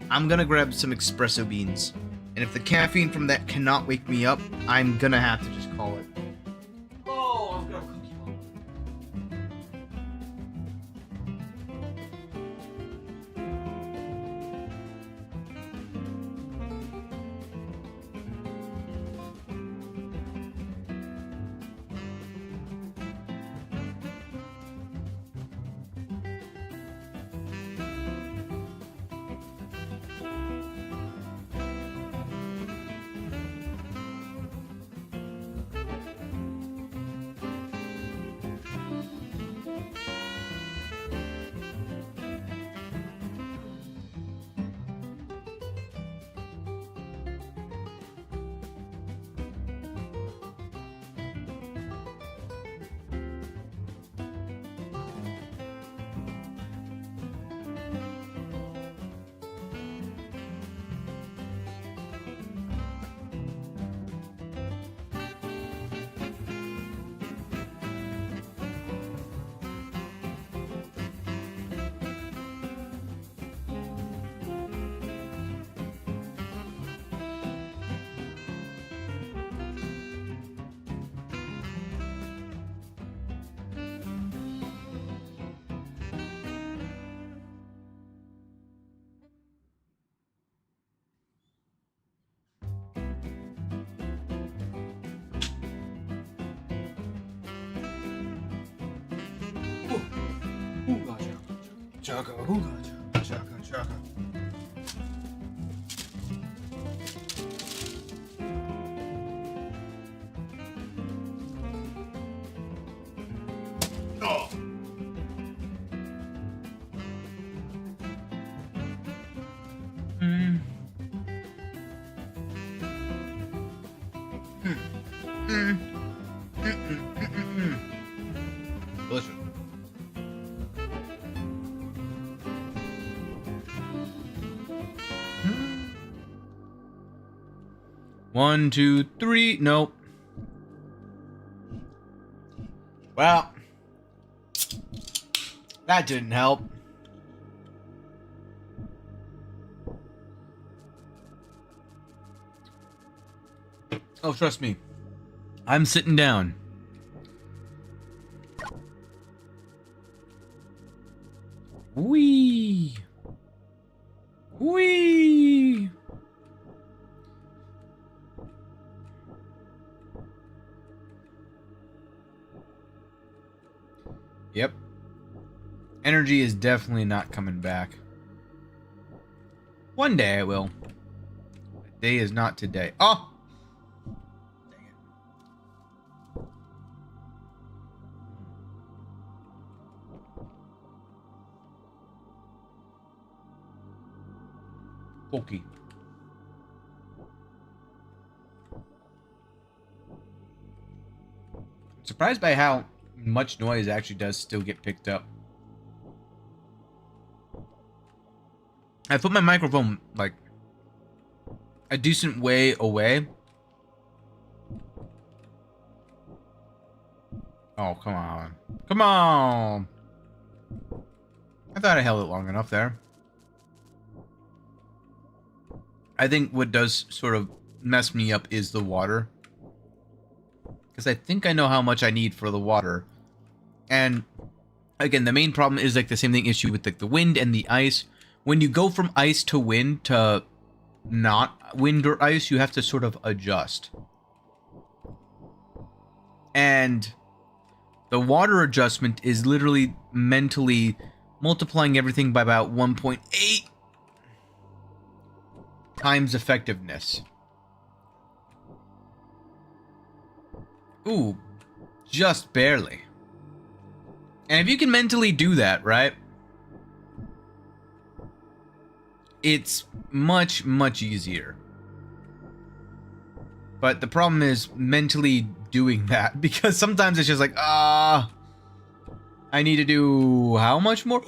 I'm gonna grab some espresso beans. And if the caffeine from that cannot wake me up, I'm gonna have to just call it. Oh, I've got a cookie monster. Chaka, hooga, chaka, chaka, chaka. Oh. Mm. Mm. Mm. Delicious. One, two, three. Nope. Well, that didn't help. Oh, trust me. I'm sitting down. Wee. Wee. Yep. Energy is definitely not coming back. One day I will. The day is not today. Oh! Dang it. Pokey. Surprised by how much noise actually does still get picked up. I put my microphone like a decent way away. Oh, come on. Come on! I thought I held it long enough there. I think what does sort of mess me up is the water. Because I think I know how much I need for the water. And again, the main problem is like the same thing issue with like the wind and the ice. When you go from ice to wind to not wind or ice, you have to sort of adjust. And the water adjustment is literally mentally multiplying everything by about 1.8 times effectiveness. Ooh, just barely. And if you can mentally do that, right? It's much, much easier. But the problem is mentally doing that, because sometimes it's just like, I need to do how much more?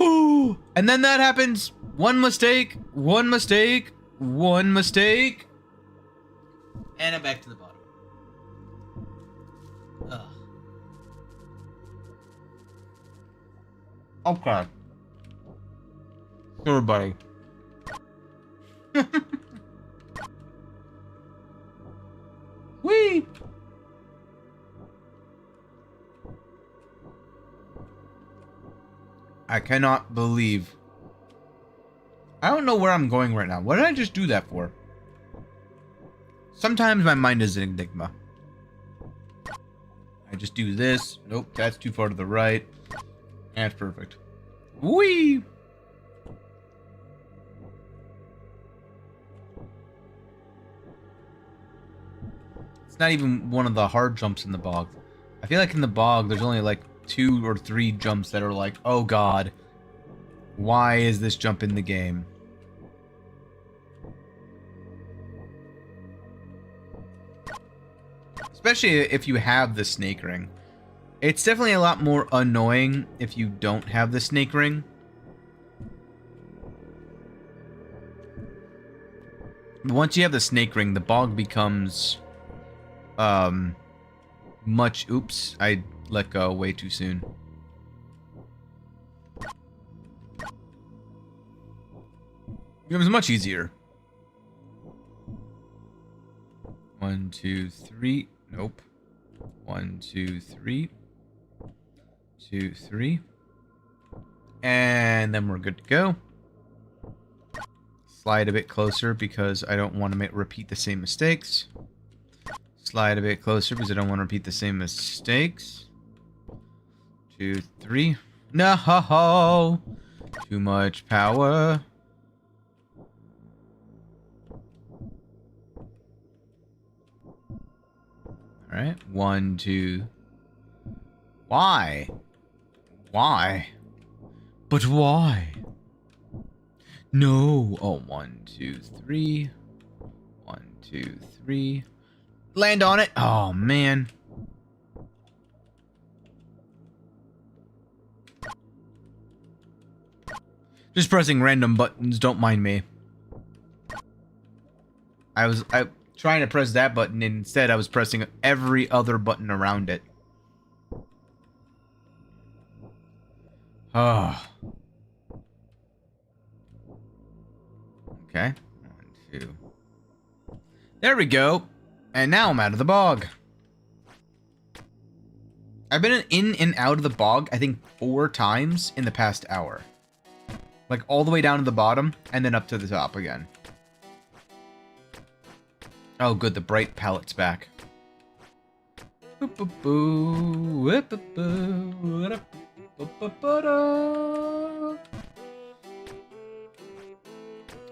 And then that happens. One mistake, one mistake, one mistake. And I'm back to the bottom. Ugh. Okay. Sure, buddy. Whee! I cannot believe. I don't know where I'm going right now. What did I just do that for? Sometimes my mind is an enigma. I just do this. Nope, that's too far to the right. That's perfect. Whee! It's not even one of the hard jumps in the bog. I feel like in the bog, there's only like 2 or 3 jumps that are like, oh god, why is this jump in the game? Especially if you have the snake ring. It's definitely a lot more annoying if you don't have the snake ring. But once you have the snake ring, the bog becomes much... Oops, I let go way too soon. Becomes much easier. 1, 2, 3. Nope. 1, 2, 3. 2, 3. And then we're good to go. Slide a bit closer because I don't want to repeat the same mistakes. Slide a bit closer because I don't want to repeat the same mistakes. 2, 3. No! Too much power. Alright, 1, 2. Why? Why? But why? No. Oh, 1, 2, 3. 1, 2, 3. Land on it. Oh, man. Just pressing random buttons, don't mind me. I trying to press that button, and instead I was pressing every other button around it. Oh. Okay. 1, 2. There we go. And now I'm out of the bog. I've been in and out of the bog, I think 4 times in the past hour. Like all the way down to the bottom and then up to the top again. Oh, good. The bright palette's back. At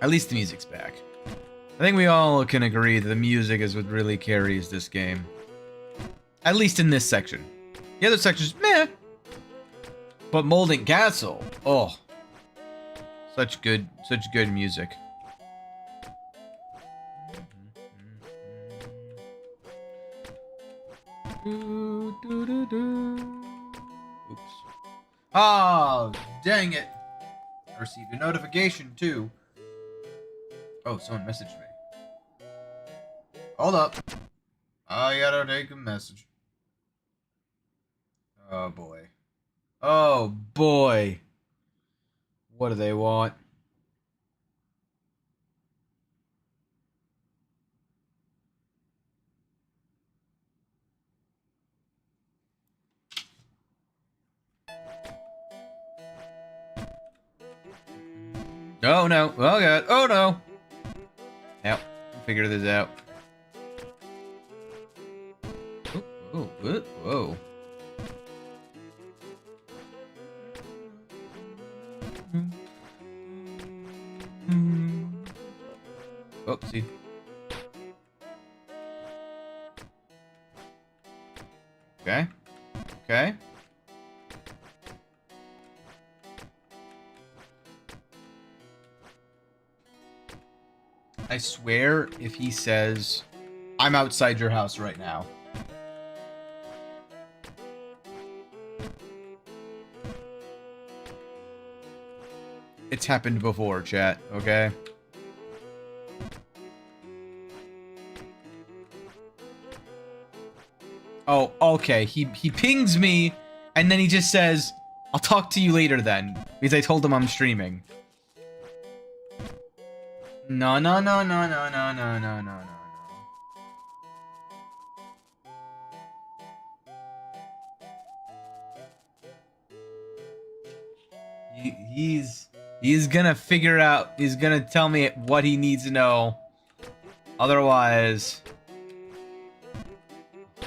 least the music's back. I think we all can agree that the music is what really carries this game. At least in this section. The other sections, meh. But Molding Castle, oh. Such good music. Oops. Oh, dang it. I received a notification too. Oh, someone messaged me. Hold up. I gotta take a message. Oh boy. Oh boy. What do they want? Oh no. Oh god. Oh no. Yep. Figure this out. Oh, oh, whoa. Oopsie. Okay. Okay. I swear if he says, I'm outside your house right now. It's happened before, chat, okay? Oh, okay. He pings me, and then he just says, I'll talk to you later then. Because I told him I'm streaming. No, no, no, no, no, no, no, no, no, no. He's gonna figure out, he's gonna tell me what he needs to know. Otherwise...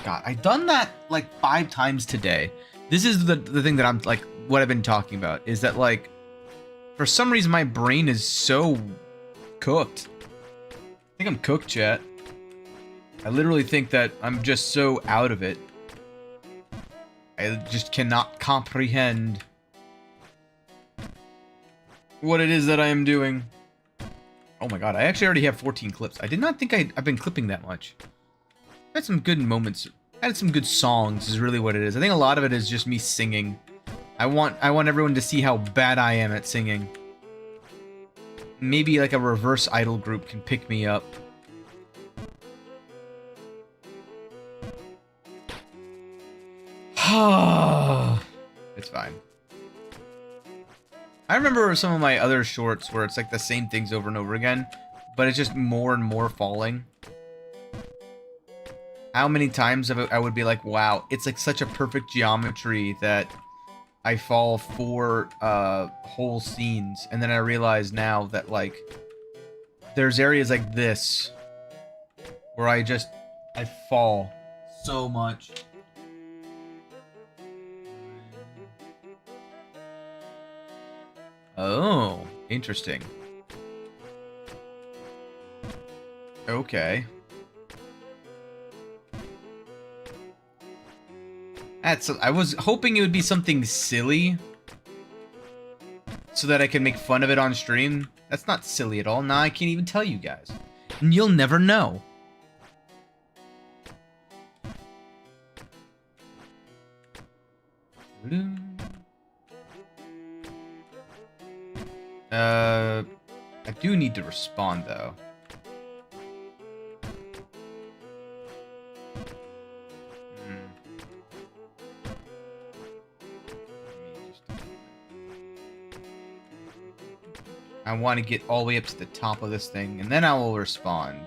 God, I've done that like 5 times today. This is the thing that I'm like, what I've been talking about is that like, for some reason my brain is so cooked. I think I'm cooked, chat. I literally think that I'm just so out of it. I just cannot comprehend what it is that I am doing. Oh my god, I actually already have 14 clips. I did not think I've been clipping that much. I had some good moments. I had some good songs is really what it is. I think a lot of it is just me singing. I want everyone to see how bad I am at singing. Maybe like a reverse idol group can pick me up. It's fine. I remember some of my other shorts where it's like the same things over and over again, but it's just more and more falling. How many times I would be like, wow, it's like such a perfect geometry that I fall for whole scenes, and then I realize now that like there's areas like this where I fall so much. Oh, interesting. Okay. I was hoping it would be something silly so that I can make fun of it on stream. That's not silly at all. Now I can't even tell you guys. And you'll never know. I do need to respond though. I want to get all the way up to the top of this thing, and then I will respond.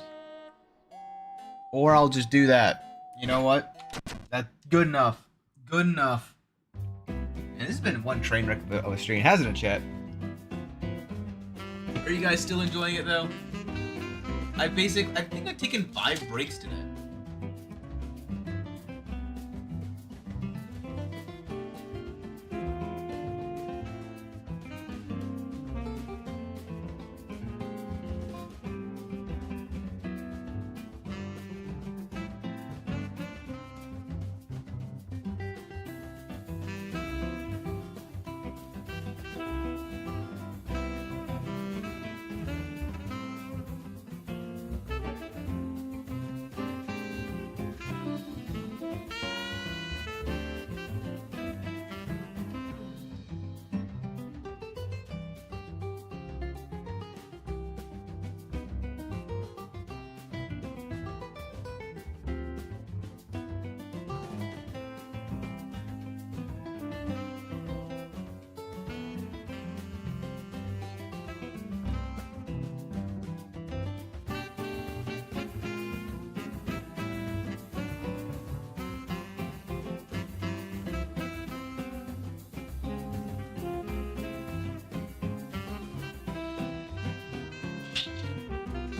Or I'll just do that. You know what? That's good enough. Good enough. And this has been one train wreck of a stream, hasn't it, chat? Are you guys still enjoying it, though? I think I've taken 5 breaks today.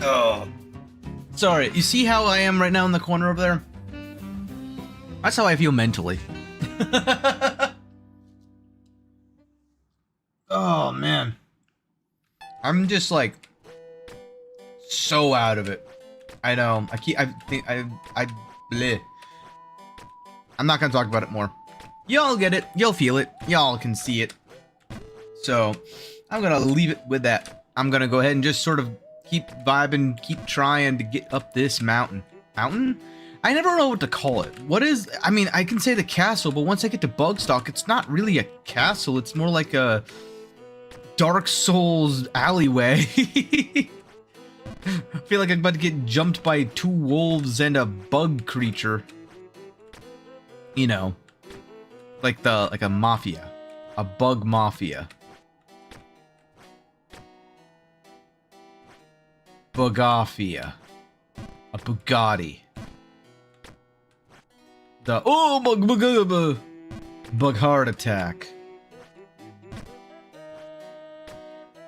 Oh. Sorry, you see how I am right now in the corner over there? That's how I feel mentally. Oh, man. I'm just like so out of it. I know. Bleh. I'm not gonna talk about it more. Y'all get it. You'll feel it. Y'all can see it. So, I'm gonna leave it with that. I'm gonna go ahead and just sort of keep vibing, keep trying to get up this mountain. Mountain? I never know what to call it. What is... I mean, I can say the castle, but once I get to Bugstock, it's not really a castle. It's more like a Dark Souls alleyway. I feel like I'm about to get jumped by 2 wolves and a bug creature. You know. Like a mafia. A bug mafia. Bugafia. A Bugatti. Bug heart attack.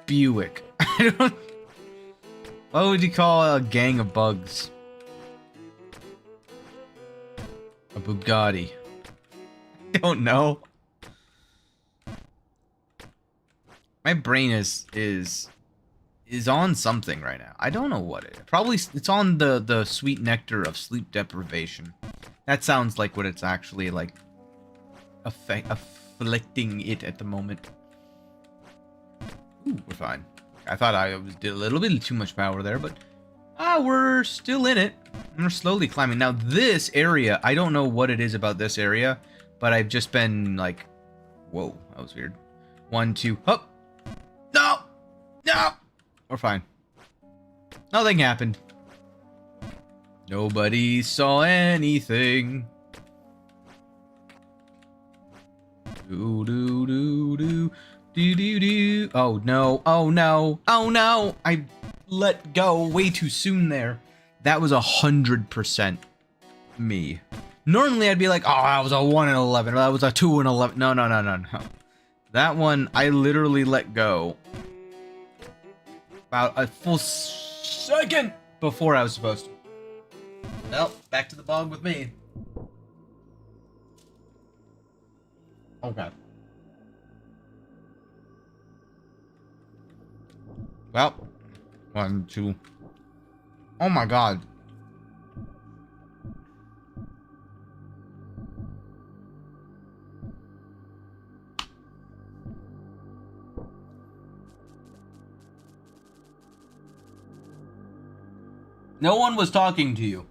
Buick. I don't... What would you call a gang of bugs? A Bugatti. I don't know. My brain is on something right now. I don't know what it is. Probably it's on the sweet nectar of sleep deprivation. That sounds like what it's actually like afflicting it at the moment. Ooh, we're fine. I thought I did a little bit too much power there, but we're still in it. And we're slowly climbing. Now this area, I don't know what it is about this area, but I've just been like, whoa, that was weird. 1, 2, up. No! No! We're fine. Nothing happened. Nobody saw anything. Do do do do do do do. Oh no! Oh no! Oh no! I let go way too soon there. That was 100% me. Normally I'd be like, oh, that was a 1 in 11. Or that was a 2 in 11. No, no, no, no, no. That one I literally let go about a full second before I was supposed to. Well, back to the bog with me. Okay. Well, 1, 2. Oh my god. No one was talking to you.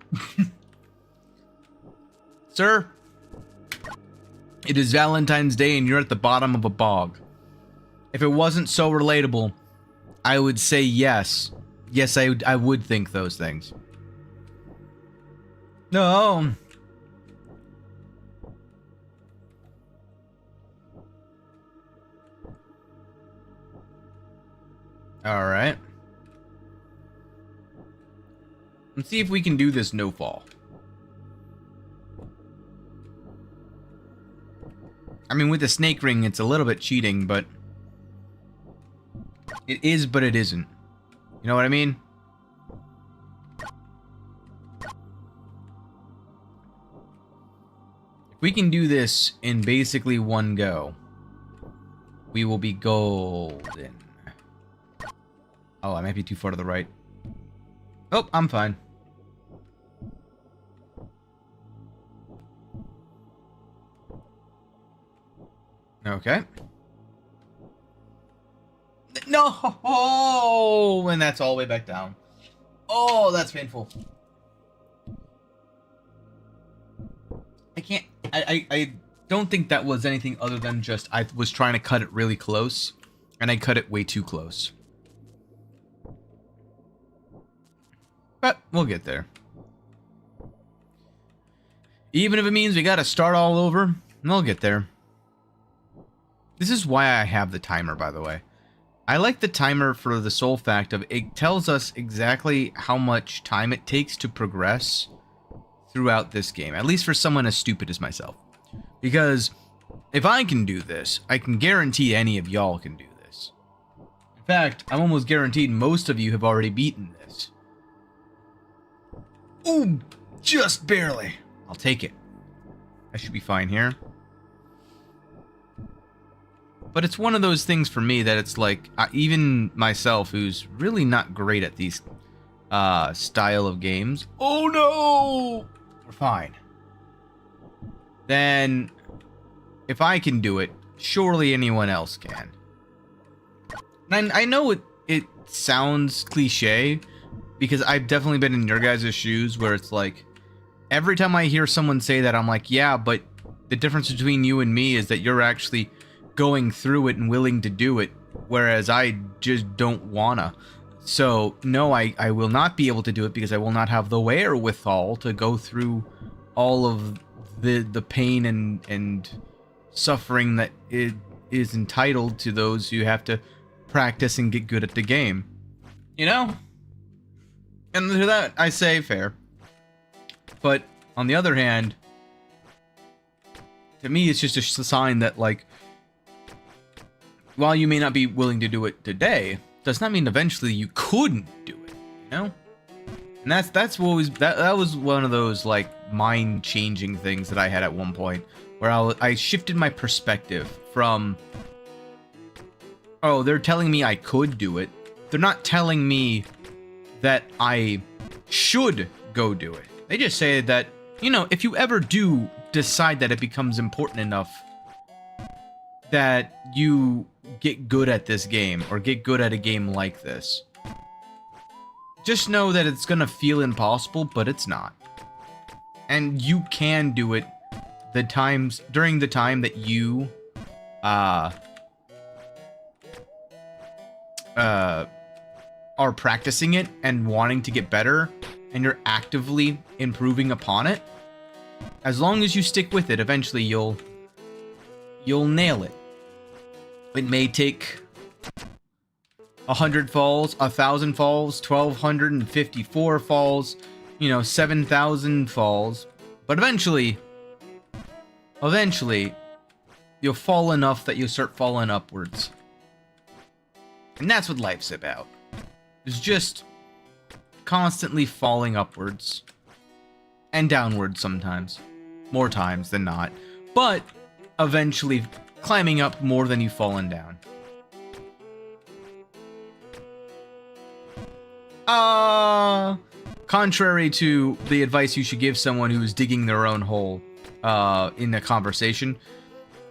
Sir, it is Valentine's Day and you're at the bottom of a bog. If it wasn't so relatable, I would say yes. Yes, I would think those things. No. Alright. Let's see if we can do this no fall. I mean, with the snake ring, it's a little bit cheating, but... It is, but it isn't. You know what I mean? If we can do this in basically one go, we will be golden. Oh, I might be too far to the right. Oh, I'm fine. Okay. No! And that's all the way back down. Oh, that's painful. I can't... I don't think that was anything other than just I was trying to cut it really close, and I cut it way too close. But we'll get there. Even if it means we gotta start all over, we'll get there. This is why I have the timer, by the way. I like the timer for the sole fact of it tells us exactly how much time it takes to progress throughout this game. At least for someone as stupid as myself. Because if I can do this, I can guarantee any of y'all can do this. In fact, I'm almost guaranteed most of you have already beaten this. Ooh, just barely. I'll take it. I should be fine here. But it's one of those things for me that it's like, even myself, who's really not great at these style of games. Oh no! We're fine. Then, if I can do it, surely anyone else can. And I know it sounds cliche, because I've definitely been in your guys' shoes where it's like, every time I hear someone say that, I'm like, yeah, but the difference between you and me is that you're actually going through it and willing to do it, whereas I just don't wanna. So, no, I will not be able to do it because I will not have the wherewithal to go through all of the pain and suffering that it is entitled to those who have to practice and get good at the game. You know? And to that, I say fair. But, on the other hand, to me, it's just a sign that, like, while you may not be willing to do it today, does not mean eventually you couldn't do it, you know? And that's what was that was one of those like mind-changing things that I had at one point where I shifted my perspective from, oh, they're telling me I could do it. They're not telling me that I should go do it. They just say that, you know, if you ever do decide that it becomes important enough that you get good at this game, or get good at a game like this, just know that it's gonna feel impossible, but it's not. And you can do it during the time that you are practicing it and wanting to get better, and you're actively improving upon it. As long as you stick with it, eventually you'll nail it. It may take 100 falls, 1,000 falls, 1,254 falls, you know, 7,000 falls, but eventually, you'll fall enough that you'll start falling upwards. And that's what life's about. It's just constantly falling upwards. And downwards sometimes. More times than not. But eventually climbing up more than you've fallen down. Contrary to the advice you should give someone who is digging their own hole in a conversation,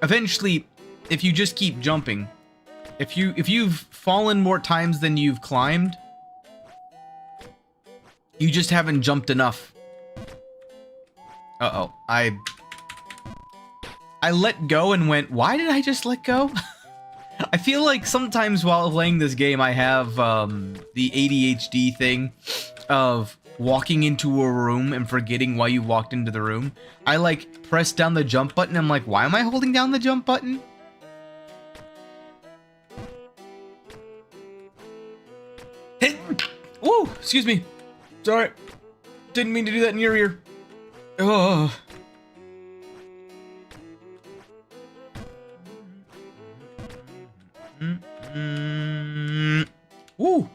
eventually, if you just keep jumping, if you've fallen more times than you've climbed, you just haven't jumped enough. Uh-oh. I let go and went, why did I just let go? I feel like sometimes while playing this game, I have the ADHD thing of walking into a room and forgetting why you walked into the room. I like press down the jump button. I'm like, why am I holding down the jump button? Whoa, excuse me. Sorry. Didn't mean to do that in your ear. Oh. Woo.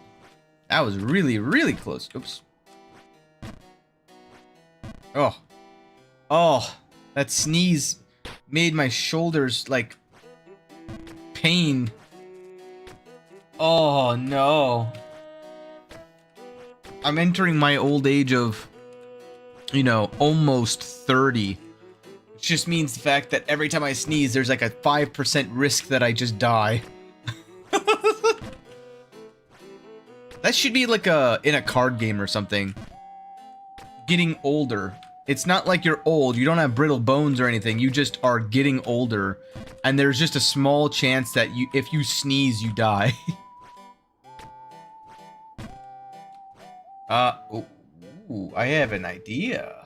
That was really, really close. Oops. Oh. Oh. That sneeze made my shoulders, like, pain. Oh, no. I'm entering my old age of, you know, almost 30. Which just means the fact that every time I sneeze, there's like a 5% risk that I just die. That should be like in a card game or something. Getting older. It's not like you're old. You don't have brittle bones or anything. You just are getting older. And there's just a small chance that if you sneeze, you die. Ooh, I have an idea.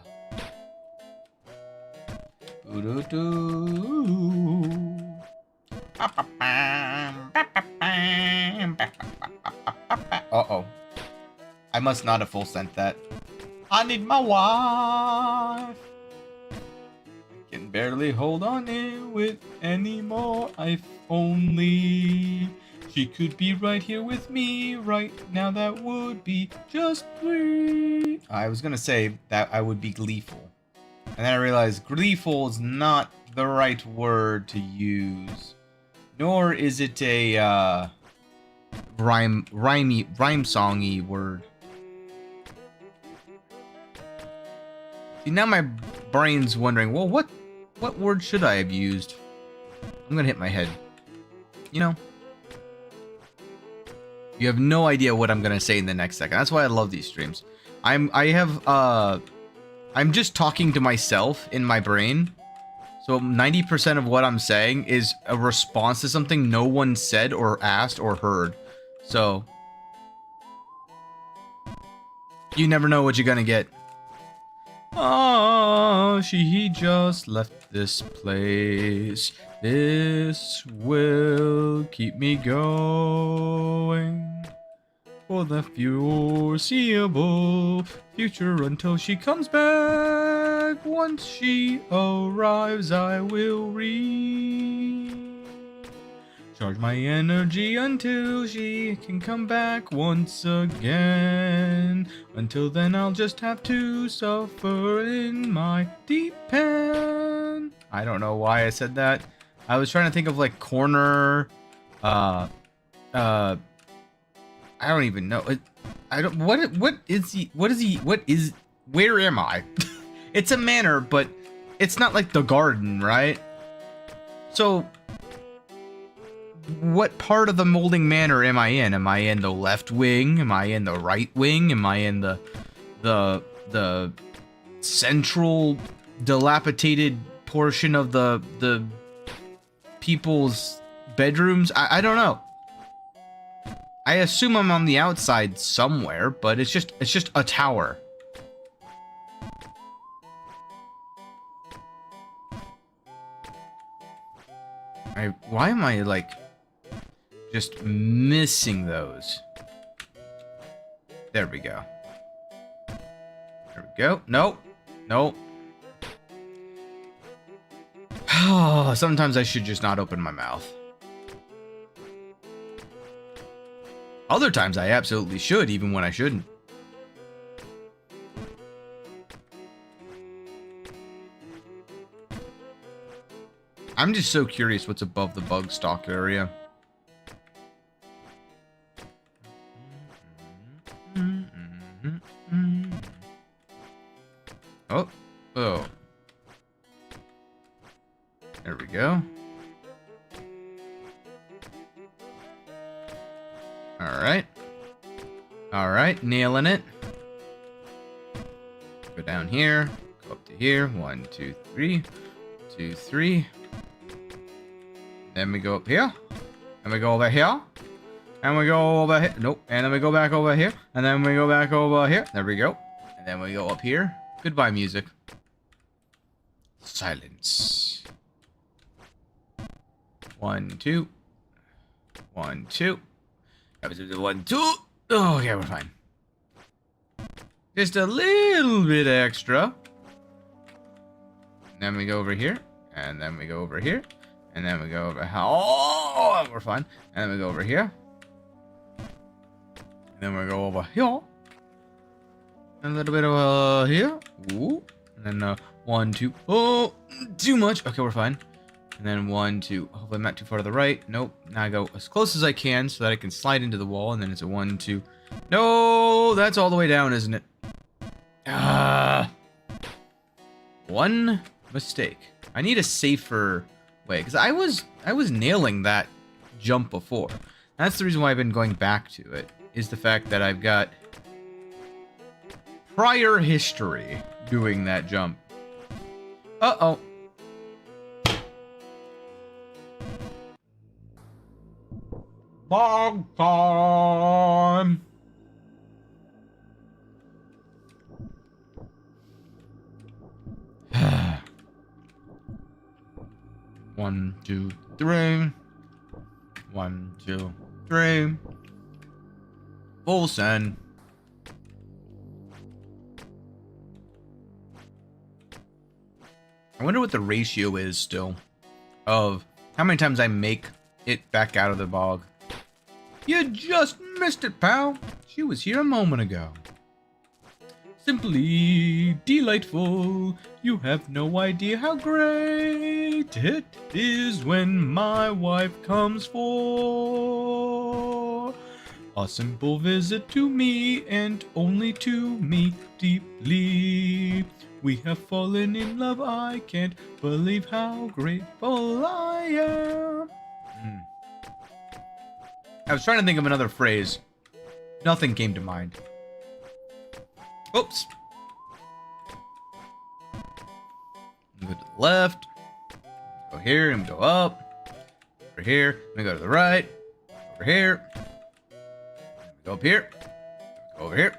Uh-oh. I must not have full sent that. I need my wife. I can barely hold on to it anymore. If only she could be right here with me right now. That would be just great. I was gonna say that I would be gleeful. And then I realized gleeful is not the right word to use. Nor is it a rhyme songy word. See, now my brain's wondering, well, what word should I have used? I'm gonna hit my head. You know, you have no idea what I'm gonna say in the next second. That's why I love these streams. I'm just talking to myself in my brain. So 90% of what I'm saying is a response to something no one said or asked or heard. So you never know what you're gonna get. Oh, she just left this place. This will keep me going for the foreseeable future until she comes back. Once she arrives, I will recharge my energy until she can come back once again. Until then, I'll just have to suffer in my deep pen. I don't know why I said that. I was trying to think of like corner, I don't even know. Where am I? It's a manor, but it's not like the garden, right? So what part of the molding manor am I in? Am I in the left wing? Am I in the right wing? Am I in the central dilapidated portion of the people's bedrooms? I don't know. I assume I'm on the outside somewhere, but it's just a tower. Why am I like just missing those? There we go. There we go. Nope. Nope. Sometimes I should just not open my mouth. Other times I absolutely should, even when I shouldn't. I'm just so curious what's above the bug stock area. There we go. Alright. Alright, nailing it. Go down here. Go up to here. 1, 2, 3. 2, 3. Then we go up here. And we go over here. And we go over here. Nope. And then we go back over here. And then we go back over here. There we go. And then we go up here. Goodbye, music. Silence. 1, 2. 1, 2. 1, 2. Oh, okay, we're fine. Just a little bit extra. And then we go over here. And then we go over here. And then we go over here. Oh, we're fine. And then we go over here. And then we go over here. And a little bit over here. Ooh. And then 1, 2. Oh, too much. Okay, we're fine. And then 1, 2. Hopefully I'm not too far to the right. Nope. Now I go as close as I can so that I can slide into the wall. And then it's a 1, 2. No, that's all the way down, isn't it? One mistake. I need a safer way because I was nailing that jump before. That's the reason why I've been going back to it. Is the fact that I've got prior history doing that jump. Uh-oh. Bog time. One, 2, 3. 1, 2, 3. Full send. I wonder what the ratio is still of how many times I make it back out of the bog. You just missed it, pal. She was here a moment ago. Simply delightful. You have no idea how great it is when my wife comes for a simple visit to me and only to me deeply. We have fallen in love. I can't believe how grateful I am. I was trying to think of another phrase. Nothing came to mind. Oops. Go to the left. Go here and go up. Over here. And go to the right. Over here. Go up here. Go over here.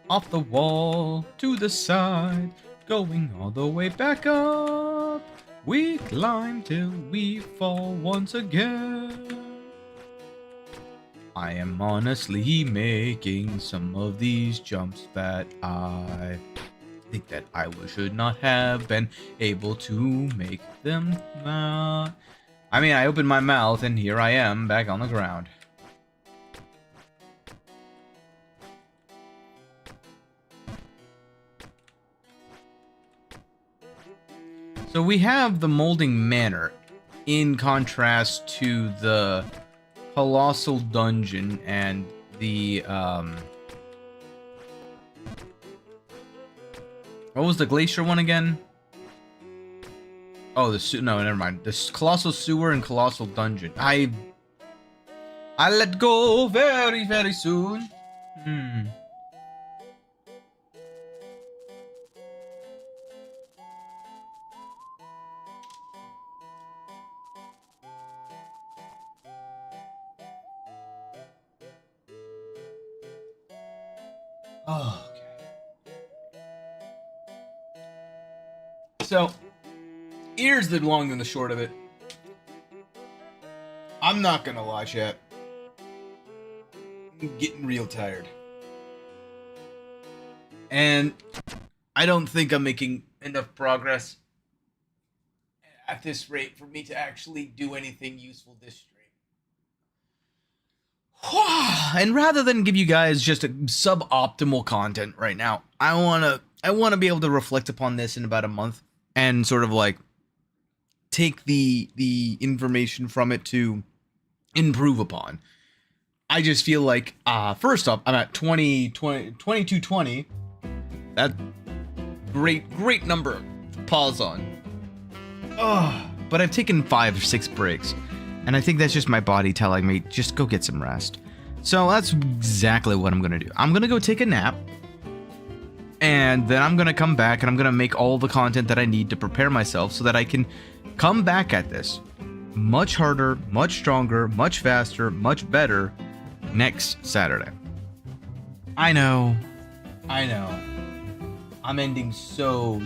Off the wall. To the side. Going all the way back up. We climb till we fall once again. I am honestly making some of these jumps that I think that I should not have been able to make them. I mean, I opened my mouth and here I am back on the ground. So we have the molding manor in contrast to the Colossal Dungeon and the what was the glacier one again? Oh, no, never mind. The Colossal Sewer and Colossal Dungeon. I let go very, very soon. Oh, okay. So, here's the long and the short of it. I'm not gonna lie, chat. I'm getting real tired. And I don't think I'm making enough progress at this rate for me to actually do anything useful this stream. And rather than give you guys just a suboptimal content right now, I wanna be able to reflect upon this in about a month and sort of like take the information from it to improve upon. I just feel like first off, I'm at 2220. That great number to pause on. But I've taken 5 or 6 breaks, and I think that's just my body telling me, just go get some rest. So that's exactly what I'm gonna do. I'm gonna go take a nap, and then I'm gonna come back and I'm gonna make all the content that I need to prepare myself so that I can come back at this much harder, much stronger, much faster, much better next Saturday. I know. I'm ending so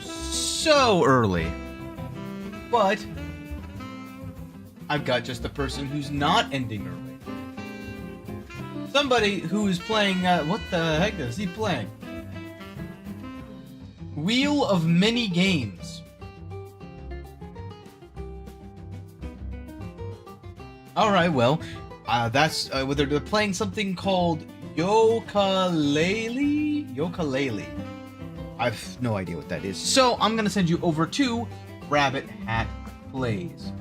early. But I've got just the person who's not ending early. Somebody who's playing, what the heck is he playing? Wheel of Many Games. Alright, well, that's, they're playing something called Yooka-Laylee? I've no idea what that is. So, I'm gonna send you over to Rabbit Hat Plays.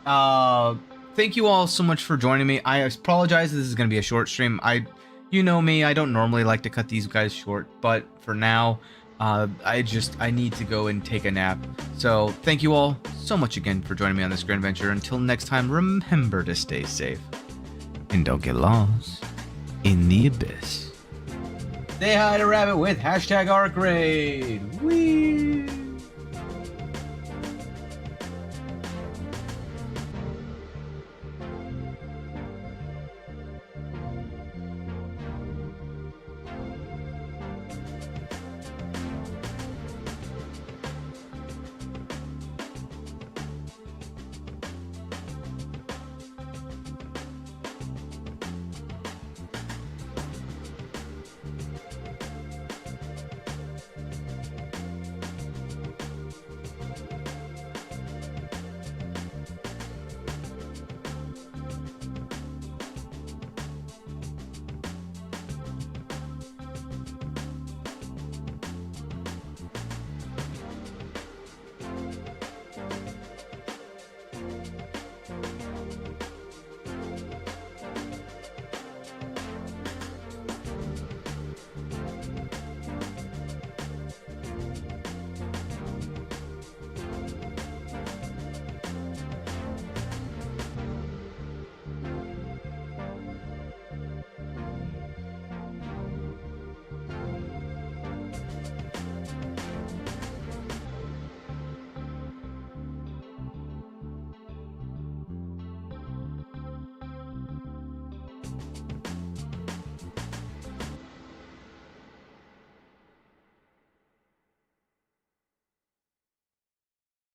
Thank you all so much for joining me. I apologize, this is gonna be a short stream. You know me, I don't normally like to cut these guys short, but for now, I need to go and take a nap. So, thank you all so much again for joining me on this grand adventure. Until next time, remember to stay safe. And don't get lost in the abyss. Say hi to Rabbit with #ArcRaid. Whee!